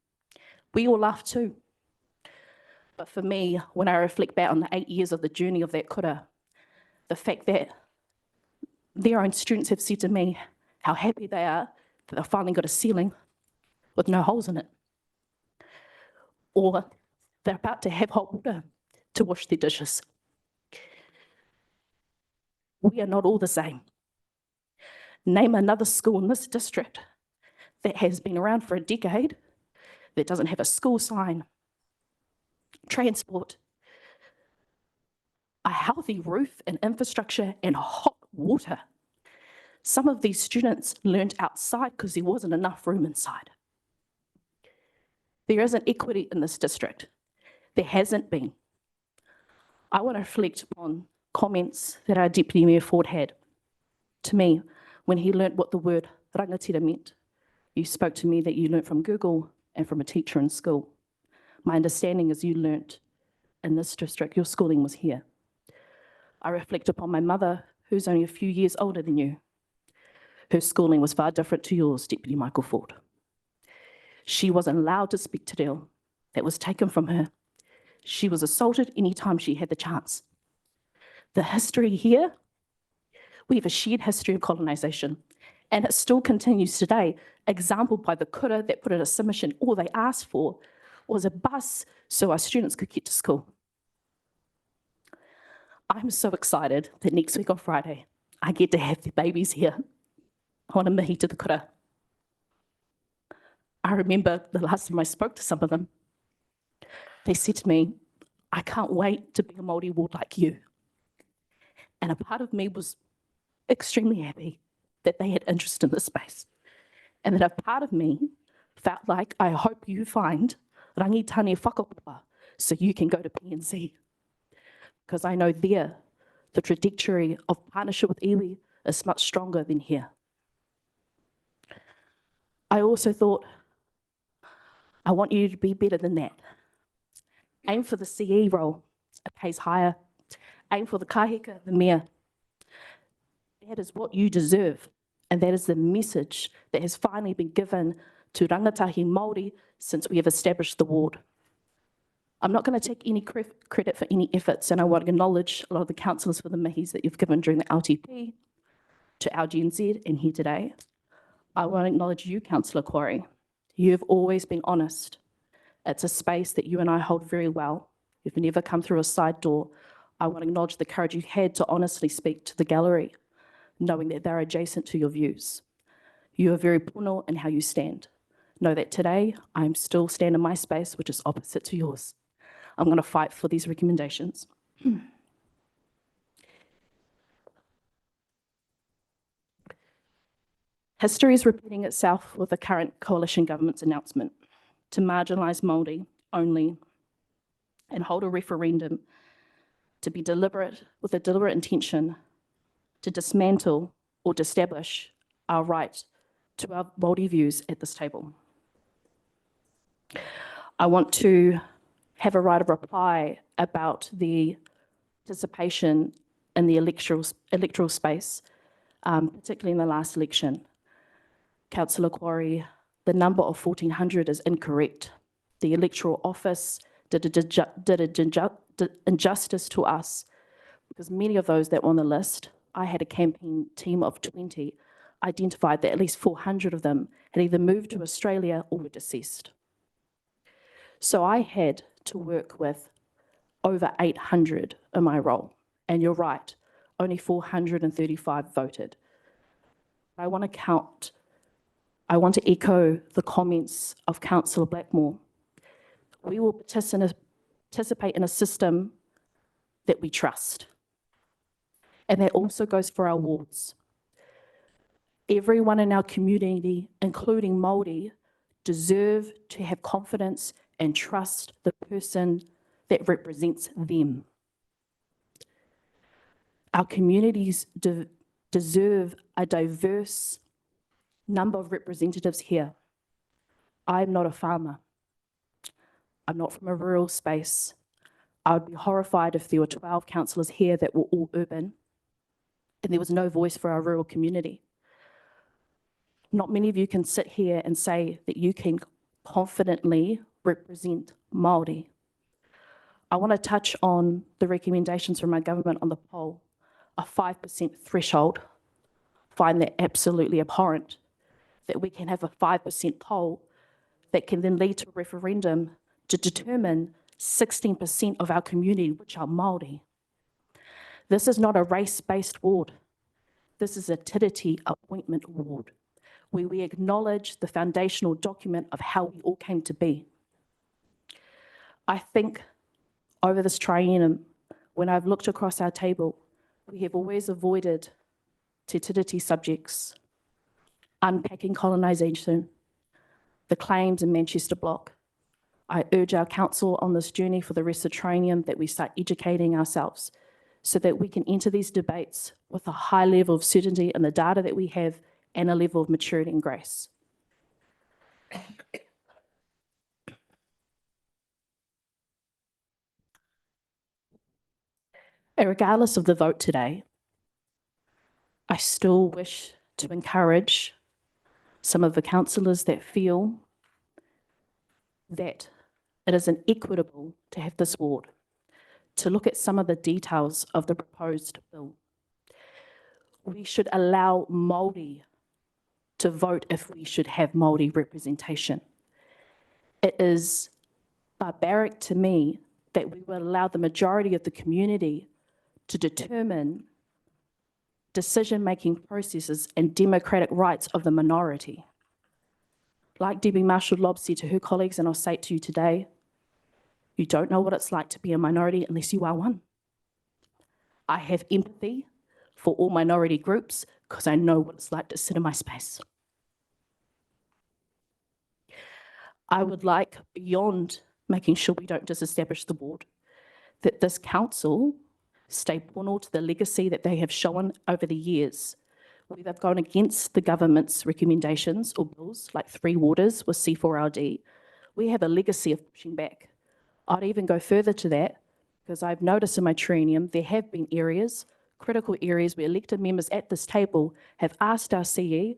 We all laugh too. But for me, when I reflect back on the 8 years of the journey of that kura, the fact that their own students have said to me how happy they are that they've finally got a ceiling with no holes in it, or they're about to have hot water to wash their dishes. We are not all the same. Name another school in this district that has been around for a decade, that doesn't have a school sign, transport, a healthy roof and infrastructure, and hot water. Some of these students learned outside because there wasn't enough room inside. There isn't equity in this district. There hasn't been. I want to reflect on comments that our Deputy Mayor Ford had to me when he learnt what the word rangatira meant. You spoke to me that you learnt from Google and from a teacher in school. My understanding is you learnt in this district, your schooling was here. I reflect upon my mother, who's only a few years older than you. Her schooling was far different to yours, Deputy Michael Ford. She wasn't allowed to speak Te Reo. That was taken from her. She was assaulted anytime she had the chance. The history here, we have a shared history of colonisation, and it still continues today, exampled by the kura that put in a submission. All they asked for was a bus so our students could get to school. I'm so excited that next week on Friday, I get to have the babies here. I want to mihi to the kura. I remember the last time I spoke to some of them, they said to me, I can't wait to be a Māori ward like you. And a part of me was extremely happy that they had interest in this space. And that a part of me felt like, I hope you find rangitane whakapapa so you can go to PNC. Because I know there, the trajectory of partnership with iwi is much stronger than here. I also thought, I want you to be better than that. Aim for the CE role, it pays higher. Aim for the kahika, the mayor. That is what you deserve. And that is the message that has finally been given to rangatahi Māori since we have established the ward. I'm not going to take any credit for any efforts, and I want to acknowledge a lot of the councillors for the mihis that you've given during the LTP, to our Gen Z and here today. I want to acknowledge you, Councillor Quarry. You have always been honest. It's a space that you and I hold very well. You've never come through a side door. I want to acknowledge the courage you had to honestly speak to the gallery, knowing that they're adjacent to your views. You are very puno in how you stand. Know that today, I'm still standing in my space, which is opposite to yours. I'm going to fight for these recommendations. History is repeating itself with the current coalition government's announcement to marginalise Māori only and hold a referendum to be deliberate, with a deliberate intention to dismantle or to establish our right to our Māori views at this table. I want to have a right of reply about the participation in the electoral space, particularly in the last election. Councillor Quarry, the number of 1,400 is incorrect. The Electoral Office did injustice to us because many of those that were on the list, I had a campaign team of 20, identified that at least 400 of them had either moved to Australia or were deceased. So I had to work with over 800 in my role. And you're right, only 435 voted. I want to echo the comments of Councillor Blackmore. We will participate in a system that we trust. And that also goes for our wards. Everyone in our community, including Māori, deserve to have confidence and trust the person that represents them. Our communities deserve a diverse number of representatives here. I'm not a farmer. I'm not from a rural space. I would be horrified if there were 12 councillors here that were all urban and there was no voice for our rural community. Not many of you can sit here and say that you can confidently represent Māori. I want to touch on the recommendations from our government on the poll. A 5% threshold. Find that absolutely abhorrent, that we can have a 5% poll that can then lead to a referendum to determine 16% of our community, which are Māori. This is not a race-based ward. This is a tiriti appointment ward, where we acknowledge the foundational document of how we all came to be. I think over this triennium, when I've looked across our table, we have always avoided Te Tiriti subjects, unpacking colonisation, the claims in Manchester Block. I urge our council on this journey for the rest of triennium that we start educating ourselves so that we can enter these debates with a high level of certainty in the data that we have and a level of maturity and grace. And regardless of the vote today, I still wish to encourage some of the councillors that feel that it is inequitable to have this ward to look at some of the details of the proposed bill. We should allow Māori to vote if we should have Māori representation. It is barbaric to me that we will allow the majority of the community to determine decision-making processes and democratic rights of the minority. Like Debbie Marshall-Lobb said to her colleagues, and I'll say it to you today, you don't know what it's like to be a minority unless you are one. I have empathy for all minority groups because I know what it's like to sit in my space. I would like, beyond making sure we don't disestablish the ward, that this council stay pono to the legacy that they have shown over the years, where they've gone against the government's recommendations or bills like 3 waters with C4LD. We have a legacy of pushing back. I'd even go further to that, because I've noticed in my training there have been areas, critical areas, where elected members at this table have asked our CE,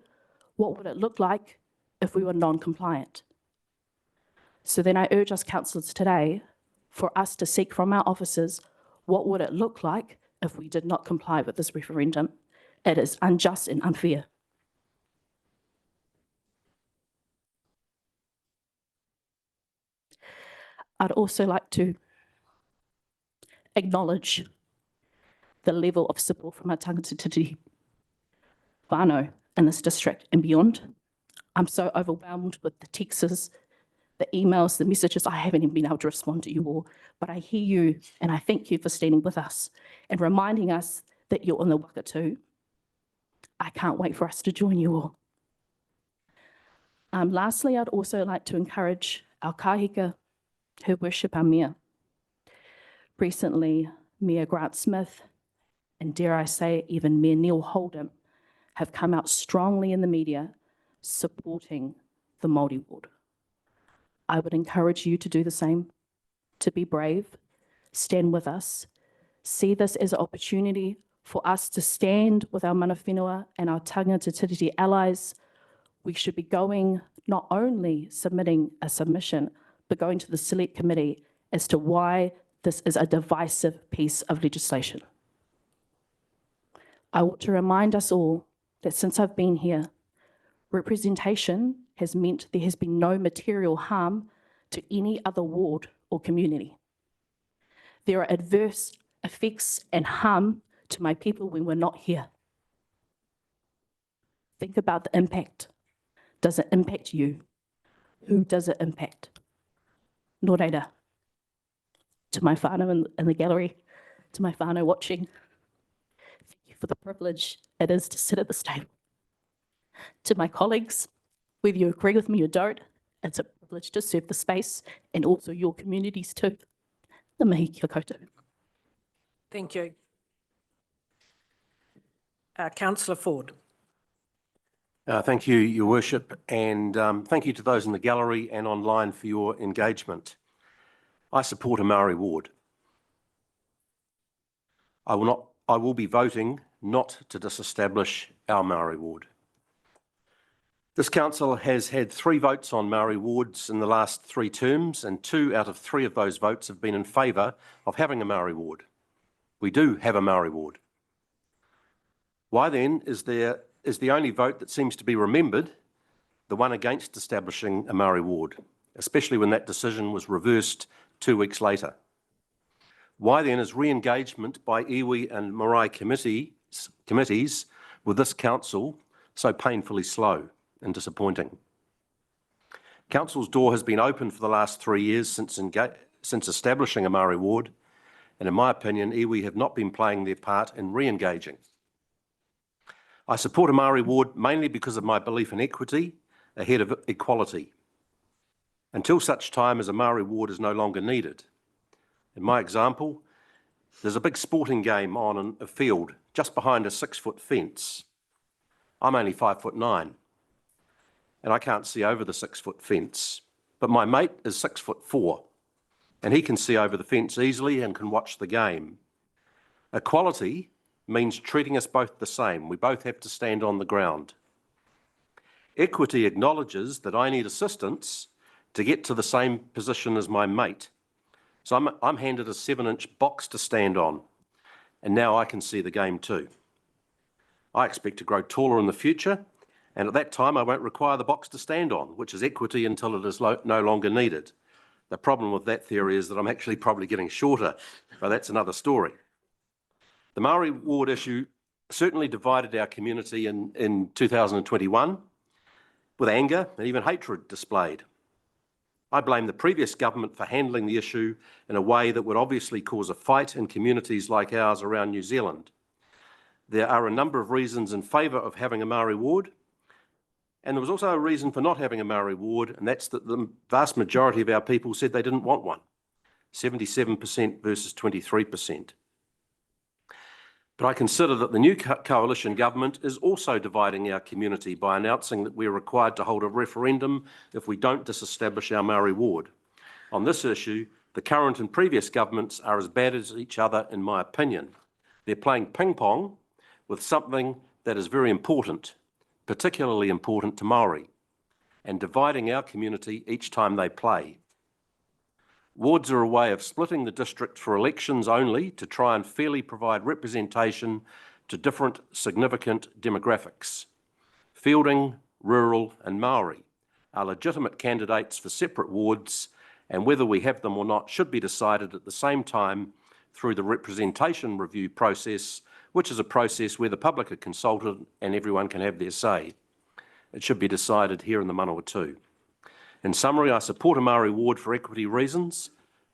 what would it look like if we were non-compliant? So then I urge us councillors today for us to seek from our officers, what would it look like if we did not comply with this referendum? It is unjust and unfair. I'd also like to acknowledge the level of support from our tangata titi whānau in this district and beyond. I'm so overwhelmed with the texts, the emails, the messages. I haven't even been able to respond to you all, but I hear you and I thank you for standing with us and reminding us that you're on the waka too. I can't wait for us to join you all. Lastly, I'd also like to encourage our kahika, Her Worship our Mayor. Recently, Mayor Grant Smith and dare I say even Mayor Neil Holdham have come out strongly in the media supporting the Māori ward. I would encourage you to do the same, to be brave, stand with us, see this as an opportunity for us to stand with our mana whenua and our tangata tiriti allies. We should be going, not only submitting a submission, but going to the select committee as to why this is a divisive piece of legislation. I want to remind us all that since I've been here, representation has meant there has been no material harm to any other ward or community. There are adverse effects and harm to my people when we're not here. Think about the impact. Does it impact you? Who does it impact? Nō reira. To my whānau in the gallery, to my whānau watching, thank you for the privilege it is to sit at this table. To my colleagues, whether you agree with me or don't, it's a privilege to serve the space and also your communities too. Ngā mihi kia koutou. Thank you. Councillor Ford. Thank you, Your Worship, and thank you to those in the gallery and online for your engagement. I support a Maori ward. I will be voting not to disestablish our Maori ward. This council has had 3 votes on Maori wards in the last 3 terms, and 2 out of 3 of those votes have been in favour of having a Maori ward. We do have a Maori ward. Why then is the only vote that seems to be remembered the one against establishing a Maori ward, especially when that decision was reversed 2 weeks later? Why then is re-engagement by iwi and marae committees with this council so painfully slow and disappointing? Council's door has been open for the last 3 years since establishing a Maori ward, and in my opinion, iwi have not been playing their part in re-engaging. I support a Maori ward mainly because of my belief in equity ahead of equality, until such time as a Maori ward is no longer needed. In my example, there's a big sporting game on in a field just behind a 6-foot fence. I'm only 5'9", and I can't see over the 6-foot fence, but my mate is 6'4", and he can see over the fence easily and can watch the game. Equality means treating us both the same. We both have to stand on the ground. Equity acknowledges that I need assistance to get to the same position as my mate. So I'm handed a 7-inch box to stand on, and now I can see the game too. I expect to grow taller in the future, and at that time I won't require the box to stand on, which is equity until it is no longer needed. The problem with that theory is that I'm actually probably getting shorter, but that's another story. The Maori ward issue certainly divided our community in 2021, with anger and even hatred displayed. I blame the previous government for handling the issue in a way that would obviously cause a fight in communities like ours around New Zealand. There are a number of reasons in favour of having a Maori ward, And there was also a reason for not having a Maori ward, and that's that the vast majority of our people said they didn't want one, 77% versus 23%. But I consider that the new coalition government is also dividing our community by announcing that we're required to hold a referendum if we don't disestablish our Maori ward. On this issue, the current and previous governments are as bad as each other, in my opinion. They're playing ping pong with something that is very important, particularly important to Maori, and dividing our community each time they play. Wards are a way of splitting the district for elections only to try and fairly provide representation to different significant demographics. Fielding, rural and Maori are legitimate candidates for separate wards, and whether we have them or not should be decided at the same time through the representation review process, which is a process where the public are consulted and everyone can have their say. It should be decided here in the Manawatū. In summary, I support a Maori ward for equity reasons.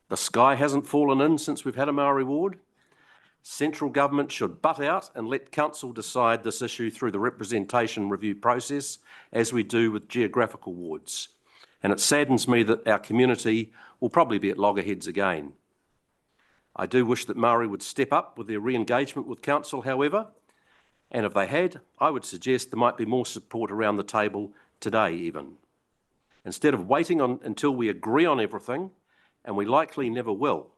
The sky hasn't fallen in since we've had a Maori ward. Central government should butt out and let council decide this issue through the representation review process, as we do with geographical wards. And it saddens me that our community will probably be at loggerheads again. I do wish that Maori would step up with their re-engagement with council, however, and if they had, I would suggest there might be more support around the table today even. Instead of waiting until we agree on everything, and we likely never will,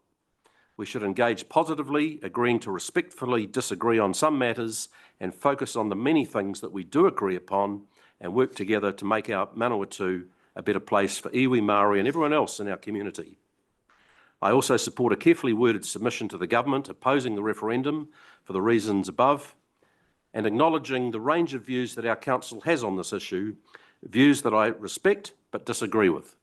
we should engage positively, agreeing to respectfully disagree on some matters and focus on the many things that we do agree upon and work together to make our Manawatū a better place for iwi, Māori and everyone else in our community. I also support a carefully worded submission to the government opposing the referendum for the reasons above and acknowledging the range of views that our council has on this issue, views that I respect but disagree with.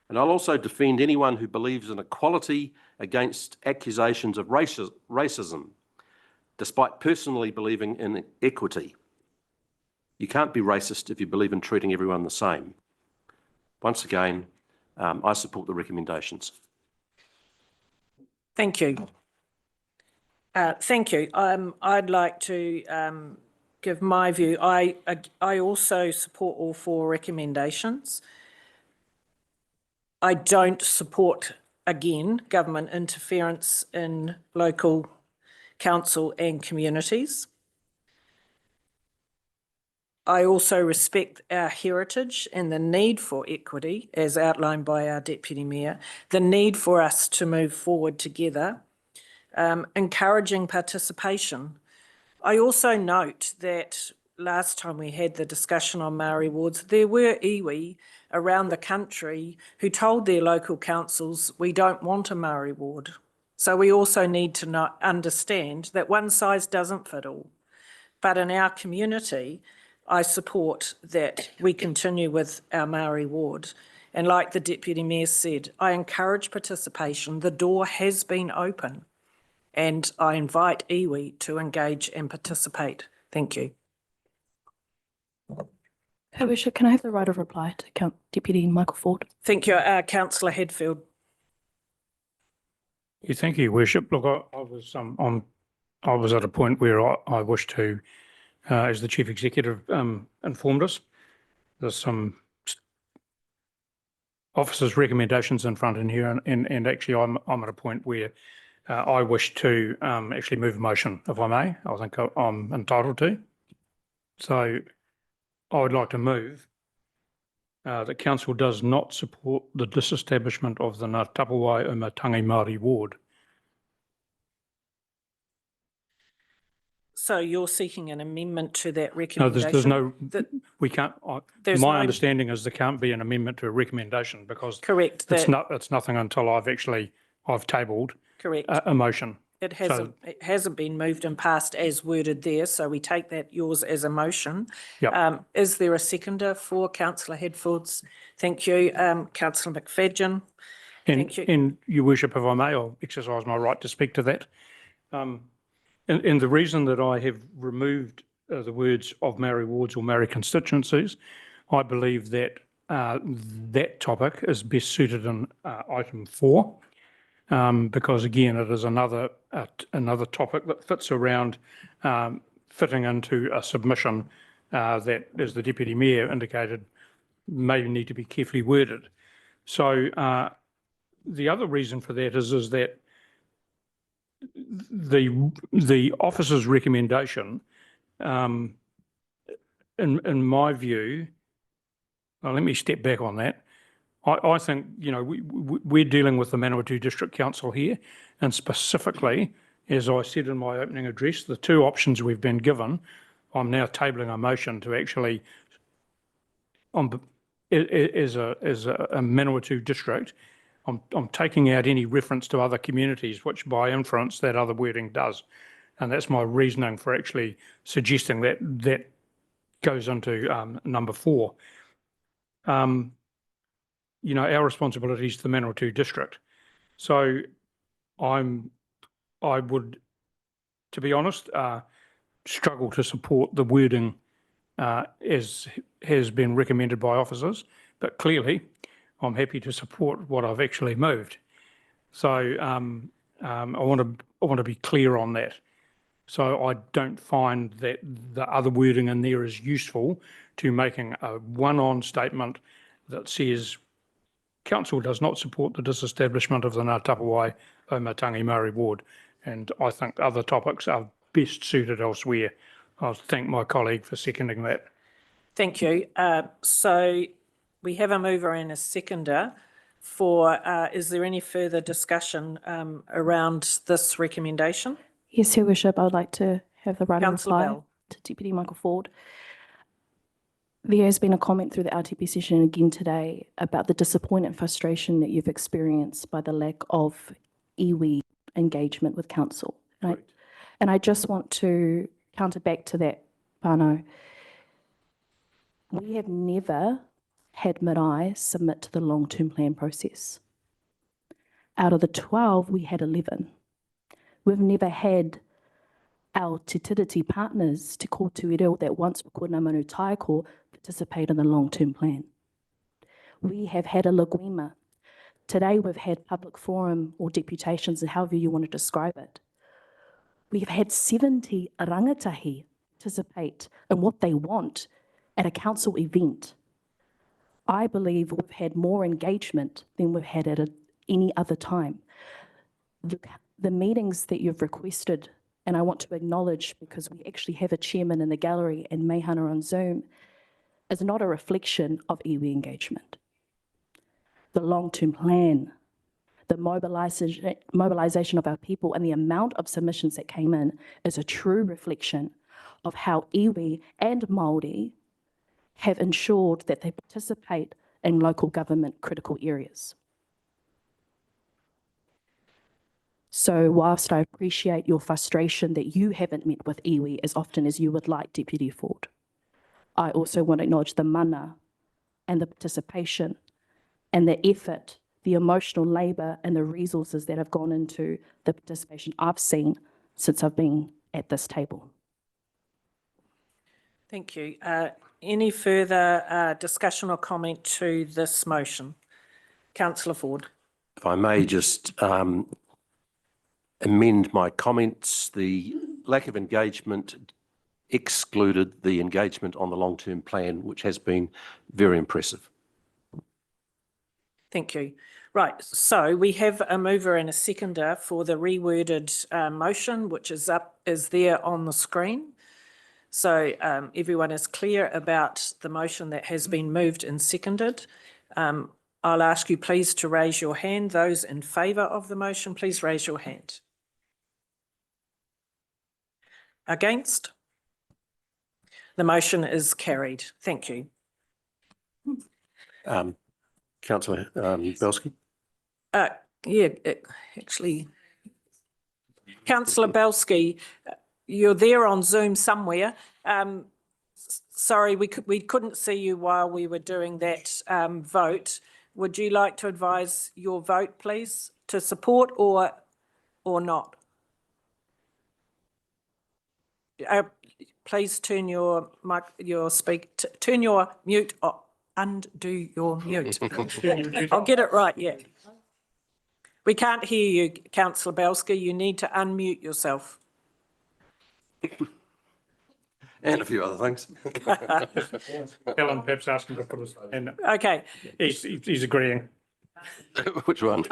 And I'll also defend anyone who believes in equality against accusations of racism, despite personally believing in equity. You can't be racist if you believe in treating everyone the same. Once again, I support the recommendations. Thank you. Thank you. I'd like to give my view. I also support all 4 recommendations. I don't support, again, government interference in local council and communities. I also respect our heritage and the need for equity, as outlined by our Deputy Mayor, the need for us to move forward together, encouraging participation. I also note that last time we had the discussion on Maori wards, there were iwi around the country who told their local councils, we don't want a Maori ward. So we also need to understand that one size doesn't fit all. But in our community, I support that we continue with our Maori ward. And like the Deputy Mayor said, I encourage participation. The door has been open and I invite iwi to engage and participate. Thank you. Her Worship, can I have the right of reply to Deputy Michael Ford? Thank you, Councillor Hadfield. Yeah, thank you, Your Worship. Look, I was at a point where I wish to, as the Chief Executive informed us, there's some officers' recommendations in front in here, and actually I'm at a point where I wish to actually move a motion, if I may. I think I'm entitled to. So I would like to move that Council does not support the disestablishment of the Ngā Tapawai Umatangi Māori ward. So you're seeking an amendment to that recommendation? No, there's no, we can't, my understanding is there can't be an amendment to a recommendation because correct, it's nothing until I've tabled correct. A motion. It hasn't been moved and passed as worded there, so we take that yours as a motion. Yep. Is there a seconder for Councillor Hadfield's? Thank you. Councillor McFadyen. Thank you. And Your Worship, if I may, I'll exercise my right to speak to that. And the reason that I have removed the words of Maori wards or Maori constituencies, I believe that that topic is best suited in item 4. Because again, it is another topic that fits around fitting into a submission that, as the Deputy Mayor indicated, may need to be carefully worded. So the other reason for that is that the officer's recommendation, in my view, well, let me step back on that. I think, you know, we're dealing with the Manawatū District Council here, and specifically, as I said in my opening address, the two options we've been given, I'm now tabling a motion to actually, as a Manawatū district, I'm taking out any reference to other communities, which by inference that other wording does. And that's my reasoning for actually suggesting that that goes into number 4. You know, our responsibility is the Manawatū district. So I would, to be honest, struggle to support the wording as has been recommended by officers, but clearly I'm happy to support what I've actually moved. So I want to be clear on that. So I don't find that the other wording in there is useful to making a one-on statement that says Council does not support the disestablishment of the Ngā Tapawai Omatangi Māori ward, and I think other topics are best suited elsewhere. I'll thank my colleague for seconding that. Thank you. So we have a mover and a seconder for, is there any further discussion around this recommendation? Yes, Your Worship, I would like to have the right of Councillor reply Bell. to Deputy Michael Ford. There has been a comment through the RTP session again today about the disappointment and frustration that you've experienced by the lack of iwi engagement with council. And I just want to counter back to that, Pano. We have never had Marae submit to the long-term plan process. Out of the 12, we had 11. We've never had our Te Tiriti partners, Te Kōtuireo, that once were called Ngā Manu Taiko, participate in the long-term plan. We have had a Laguima. Today we've had public forum or deputations, however you want to describe it. We've had 70 rangatahi participate in what they want at a council event. I believe we've had more engagement than we've had at any other time. The meetings that you've requested, and I want to acknowledge because we actually have a chairman in the gallery and Mehana on Zoom, is not a reflection of iwi engagement. The long-term plan, the mobilisation of our people and the amount of submissions that came in is a true reflection of how iwi and Māori have ensured that they participate in local government critical areas. So whilst I appreciate your frustration that you haven't met with iwi as often as you would like, Deputy Ford, I also want to acknowledge the mana and the participation and the effort, the emotional labour and the resources that have gone into the participation I've seen since I've been at this table. Thank you. Any further discussion or comment to this motion? Councillor Ford. If I may just amend my comments, the lack of engagement excluded the engagement on the long-term plan, which has been very impressive. Thank you. Right, so we have a mover and a seconder for the reworded motion, which is there on the screen. So everyone is clear about the motion that has been moved and seconded. I'll ask you please to raise your hand. Those in favour of the motion, please raise your hand. Against? The motion is carried. Thank you. Councillor Belsky? Actually, Councillor Belsky, you're there on Zoom somewhere. Sorry, we couldn't see you while we were doing that vote. Would you like to advise your vote, please, to support or not? Please turn your turn your mute off. Undo your mute. I'll get it right, yeah. We can't hear you, Councillor Belsky. You need to unmute yourself. And a few other things. Helen perhaps asking to put his hand up. Okay, He's agreeing. Which one?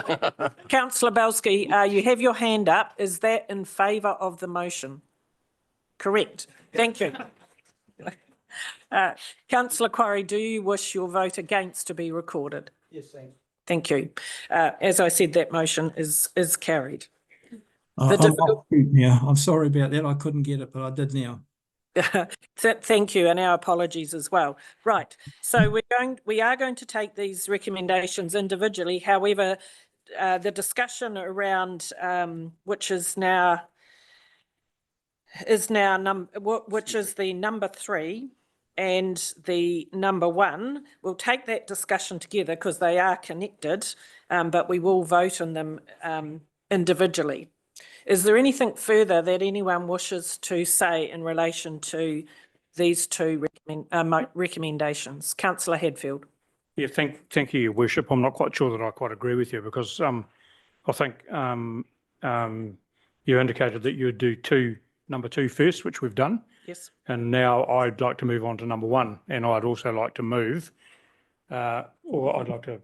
councillor Belsky, you have your hand up. Is that in favour of the motion? Correct. Thank you. Councillor Quarry, do you wish your vote against to be recorded? Yes, thanks. Thank you. As I said, that motion is carried. Yeah, I'm sorry about that. I couldn't get it, but I did now. Thank you, and our apologies as well. Right, so we are going to take these recommendations individually. However, the discussion around which is now the number 3 and the number 1, we'll take that discussion together because they are connected, but we will vote on them individually. Is there anything further that anyone wishes to say in relation to these two recommendations? Councillor Hadfield. Yeah, thank you, Your Worship. I'm not quite sure that I quite agree with you because I think you indicated that you would do number 2 first, which we've done. Yes. And now I'd like to move on to number 1, and I'd also like to move, or I'd like to,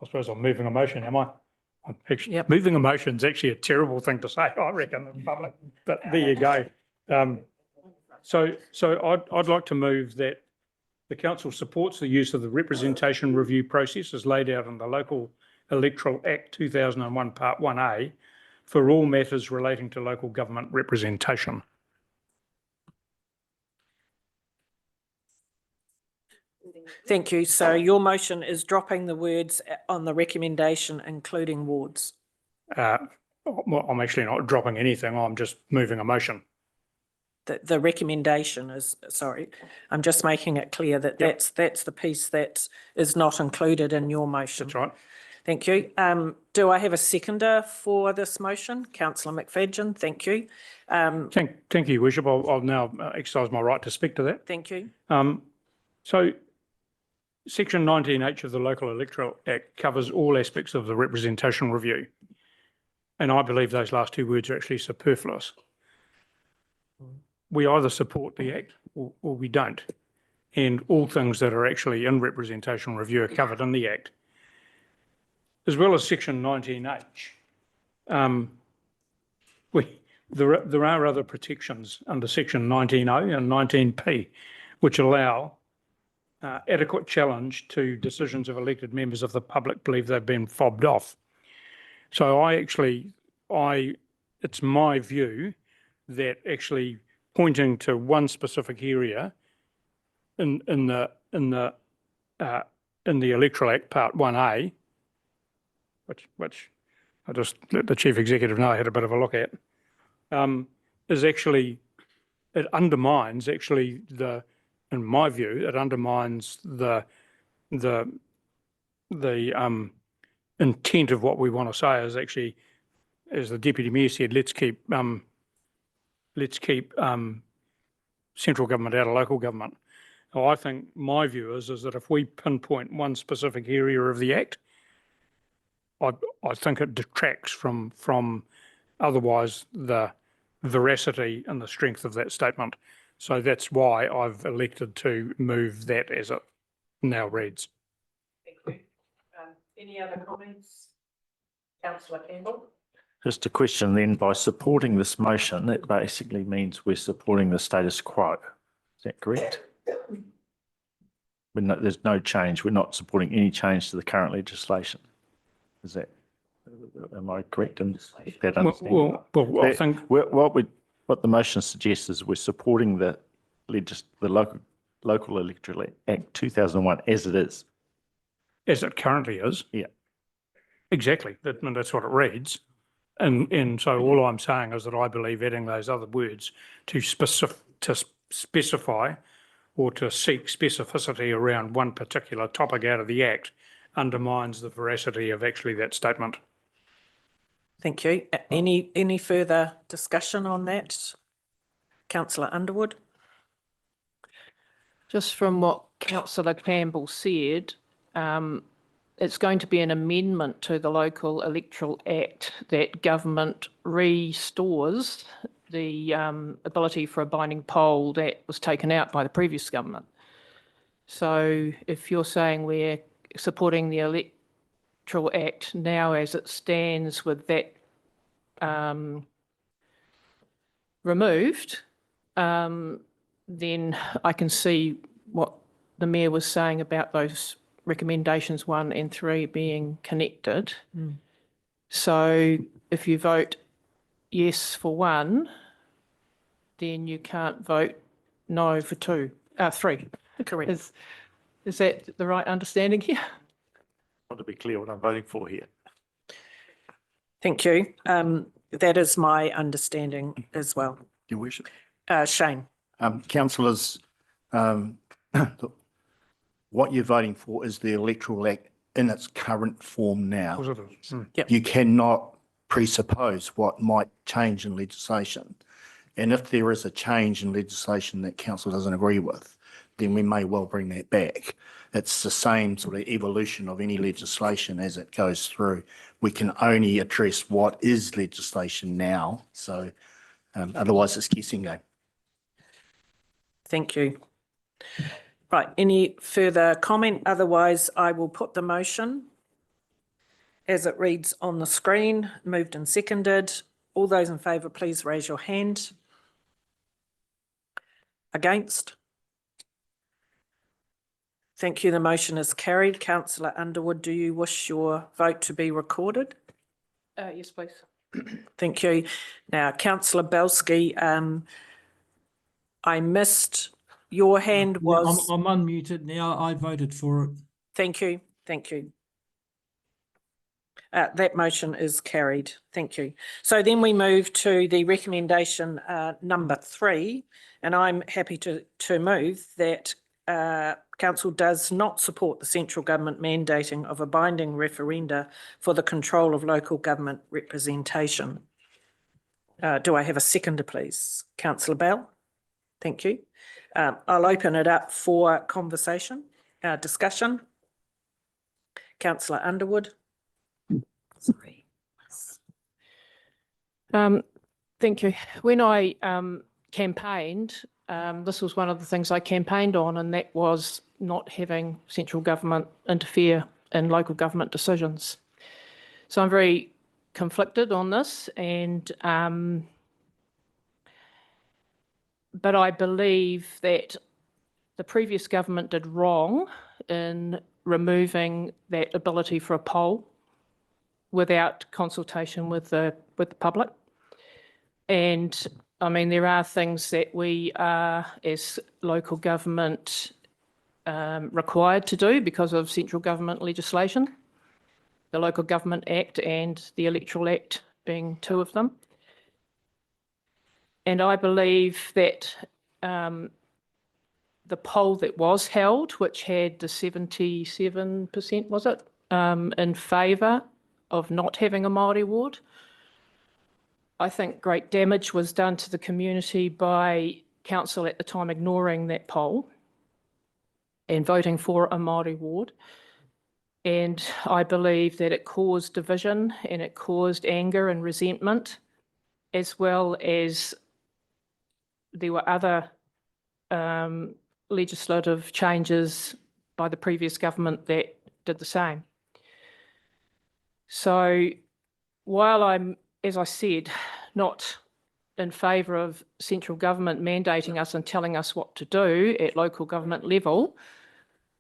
I suppose I'm moving a motion, am I? Actually, moving a motion is actually a terrible thing to say, I reckon, in public, but there you go. So I'd like to move that the council supports the use of the representation review process as laid out in the Local Electoral Act 2001 Part 1A for all matters relating to local government representation. Thank you. So your motion is dropping the words on the recommendation, including wards. Well, I'm actually not dropping anything. I'm just moving a motion. The recommendation is, sorry, I'm just making it clear that that's the piece that is not included in your motion. That's right. Thank you. Do I have a seconder for this motion? Councillor McFadyen, thank you. Thank you, Worship. I'll now exercise my right to speak to that. Thank you. So Section 19H of the Local Electoral Act covers all aspects of the representation review. And I believe those last 2 words are actually superfluous. We either support the Act or we don't. And all things that are actually in representation review are covered in the Act. As well as Section 19H, there are other protections under Section 19O and 19P, which allow adequate challenge to decisions of elected members of the public believe they've been fobbed off. So it's my view that actually pointing to one specific area in the Electoral Act Part 1A, which I just let the Chief Executive know I had a bit of a look at, is actually, it undermines actually in my view, it undermines the intent of what we want to say is actually, as the Deputy Mayor said, let's keep central government out of local government. Now, I think my view is that if we pinpoint one specific area of the Act, I think it detracts from otherwise the veracity and the strength of that statement. So that's why I've elected to move that as it now reads. Thank you. Any other comments? Councillor Campbell? Just a question then, by supporting this motion, that basically means we're supporting the status quo. Is that correct? There's no change. We're not supporting any change to the current legislation. Is that, am I correct in that understanding? Well, I think what the motion suggests is we're supporting the Local Electoral Act 2001 as it is. As it currently is. Yeah. Exactly. That's what it reads. And so all I'm saying is that I believe adding those other words to specify or to seek specificity around one particular topic out of the Act undermines the veracity of actually that statement. Thank you. Any further discussion on that? Councillor Underwood? Just from what Councillor Campbell said, it's going to be an amendment to the Local Electoral Act that government restores the ability for a binding poll that was taken out by the previous government. So if you're saying we're supporting the Electoral Act now as it stands with that removed, then I can see what the Mayor was saying about those recommendations 1 and 3 being connected. So if you vote yes for 1, then you can't vote no for 3. Correct. Is that the right understanding here? I want to be clear what I'm voting for here. Thank you. That is my understanding as well. Your Worship. Shane. Councillors, what you're voting for is the Electoral Act in its current form now. Yep. You cannot presuppose what might change in legislation. And if there is a change in legislation that council doesn't agree with, then we may well bring that back. It's the same sort of evolution of any legislation as it goes through. We can only address what is legislation now. So otherwise it's guessing game. Thank you. Right, any further comment? Otherwise, I will put the motion as it reads on the screen, moved and seconded. All those in favour, please raise your hand. Against? Thank you. The motion is carried. Councillor Underwood, do you wish your vote to be recorded? Yes, please. Thank you. Now, Councillor Belsky, I missed your hand was. I'm unmuted now. I voted for it. Thank you. Thank you. That motion is carried. Thank you. So then we move to the recommendation number 3, and I'm happy to move that Council does not support the central government mandating of a binding referenda for the control of local government representation. Do I have a seconder, please? Councillor Bell. Thank you. I'll open it up for conversation, discussion. Councillor Underwood. Sorry. Thank you. When I campaigned, this was one of the things I campaigned on, and that was not having central government interfere in local government decisions. So I'm very conflicted on this, and but I believe that the previous government did wrong in removing that ability for a poll without consultation with the public. And I mean, there are things that we are, as local government, required to do because of central government legislation, the Local Government Act and the Electoral Act being 2 of them. And I believe that the poll that was held, which had the 77%, was it, in favour of not having a Māori ward, I think great damage was done to the community by council at the time ignoring that poll and voting for a Māori ward. And I believe that it caused division and it caused anger and resentment, as well as there were other legislative changes by the previous government that did the same. So while I'm, as I said, not in favour of central government mandating us and telling us what to do at local government level,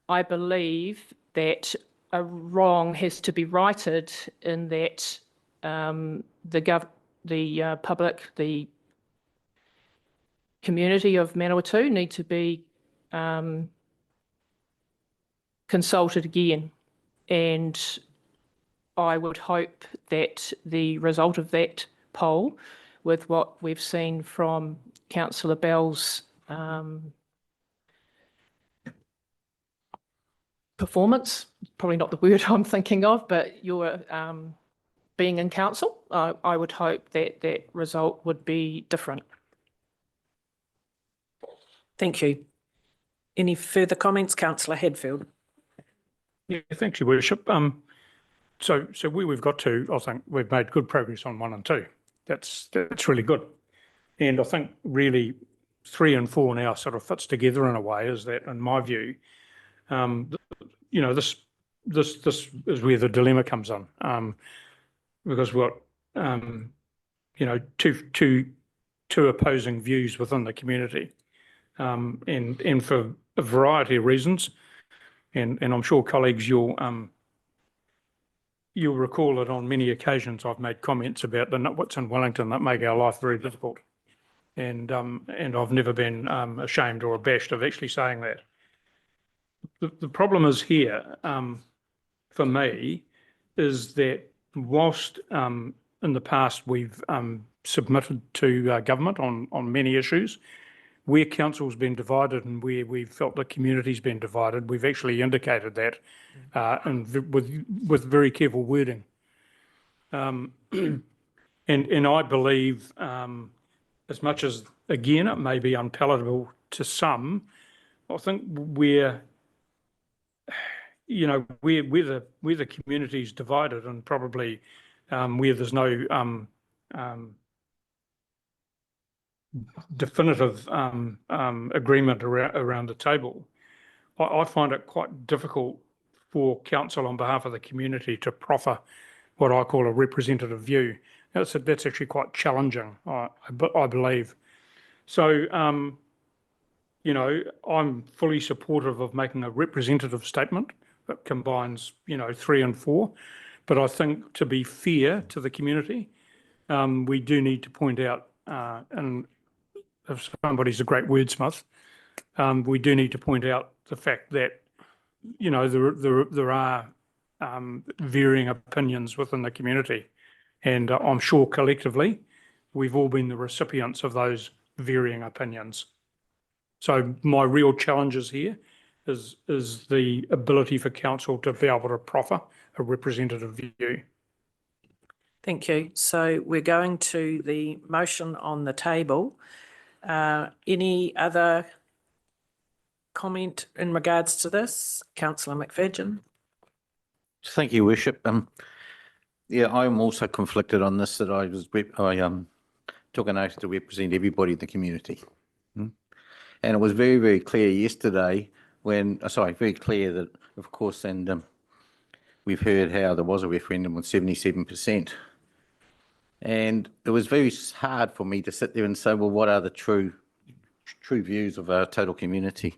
I believe that a wrong has to be righted in that the public, the community of Manawatū need to be consulted again. And I would hope that the result of that poll, with what we've seen from Councillor Bell's performance, probably not the word I'm thinking of, but your being in council, I would hope that that result would be different. Thank you. Any further comments, Councillor Hadfield? Yeah, thanks, Your Worship. So where we've got to, I think we've made good progress on 1 and 2. That's really good. And I think really 3 and 4 now sort of fits together in a way, is that, in my view, this is where the dilemma comes in, because what two opposing views within the community, and for a variety of reasons, and I'm sure colleagues you'll recall that on many occasions I've made comments about the nitwits in Wellington that make our life very difficult, and I've never been ashamed or abashed of actually saying that. The problem is here, for me, is that whilst in the past we've submitted to government on many issues, where council's been divided and where we've felt the community's been divided, we've actually indicated that and with very careful wording. And I believe, as much as, again, it may be unpalatable to some, I think where the community's divided, and probably where there's no definitive agreement around the table, I find it quite difficult for council on behalf of the community to proffer what I call a representative view. That's actually quite challenging, I believe. So, I'm fully supportive of making a representative statement that combines, 3 and 4. But I think, to be fair to the community, we do need to point out, and if somebody's a great wordsmith, we do need to point out the fact that, there are varying opinions within the community. And I'm sure collectively, we've all been the recipients of those varying opinions. So my real challenges here is the ability for council to be able to proffer a representative view. Thank you. So we're going to the motion on the table. Any other comment in regards to this? Councillor McFadyen. Thank you, Worship. Yeah, I'm also conflicted on this, that I took an oath to represent everybody in the community. And it was very, very clear yesterday very clear that, of course, and we've heard how there was a referendum with 77%. And it was very hard for me to sit there and say, well, what are the true views of our total community?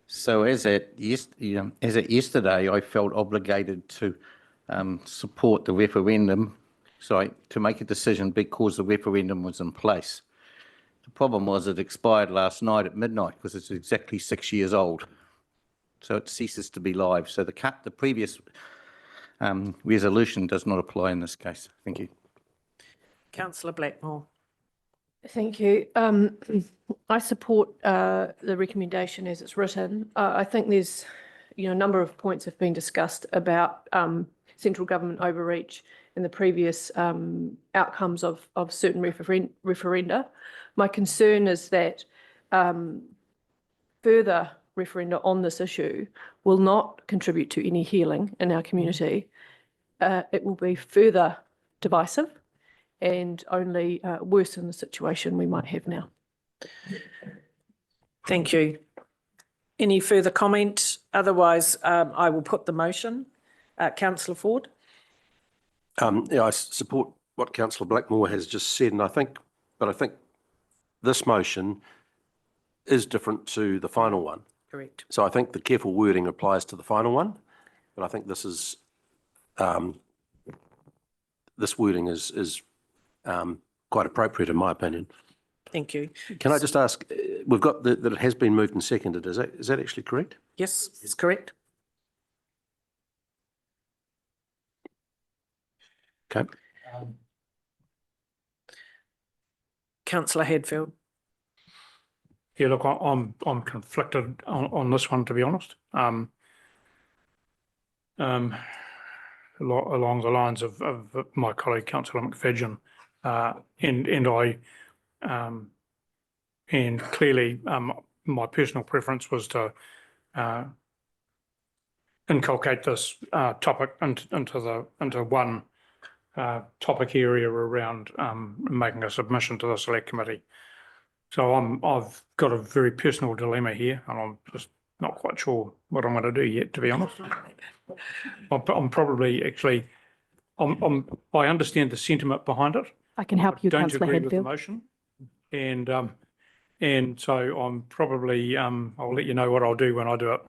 So as at yesterday, I felt obligated to support the referendum, to make a decision because the referendum was in place. The problem was it expired last night at midnight because it's exactly 6 years old. So it ceases to be live. So the previous resolution does not apply in this case. Thank you. Councillor Blackmore. Thank you. I support the recommendation as it's written. I think there's, a number of points have been discussed about central government overreach and the previous outcomes of certain referenda. My concern is that further referenda on this issue will not contribute to any healing in our community. It will be further divisive and only worsen the situation we might have now. Thank you. Any further comment? Otherwise, I will put the motion. Councillor Ford. Yeah, I support what Councillor Blackmore has just said, and I think this motion is different to the final one. Correct. So I think the careful wording applies to the final one, but I think this is this wording is quite appropriate in my opinion. Thank you. Can I just ask? We've got that it has been moved and seconded. Is that actually correct? Yes, it's correct. Okay. Councillor Hadfield. Yeah, look, I'm conflicted on this one, to be honest. Along the lines of my colleague Councillor McFadyen, and clearly my personal preference was to inculcate this topic into one topic area around making a submission to the select committee. So I've got a very personal dilemma here, and I'm just not quite sure what I'm going to do yet, to be honest. I'm probably actually, I understand the sentiment behind it. I can help you, Don't councillor agree with the Hadfield. motion, and so I'm probably I'll let you know what I'll do when I do it.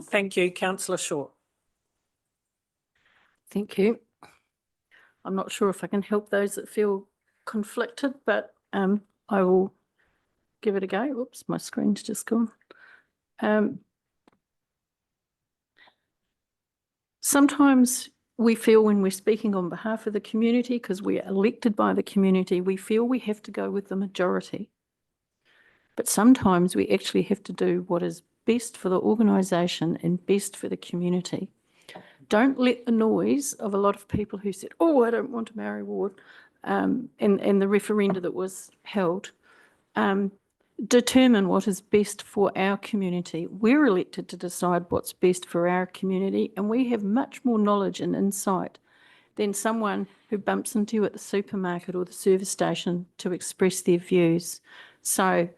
Thank you, councillor Short. Thank you. I'm not sure if I can help those that feel conflicted, but I will give it a go. Oops, my screen's just gone. Sometimes we feel when we're speaking on behalf of the community, because we're elected by the community, we feel we have to go with the majority. But sometimes we actually have to do what is best for the organisation and best for the community. Don't let the noise of a lot of people who said, oh, I don't want a Maori ward, and the referenda that was held, determine what is best for our community. We're elected to decide what's best for our community, and we have much more knowledge and insight than someone who bumps into you at the supermarket or the service station to express their views. So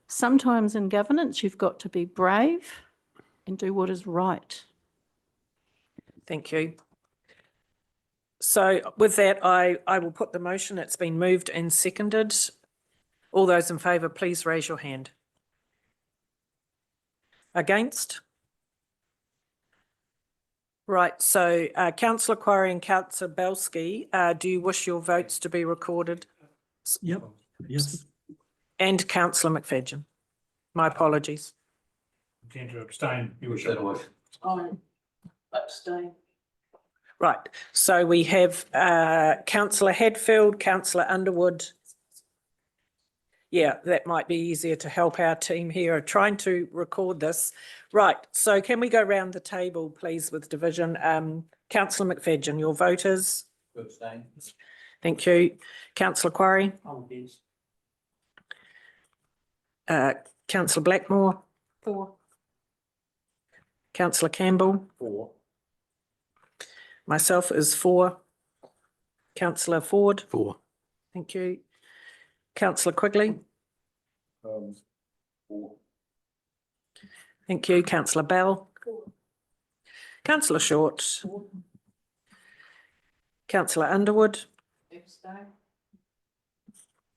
sometimes in governance, you've got to be brave and do what is right. Thank you. So with that, I will put the motion. It's been moved and seconded. All those in favour, please raise your hand. Against? Right, so councillor Quarry and councillor Belsky, do you wish your votes to be recorded? Yep, yes. And councillor McFadden. My apologies. Intend to abstain, Your Worship. Abstain. Right, so we have councillor Hadfield, councillor Underwood. Yeah, that might be easier to help our team here trying to record this. Right, so can we go round the table, please, with division? Councillor McFadden, your voters? Abstain. Thank you. Councillor Quarry? I'm against. Councillor Blackmore? 4. Councillor Campbell? 4. Myself is 4. Councillor Ford? 4. Thank you. Councillor Quigley? 4. Thank you. Councillor Bell? 4. Councillor Short? 4. Councillor Underwood? Abstain.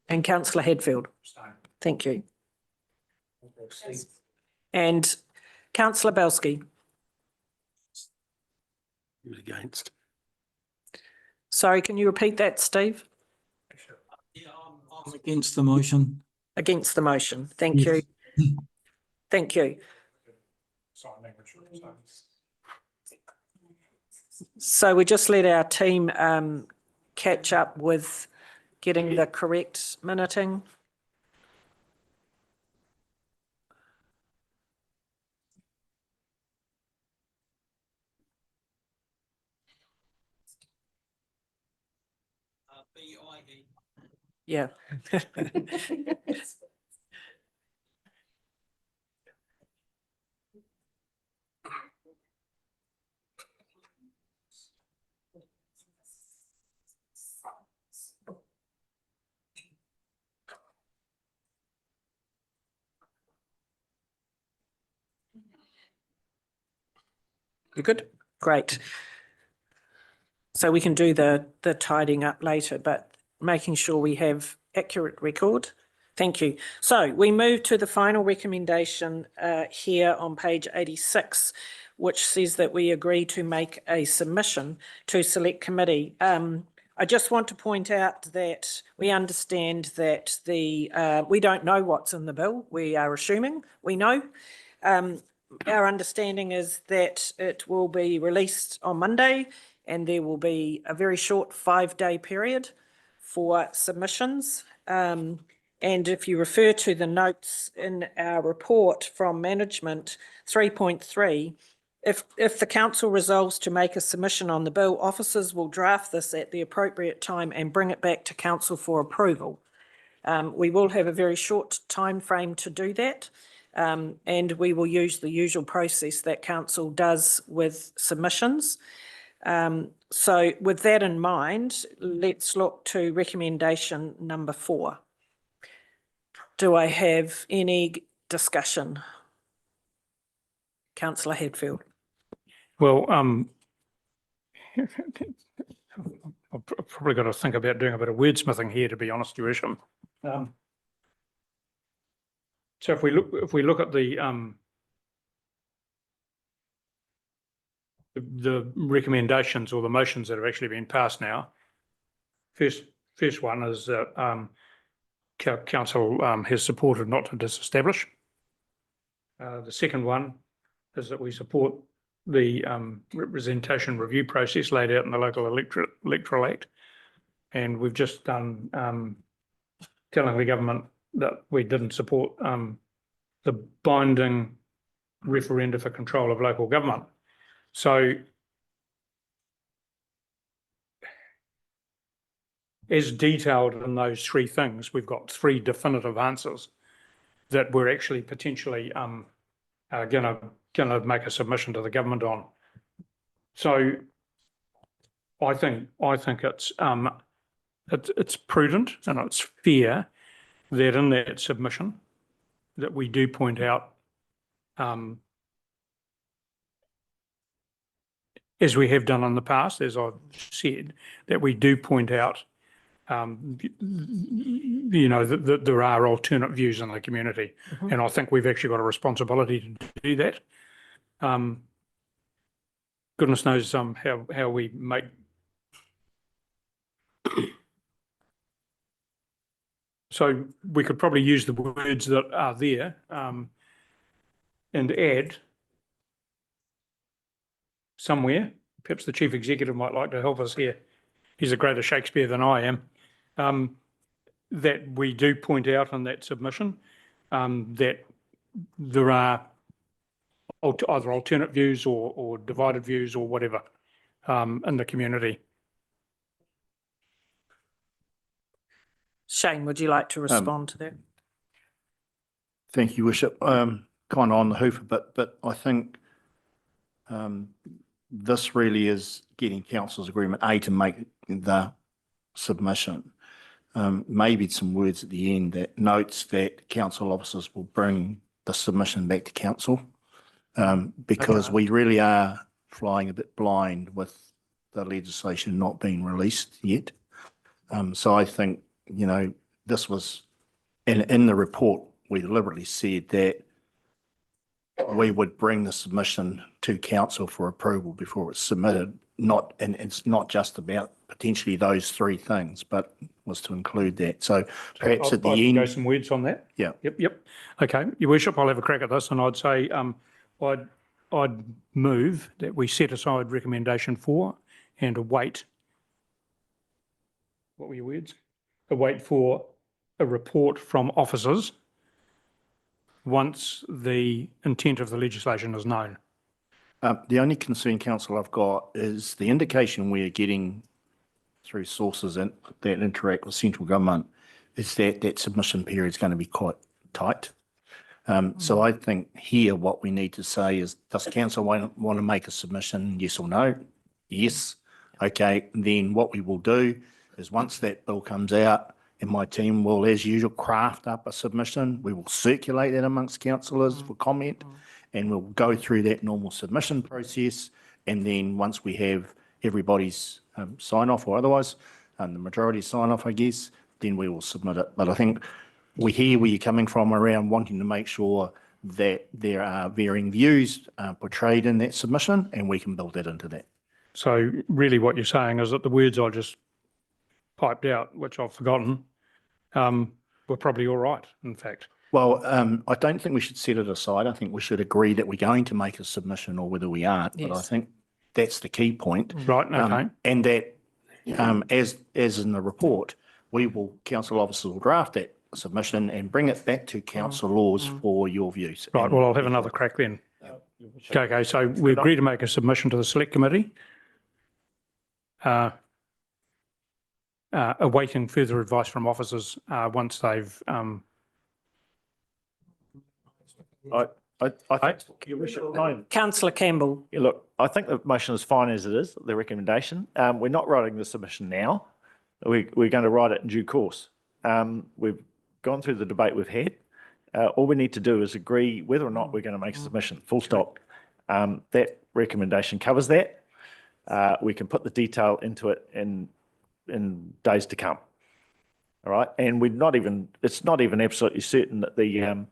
And Councillor Hadfield? Abstain. Thank you. And councillor Belsky? Against. Sorry, can you repeat that, Steve? Yeah, I'm against the motion. Against the motion. Thank you. Thank you. So we just let our team catch up with getting the correct minuting. Yeah. You're good? Great. So we can do the tidying up later, but making sure we have accurate record. Thank you. So we move to the final recommendation here on page 86, which says that we agree to make a submission to select committee. I just want to point out that we understand that we don't know what's in the bill. We are assuming we know. Our understanding is that it will be released on Monday and there will be a very short 5-day period for submissions. And if you refer to the notes in our report from management 3.3, if the council resolves to make a submission on the bill, officers will draft this at the appropriate time and bring it back to council for approval. We will have a very short time frame to do that. And we will use the usual process that council does with submissions. So with that in mind, let's look to recommendation number 4. Do I have any discussion? Councillor Hadfield. Well, I've probably got to think about doing a bit of wordsmithing here, to be honest, Your Worship. So if we look at the recommendations or the motions that have actually been passed now, first one is that council has supported not to disestablish. The second one is that we support the representation review process laid out in the Local Electoral Act. And we've just done telling the government that we didn't support the binding referenda for control of local government. So as detailed in those 3 things, we've got 3 definitive answers that we're actually potentially going to make a submission to the government on. So I think it's prudent and it's fair that in that submission that we do point out, as we have done in the past, as I've said, that we do point out, that there are alternate views in the community. And I think we've actually got a responsibility to do that. Goodness knows how we make so we could probably use the words that are there and add somewhere. Perhaps the Chief Executive might like to help us here. He's a greater Shakespeare than I am. That we do point out in that submission that there are either alternate views or divided views or whatever in the community. Shane, would you like to respond to that? Thank you, Worship. Kind of on the hoof a bit, but I think this really is getting council's agreement, to make the submission. Maybe some words at the end that notes that council officers will bring the submission back to council because we really are flying a bit blind with the legislation not being released yet. So I think, this was in the report, we deliberately said that we would bring the submission to council for approval before it's submitted. And it's not just about potentially those 3 things, but was to include that. So perhaps at the end, go some words on that. Yeah. Yep. Okay, Your Worship, I'll have a crack at this, and I'd say I'd move that we set aside recommendation 4 and await. What were your words? Await for a report from officers once the intent of the legislation is known. The only concern, council, I've got is the indication we're getting through sources that interact with central government is that submission period is going to be quite tight. So I think here what we need to say is, does council want to make a submission, yes or no? Yes. Okay, then what we will do is once that bill comes out, and my team will, as usual, craft up a submission. We will circulate that amongst councillors for comment, and we'll go through that normal submission process. And then once we have everybody's sign off or otherwise, the majority sign off, I guess, then we will submit it. But I think we hear where you're coming from around wanting to make sure that there are varying views portrayed in that submission, and we can build that into that. So really what you're saying is that the words I just piped out, which I've forgotten, were probably all right, in fact. Well, I don't think we should set it aside. I think we should agree that we're going to make a submission or whether we aren't. But I think that's the key point. Right, okay. And that, as in the report, council officers will draft that submission and bring it back to council laws for your views. Right, well, I'll have another crack then. Okay, so we agree to make a submission to the Select Committee. Awaiting further advice from officers once they've I think, Your Worship, Councillor Campbell. yeah, look, I think the motion is fine as it is, the recommendation. We're not writing the submission now. We're going to write it in due course. We've gone through the debate we've had. All we need to do is agree whether or not we're going to make a submission, full stop. That recommendation covers that. We can put the detail into it in days to come. All right, and it's not even absolutely certain that the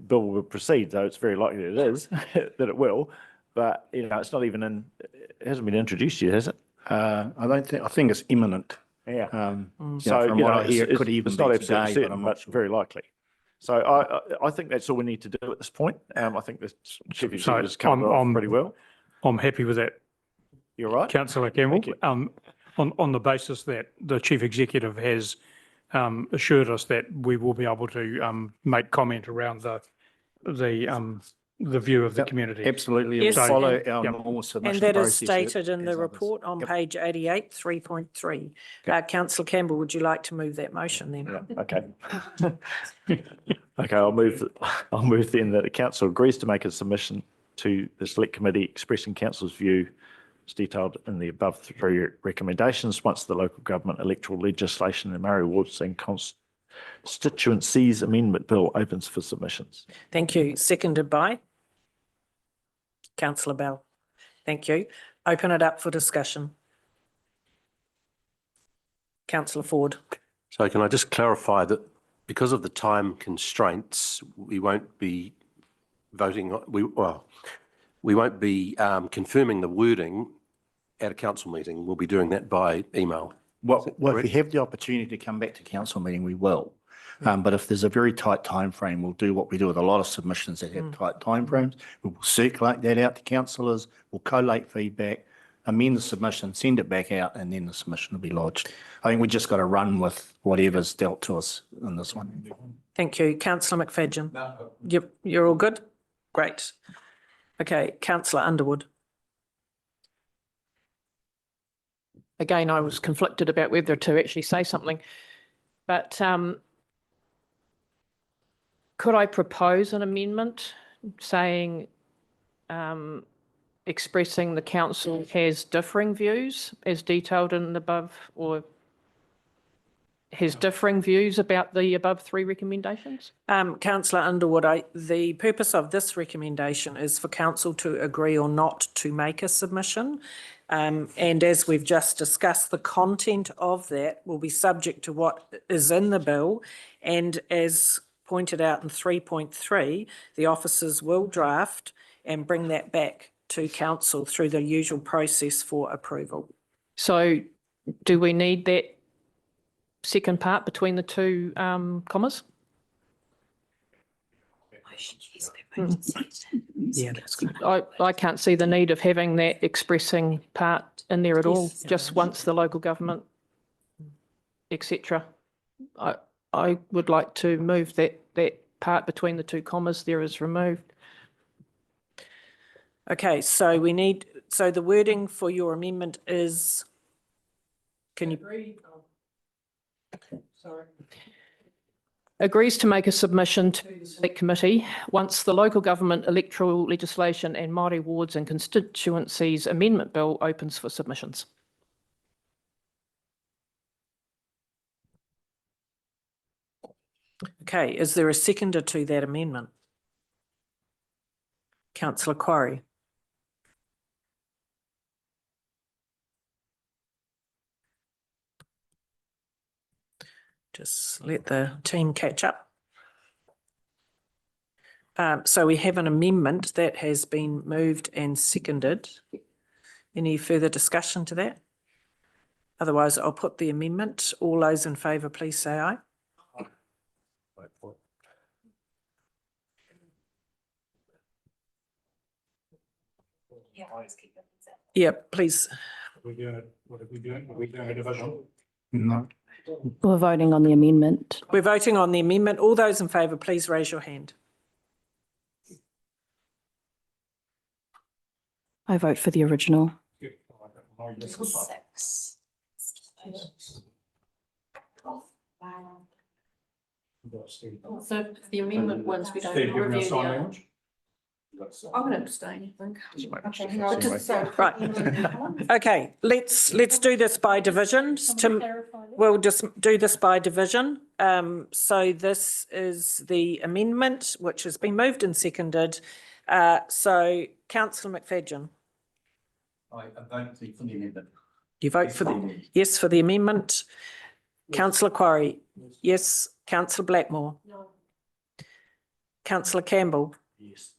bill will proceed, though it's very likely it is, that it will. But, it's not even it hasn't been introduced yet, has it? I think it's imminent. Yeah. So, from what I hear, it it's could even not be absolutely today, but certain, I'm but not sure. very likely. So I think that's all we need to do at this point. I think the chief executive has covered it off pretty well. I'm happy with that. You're right. Councillor Campbell, on the basis that the chief executive has assured us that we will be able to make comment around the view of the community. Absolutely. Yes, We'll follow and- our Yep. normal And submission that is process. stated in as the others. report on Yep. page 88, 3.3. Councillor Campbell, would you like to move that motion then? Yeah, okay. Okay, I'll move then that the council agrees to make a submission to the select committee expressing council's view as detailed in the above three recommendations once the local government electoral legislation in Murray wards and constituencies amendment bill opens for submissions. Thank you. Seconded by Councillor Bell. Thank you. Open it up for discussion. Councillor Ford. So can I just clarify that because of the time constraints, we won't be voting, we won't be confirming the wording at a council meeting. We'll be doing that by email. Well, if we have the opportunity to come back to council meeting, we will. But if there's a very tight time frame, we'll do what we do with a lot of submissions that have tight time frames. We will circulate that out to councillors, we'll collate feedback, amend the submission, send it back out, and then the submission will be lodged. I think we just got to run with whatever's dealt to us in this one. Thank you. Councillor McFadyen. You're all good? Great. Okay, Councillor Underwood. Again, I was conflicted about whether to actually say something, but could I propose an amendment saying, expressing the council has differing views as detailed in the above, or has differing views about the above three recommendations? Councillor Underwood, the purpose of this recommendation is for council to agree or not to make a submission. And as we've just discussed, the content of that will be subject to what is in the bill. And as pointed out in 3.3, the officers will draft and bring that back to council through the usual process for approval. So do we need that second part between the two commas? Yeah, that's good. I can't see the need of having that expressing part in there at all, just once the local government, etc. I would like to move that part between the two commas there is removed. Okay, so the wording for your amendment is, can you? Sorry. Agrees to make a submission to the Select Committee once the local government electoral legislation and Māori wards and constituencies amendment bill opens for submissions. Okay, is there a seconder to that amendment? Councillor Quarry. Just let the team catch up. So we have an amendment that has been moved and seconded. Any further discussion to that? Otherwise, I'll put the amendment. All those in favour, please say aye. Yeah, please. What are we doing? Are we doing a division? No. We're voting on the amendment. We're voting on the amendment. All those in favour, please raise your hand. I vote for the original. So the amendment ones, we don't review the other ones. I'm going to abstain, I think. Okay, hang on, just so. Right. Okay, let's do this by divisions. We'll just do this by division. So this is the amendment, which has been moved and seconded. So councillor McFadyen. I vote for the amendment. You vote for the, yes, for the amendment. Councillor Quarry. Yes. Councillor Blackmore. No. Councillor Campbell. Yes.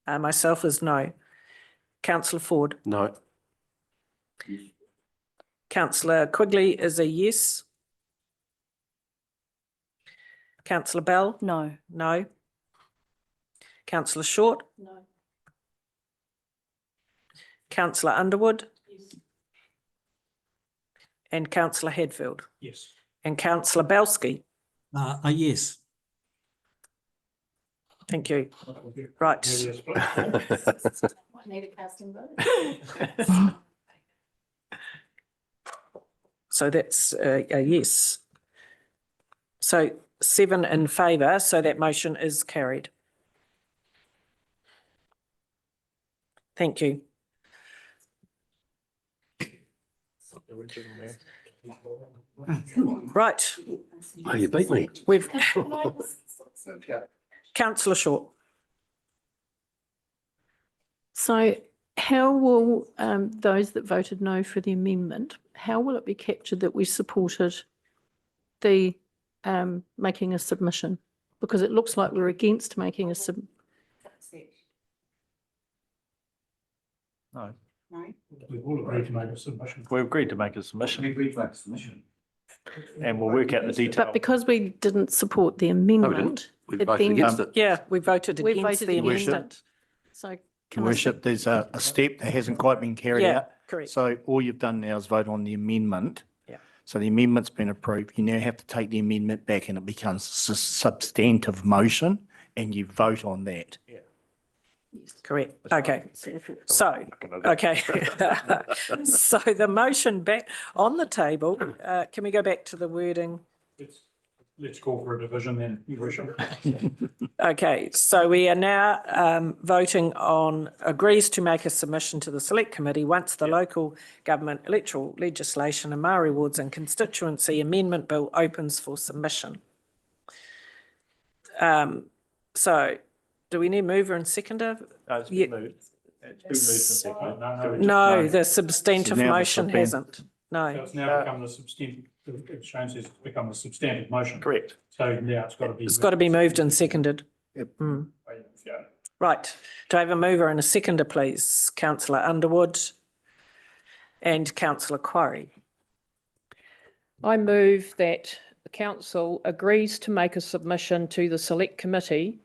Myself is no. Councillor Ford. No. Councillor Quigley is a yes. Councillor Bell. No. No. Councillor Short. No. Councillor Underwood. Yes. And Councillor Hadfield. Yes. And Councillor Belsky. Yes. Thank you. Right. Need a casting vote. So that's a yes. So 7 in favour, so that motion is carried. Thank you. Right. Oh, you beat me. We've Councillor Short. So how will those that voted no for the amendment, how will it be captured that we supported the making a submission? Because it looks like we're against making a No. We've all agreed to make a submission. We've agreed to make a submission. We agreed to make a submission. And we'll work out the detail. But because we didn't support the amendment. We it voted then- against it. Yeah, we voted We against voted the against amendment. it. So Your can I Worship, there's a step that hasn't quite been carried Yeah, out. correct. So all you've done now is vote on the amendment. Yeah. So the amendment's been approved. You now have to take the amendment back and it becomes a substantive motion and you vote on that. Correct. Okay. So, okay. So the motion back on the table, can we go back to the wording? Let's call for a division then, Your Worship. Okay, so we are now voting on agrees to make a submission to the select committee once the local government electoral legislation and Māori wards and constituency amendment bill opens for submission. So do we need mover and seconder? No, it's Yeah. been moved. It's been moved and seconded. No, the substantive now the motion hasn't. So No. it's now become the substantive, Shane says it's become the substantive motion. Correct. So now it's got to be. It's got to be moved and seconded. Yep. Mm. Yeah. Right. Do I have a mover and a seconder, please? Councillor Underwood and Councillor Quarry. I move that the council agrees to make a submission to the select committee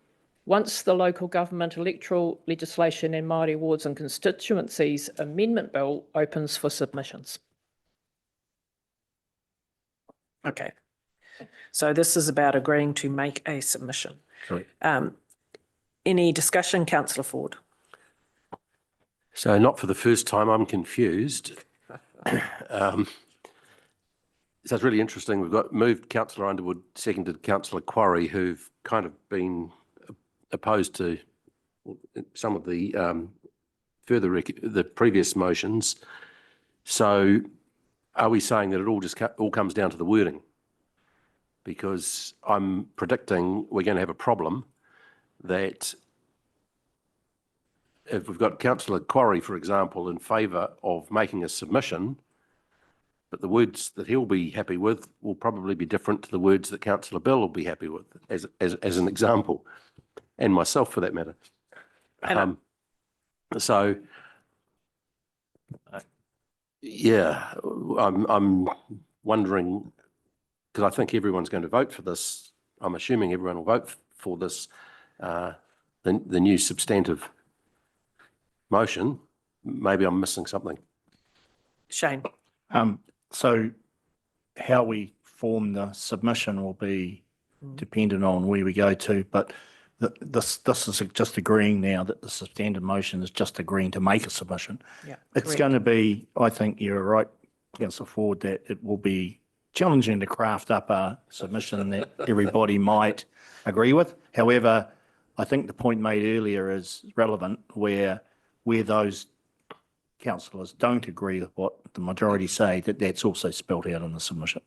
once the local government electoral legislation and Māori wards and constituencies amendment bill opens for submissions. Okay. So this is about agreeing to make a submission. Correct. Any discussion, Councillor Ford? So not for the first time, I'm confused. So it's really interesting. We've got moved Councillor Underwood, seconded Councillor Quarry, who've kind of been opposed to some of the the previous motions. So are we saying that it all comes down to the wording? Because I'm predicting we're going to have a problem that if we've got Councillor Quarry, for example, in favour of making a submission, but the words that he'll be happy with will probably be different to the words that Councillor Bell will be happy with, as an example, and myself for that matter. So, yeah, I'm wondering, because I think everyone's going to vote for this. I'm assuming everyone will vote for this, the new substantive motion. Maybe I'm missing something. Shane. So how we form the submission will be dependent on where we go to, but this is just agreeing now that the substantive motion is just agreeing to make a submission. Yeah, It's correct. going to be, I think you're right, Councillor Ford, that it will be challenging to craft up a submission that everybody might agree with. However, I think the point made earlier is relevant where those councillors don't agree with what the majority say, that's also spelled out in the submission.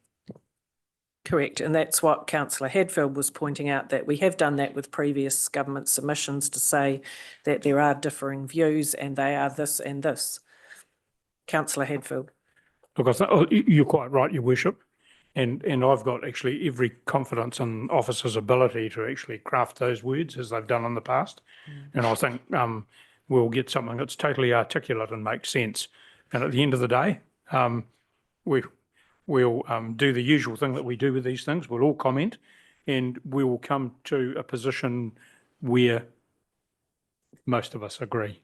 Correct, and that's what Councillor Hadfield was pointing out, that we have done that with previous government submissions to say that there are differing views and they are this and this. Councillor Hadfield. Look, you're quite right, Your Worship, and I've got actually every confidence in officers' ability to actually craft those words as they've done in the past, and I think we'll get something that's totally articulate and makes sense. And at the end of the day, we'll do the usual thing that we do with these things. We'll all comment, and we will come to a position where most of us agree,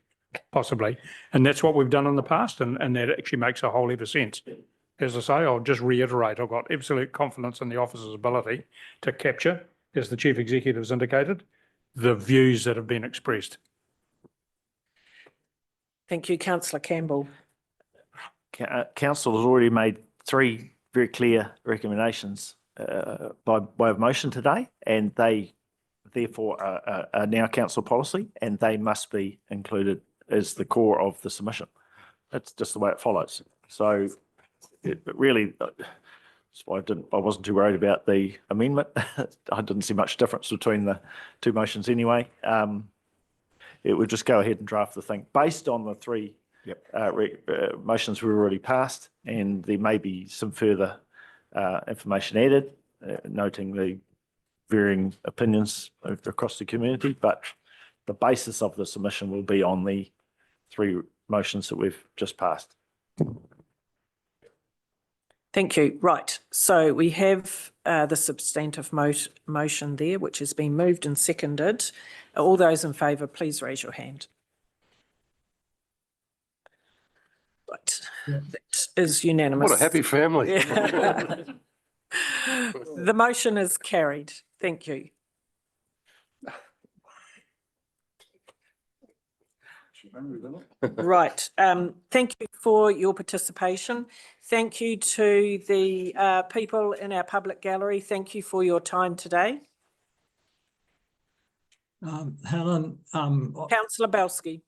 possibly. And that's what we've done in the past, and that actually makes a whole heap of sense. As I say, I'll just reiterate, I've got absolute confidence in the officer's ability to capture, as the Chief Executive has indicated, the views that have been expressed. Thank you, Councillor Campbell. Council has already made 3 very clear recommendations by way of motion today, and they therefore are now council policy, and they must be included as the core of the submission. That's just the way it follows. So it really, that's why I wasn't too worried about the amendment. I didn't see much difference between the 2 motions anyway. It would just go ahead and draft the thing based on the 3 motions we already passed, and there may be some further information added, noting the varying opinions across the community, but the basis of the submission will be on the 3 motions that we've just passed. Thank you. Right, so we have the substantive motion there, which has been moved and seconded. All those in favour, please raise your hand. Right, that is unanimous. What a happy family. The motion is carried. Thank you. Right. Thank you for your participation. Thank you to the people in our public gallery. Thank you for your time today. Helen. Councillor Belsky.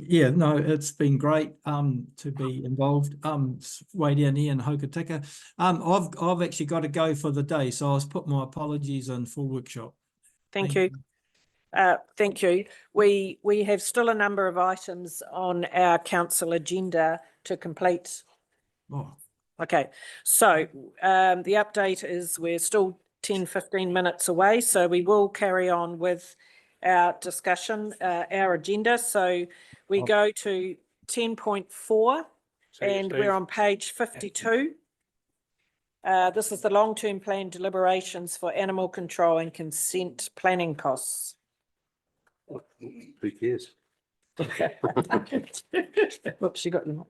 Yeah, no, it's been great to be involved. Way down here in Hokitika. I've actually got to go for the day, so I'll put my apologies in for workshop. Thank you. Thank you. We have still a number of items on our council agenda to complete. Oh. Okay, so the update is we're still 10-15 minutes away, so we will carry on with our discussion, our agenda. So we go to 10.4 and we're on page 52. This is the long-term plan deliberations for animal control and consent planning costs. Who cares? Whoops, you got them.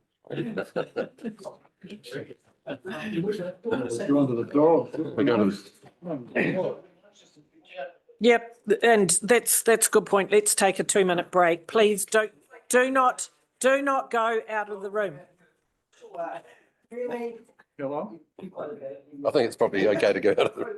Yep, and that's a good point. Let's take a 2-minute break. Please do not go out of the room. I think it's probably okay to go out of the room.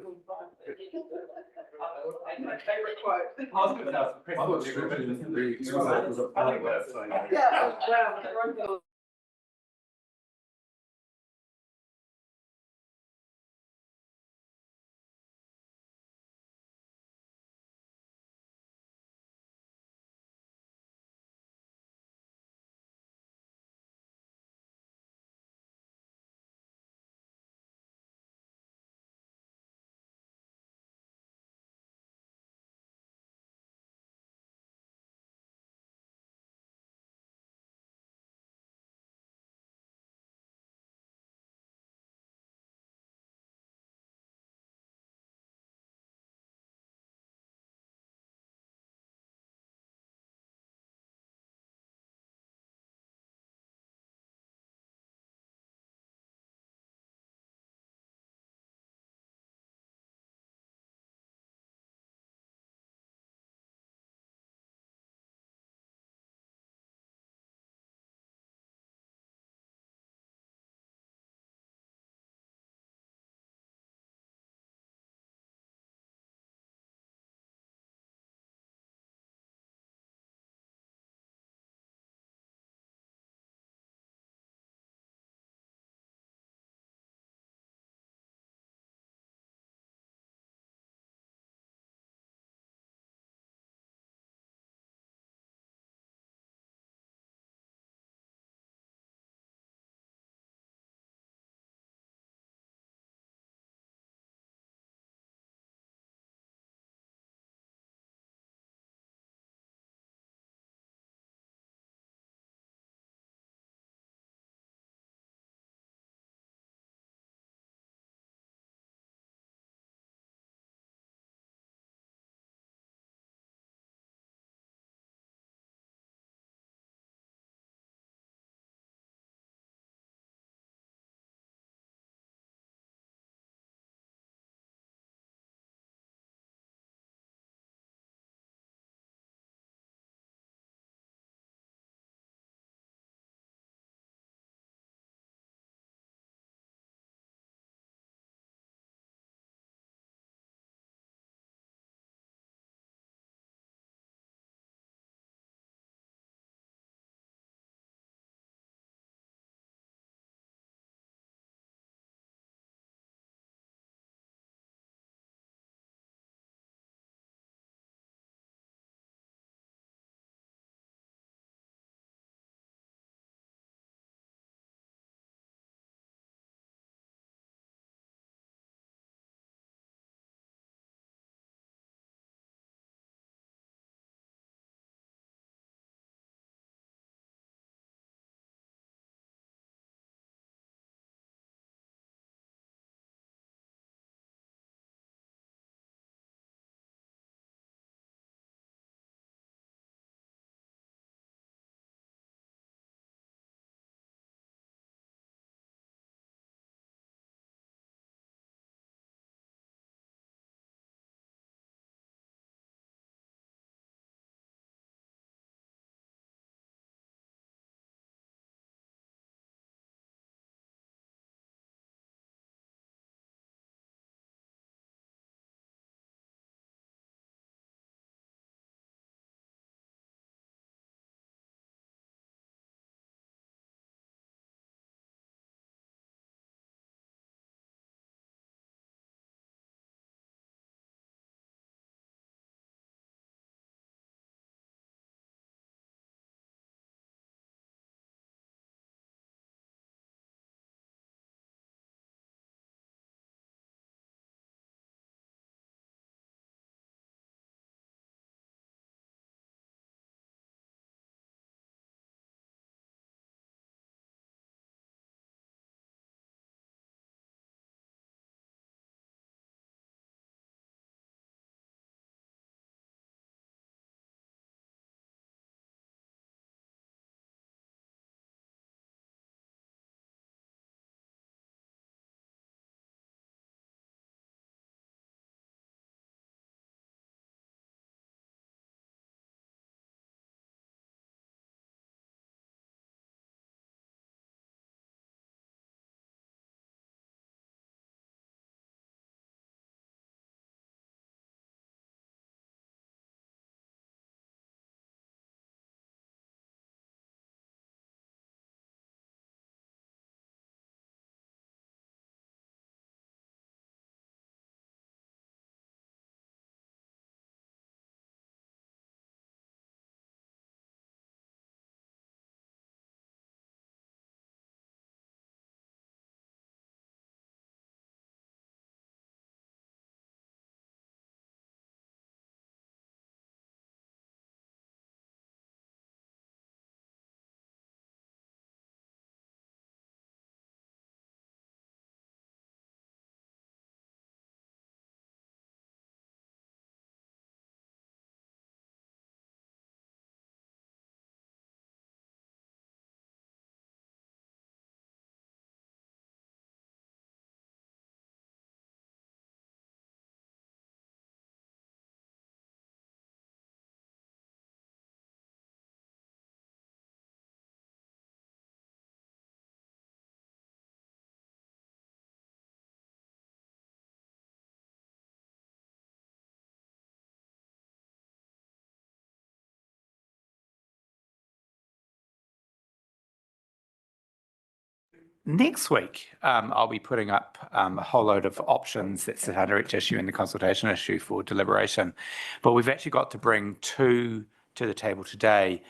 Next week, I'll be putting up a whole load of options that sit under each issue and the consultation issue for deliberation. But we've actually got to bring two to the table today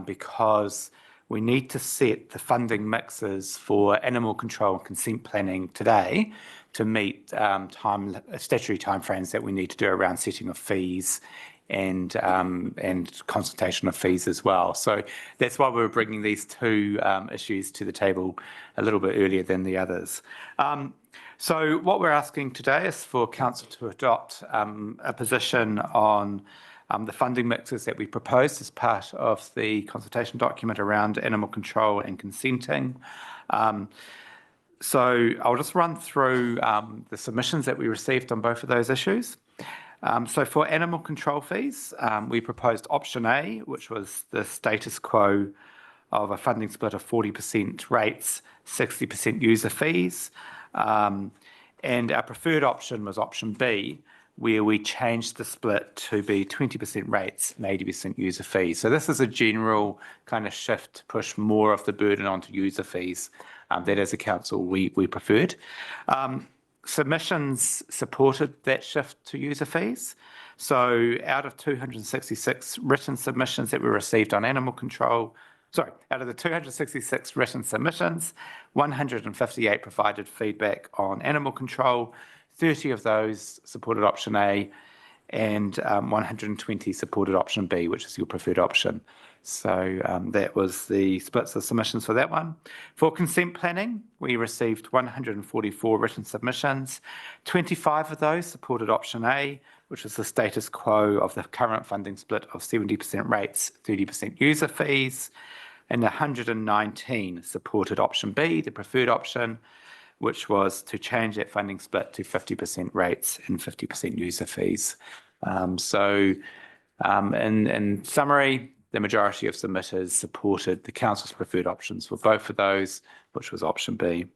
because we need to set the funding mixes for animal control and consent planning today to meet statutory timeframes that we need to do around setting of fees and consultation of fees as well. So that's why we're bringing these two issues to the table a little bit earlier than the others. So what we're asking today is for Council to adopt a position on the funding mixes that we proposed as part of the consultation document around animal control and consenting. So I'll just run through the submissions that we received on both of those issues. So for animal control fees, we proposed option A, which was the status quo of a funding split of 40% rates, 60% user fees. And our preferred option was option B, where we changed the split to be 20% rates and 80% user fees. So this is a general kind of shift to push more of the burden onto user fees that as a council we preferred. Submissions supported that shift to user fees. So out of 266 written submissions that we received on animal control, out of the 266 written submissions, 158 provided feedback on animal control, 30 of those supported option A, and 120 supported option B, which is your preferred option. So that was the splits of submissions for that one. For consent planning, we received 144 written submissions. 25 of those supported option A, which is the status quo of the current funding split of 70% rates, 30% user fees, and 119 supported option B, the preferred option, which was to change that funding split to 50% rates and 50% user fees. In summary, the majority of submitters supported the council's preferred options for both of those, which was option B.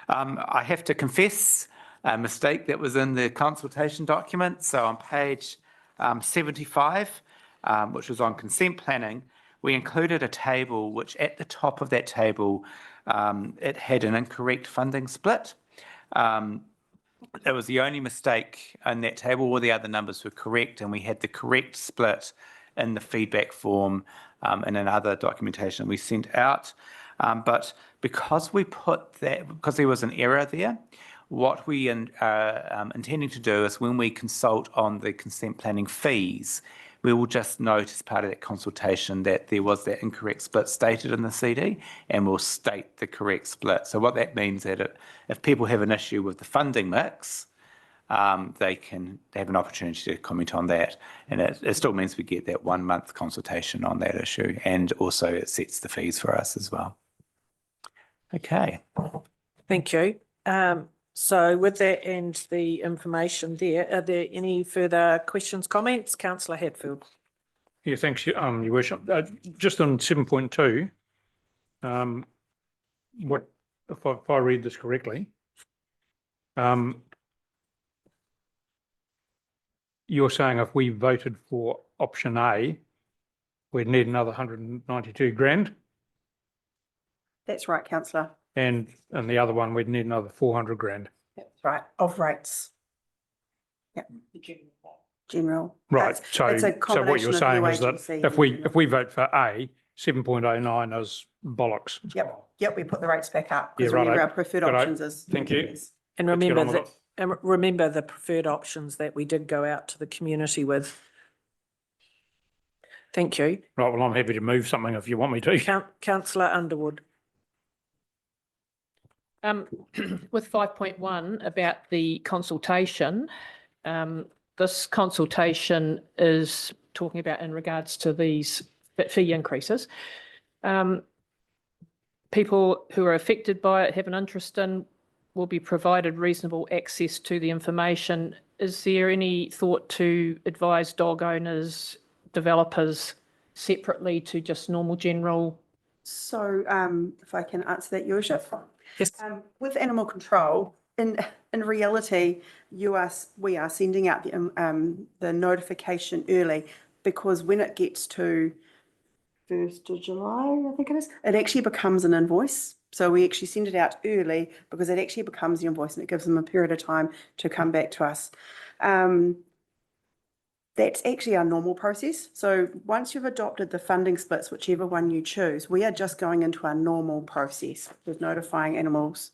I have to confess a mistake that was in the consultation document. So on page 75, which was on consent planning, we included a table which at the top of that table, it had an incorrect funding split. It was the only mistake in that table. All the other numbers were correct, and we had the correct split in the feedback form and in other documentation we sent out. But because we put that, because there was an error there, what we are intending to do is when we consult on the consent planning fees, we will just note as part of that consultation that there was that incorrect split stated in the CD, and we'll state the correct split. So what that means is that if people have an issue with the funding mix, they can have an opportunity to comment on that. And it still means we get that 1 month consultation on that issue, and also it sets the fees for us as well. Okay. Thank you. So with that and the information there, are there any further questions, comments? Councillor Hatfield. Yeah, thanks, Your Worship. Just on 7.2, if I read this correctly, you're saying if we voted for option A, we'd need another 192 grand? That's right, councillor. And the other one, we'd need another 400 grand. That's right, of rates. Yep. General. Right. So what combination you're of saying new is that agency if we vote for A, 7.09 is bollocks. Yep, we put the rates back up Yeah, because righto. remember our preferred Righto. options is. Thank you. Yes. And Let's get remember on with that, and remember the preferred options that we did go out to the community with. Thank you. Right, well, I'm happy to move something if you want me to. Councillor Underwood. With 5.1 about the consultation, this consultation is talking about in regards to these fee increases. People who are affected by it have an interest in will be provided reasonable access to the information. Is there any thought to advise dog owners, developers separately to just normal general? So if I can answer that, Your Worship. Yes. With animal control, in reality, we are sending out the notification early because when it gets to 1st of July, I think it is, it actually becomes an invoice. So we actually send it out early because it actually becomes the invoice and it gives them a period of time to come back to us. That's actually our normal process. So once you've adopted the funding splits, whichever one you choose, we are just going into our normal process with notifying animals,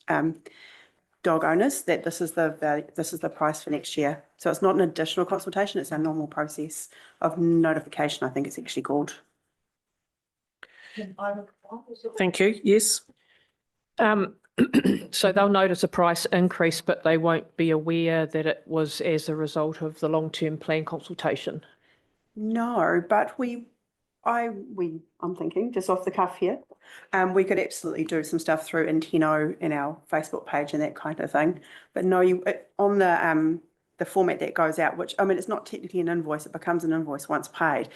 dog owners that this is the price for next year. So it's not an additional consultation, it's our normal process of notification, I think it's actually called. Thank you. Yes. So they'll notice a price increase, but they won't be aware that it was as a result of the long-term plan consultation. No, but I'm thinking just off the cuff here, we could absolutely do some stuff through Inteno in our Facebook page and that kind of thing. But no, on the format that goes out, which I mean, it's not technically an invoice; it becomes an invoice once paid.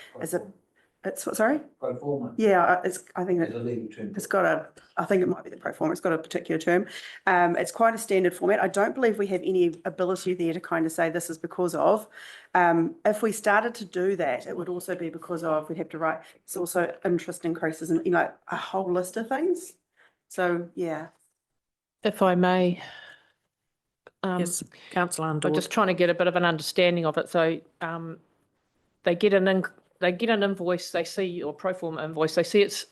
It's what? Sorry. Pro forma. Yeah, I think it's got a. I think it might be the pro forma. It's got a particular term. It's quite a standard format. I don't believe we have any ability there to kind of say this is because of. If we started to do that, it would also be because of. We'd have to write. It's also interest increases and a whole list of things. So yeah. If I may. Yes, Councillor I'm Underwood. just trying to get a bit of an understanding of it. So they get an invoice, they see, or pro forma invoice, they see it's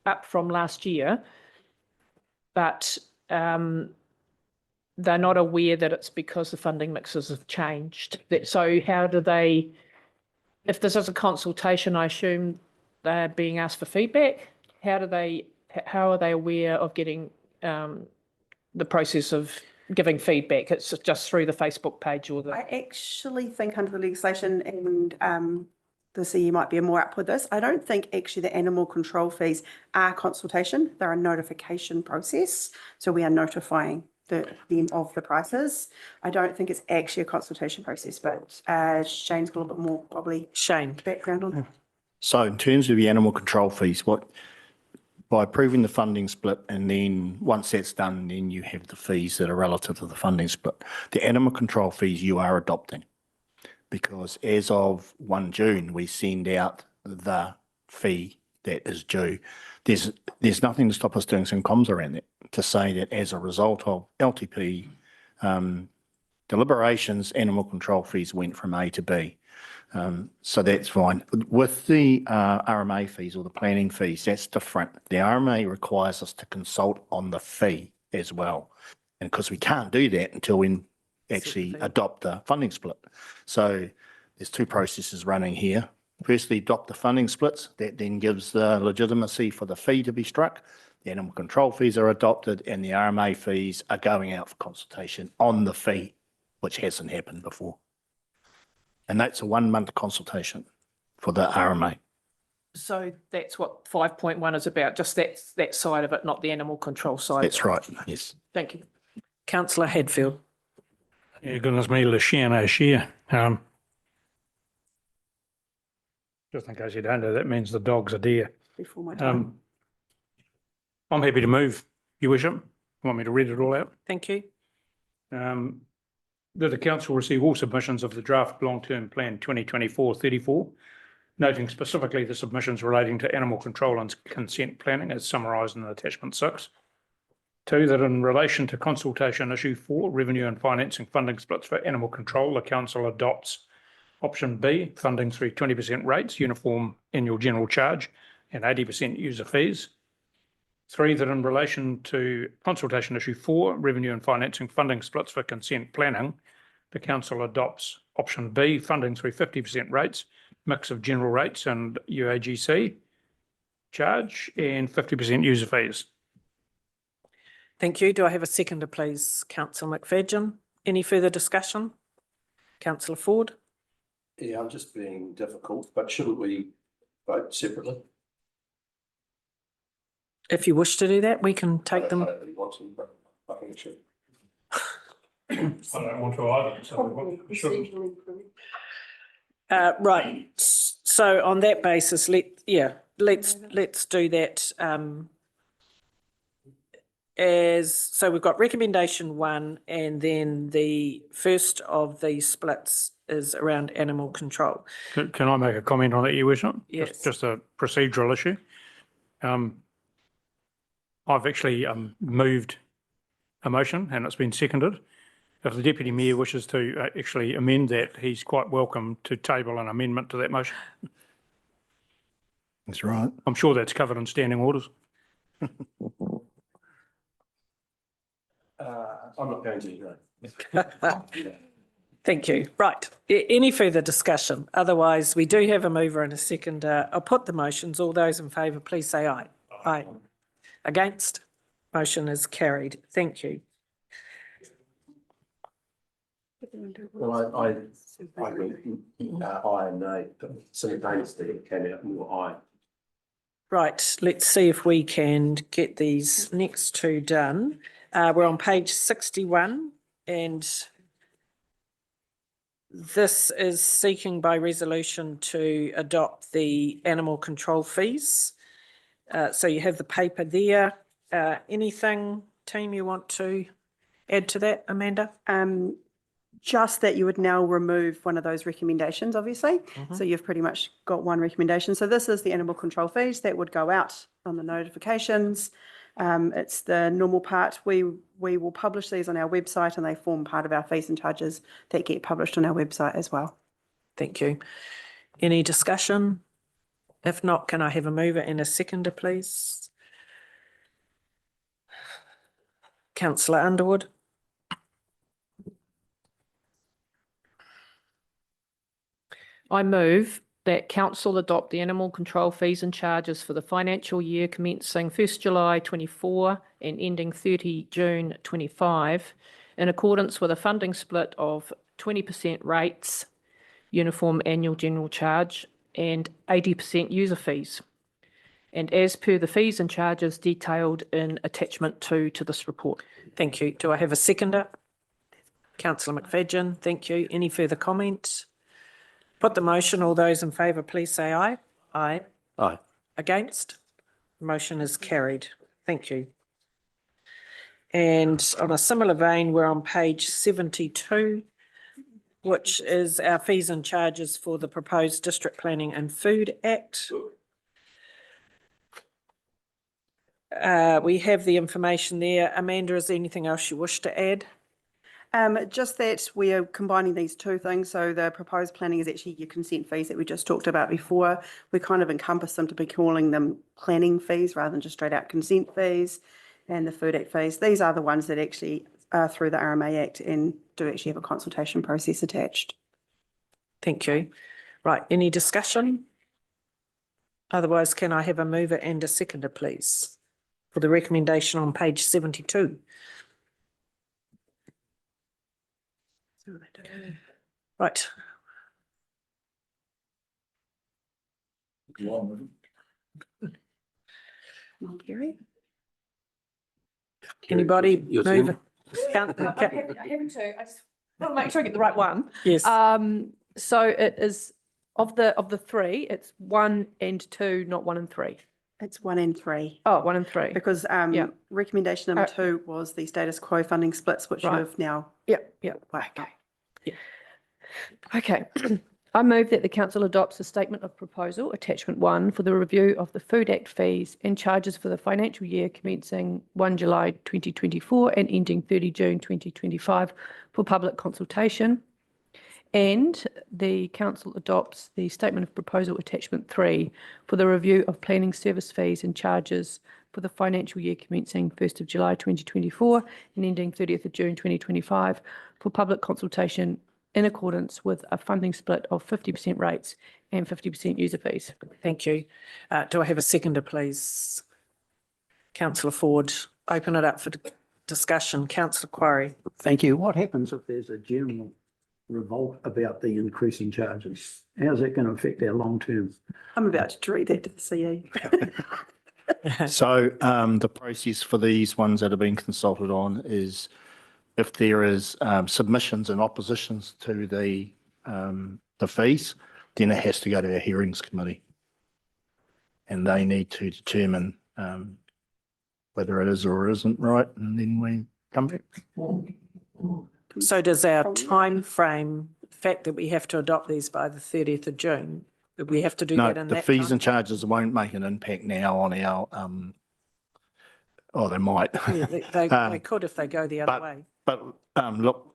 up from last year, but they're not aware that it's because the funding mixes have changed. So how do they, if this is a consultation, I assume they're being asked for feedback. How are they aware of getting the process of giving feedback? It's just through the Facebook page or the. I actually think under the legislation and the CE might be more up with this. I don't think actually the animal control fees are consultation. They're a notification process. So we are notifying them of the prices. I don't think it's actually a consultation process, but Shane's got a little bit more probably background on it. So in terms of the animal control fees, by approving the funding split, and then once that's done, then you have the fees that are relative to the funding split. The animal control fees you are adopting, because as of 1 June, we send out the fee that is due. There's nothing to stop us doing some comms around that to say that as a result of LTP deliberations, animal control fees went from A to B. So that's fine. With the RMA fees or the planning fees, that's different. The RMA requires us to consult on the fee as well. And because we can't do that until we actually adopt the funding split. So there's two processes running here. Firstly, adopt the funding splits. That then gives the legitimacy for the fee to be struck. The animal control fees are adopted and the RMA fees are going out for consultation on the fee, which hasn't happened before. And that's a 1 month consultation for the RMA. So that's what 5.1 is about, just that side of it, not the animal control side. That's right, yes. Thank you. Councillor Hadfield. Yeah, goodness me, le chien a chien. Just in case you don't know, that means the dog's a deer. Before my time. I'm happy to move, Your Worship. Want me to read it all out? Thank you. That the council receive all submissions of the draft long-term plan 2024-34, noting specifically the submissions relating to animal control and consent planning as summarised in attachment 6. 2, that in relation to consultation issue 4, revenue and financing funding splits for animal control, the council adopts option B, funding through 20% rates, uniform annual general charge and 80% user fees. 3, that in relation to consultation issue 4, revenue and financing funding splits for consent planning, the council adopts option B, funding through 50% rates, mix of general rates and UAGC charge, and 50% user fees. Thank you. Do I have a seconder, please? Councillor McFadyen. Any further discussion? Councillor Ford. Yeah, I'm just being difficult, but shouldn't we vote separately? If you wish to do that, we can take them. I don't really want to, but I think it should. I don't want to either. So Right. So on that basis, let's do that. So we've got recommendation 1, and then the first of the splits is around animal control. Can I make a comment on that, Your Worship? Yes. Just a procedural issue. I've actually moved a motion and it's been seconded. If the Deputy Mayor wishes to actually amend that, he's quite welcome to table an amendment to that motion. That's right. I'm sure that's covered in standing orders. I'm not going to, no. Thank you. Right. Any further discussion? Otherwise, we do have a mover and a seconder. I'll put the motions. All those in favour, please say aye. Aye. Against? Motion is carried. Thank you. Well, I think aye and nay, but simultaneously it came out more aye. Right. Let's see if we can get these next two done. We're on page 61 and this is seeking by resolution to adopt the animal control fees. So you have the paper there. Anything, team, you want to add to that, Amanda? Just that you would now remove one of those recommendations, obviously. So you've pretty much got one recommendation. So this is the animal control fees that would go out on the notifications. It's the normal part. We will publish these on our website and they form part of our fees and charges that get published on our website as well. Thank you. Any discussion? If not, can I have a mover and a seconder, please? Councillor Underwood. I move that council adopt the animal control fees and charges for the financial year commencing 1st July 24 and ending 30 June 25 in accordance with a funding split of 20% rates, uniform annual general charge and 80% user fees. And as per the fees and charges detailed in attachment 2 to this report. Thank you. Do I have a seconder? Councillor McFadyen, thank you. Any further comments? Put the motion. All those in favour, please say aye. Aye. Aye. Against? Motion is carried. Thank you. And on a similar vein, we're on page 72, which is our fees and charges for the proposed District Planning and Food Act. We have the information there. Amanda, is there anything else you wish to add? Just that we are combining these two things. So the proposed planning is actually your consent fees that we just talked about before. We kind of encompass them to be calling them planning fees rather than just straight out consent fees, and the Food Act fees. These are the ones that actually are through the RMA Act and do actually have a consultation process attached. Thank you. Right, any discussion? Otherwise, can I have a mover and a seconder, please, for the recommendation on page 72? Right. Anybody Your move? turn. I haven't to. I just want to make sure I get the right one. Yes. So it is of the three, it's 1 and 2, not 1 and 3. It's 1 and 3. Oh, 1 and 3. Because recommendation number 2 was the status quo funding splits, which you Right. have now. Yep. Okay. Okay. I move that the council adopts a statement of proposal, attachment 1, for the review of the Food Act fees and charges for the financial year commencing 1 July 2024 and ending 30 June 2025 for public consultation. And the council adopts the statement of proposal, attachment 3, for the review of planning service fees and charges for the financial year commencing 1st of July 2024 and ending 30th of June 2025 for public consultation in accordance with a funding split of 50% rates and 50% user fees. Thank you. Do I have a seconder, please? Councillor Ford, open it up for discussion. Councillor Quarry. Thank you. What happens if there's a general revolt about the increase in charges? How's that going to affect our long term? I'm about to read that to the CE. So the process for these ones that are being consulted on is if there is submissions and oppositions to the fees, then it has to go to our hearings committee. And they need to determine whether it is or isn't right, and then we come back. So does our time frame, the fact that we have to adopt these by the 30th of June, that we have to do No, that in the that fees time? and charges won't make an impact now on Oh, they might. Yeah, they could if they go the other way. But look,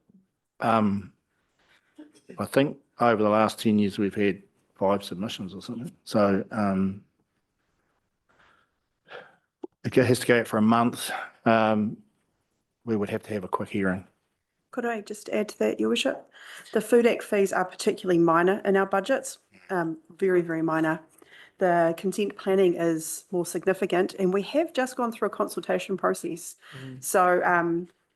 I think over the last 10 years, we've had 5 submissions or something. So it has to go out for a month. We would have to have a quick hearing. Could I just add to that, Your Worship? The Food Act fees are particularly minor in our budgets, very, very minor. The consent planning is more significant, and we have just gone through a consultation process. So,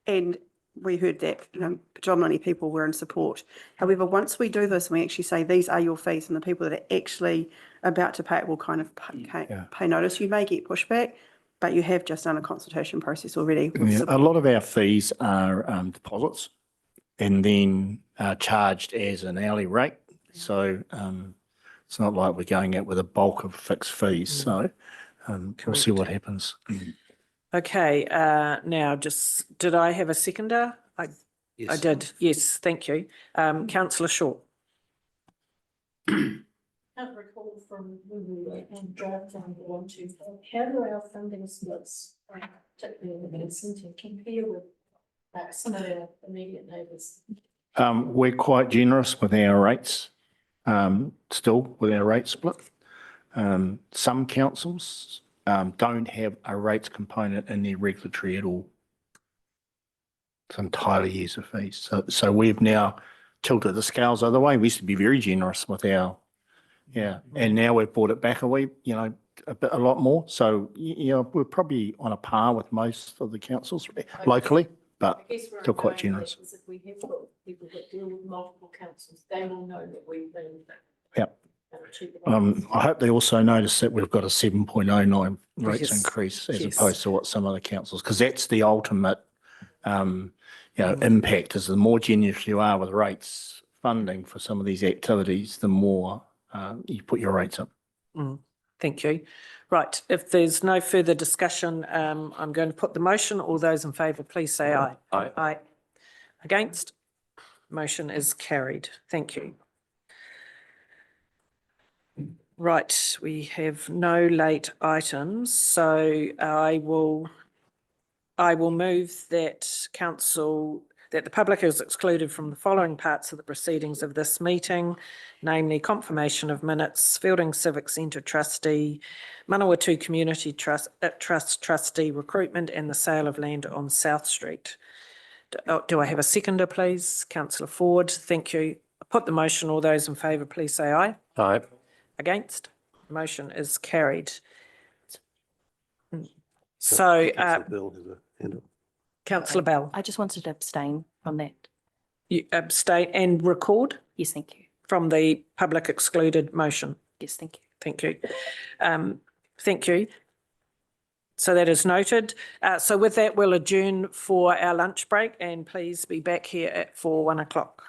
and we heard that, predominantly people were in support. However, once we do this, and we actually say, these are your fees, and the people that are actually about to pay it will kind of pay notice. You may get pushback, but you have just done a consultation process already. Yeah, a lot of our fees are deposits and then charged as an hourly rate. So it's not like we're going out with a bulk of fixed fees. So we'll see what happens. Okay, now did I have a seconder? I did, yes, thank you. Councillor Shaw. Can't recall from when we were in draft on how do our funding splits, particularly in the Vincent, compare with some of our immediate neighbours? We're quite generous with our rates, still with our rate split. Some councils don't have a rates component in their regulatory at all. It's entirely user fees. So we've now tilted the scales other way. We used to be very generous with our, and now we've brought it back a lot more. So, we're probably on a par with most of the councils locally, but still quite generous. If we have got people that deal with multiple councils, they will know that we've been. Yep. I hope they also notice that we've got a 7.09 rates Yes. increase as Yes. opposed to what some other councils, because that's the ultimate, impact is the more generous you are with rates funding for some of these activities, the more you put your rates up. Thank you. Right, if there's no further discussion, I'm going to put the motion. All those in favour, please say aye. Aye. Aye. Against? Motion is carried. Thank you. Right, we have no late items, so I will move that that the public is excluded from the following parts of the proceedings of this meeting, namely confirmation of minutes, Fielding Civic Centre trustee, Manawatū Community Trust trustee recruitment, and the sale of land on South Street. Do I have a seconder, please? Councillor Ford, thank you. I put the motion. All those in favour, please say aye. Aye. Against? Motion is carried. So, Councillor Bell, I just wanted to abstain from that. you abstain and record Yes, thank you. from the public excluded motion. Yes, thank you. Thank you. Thank you. So that is noted. So with that, we'll adjourn for our lunch break, and please be back here for 1 o'clock.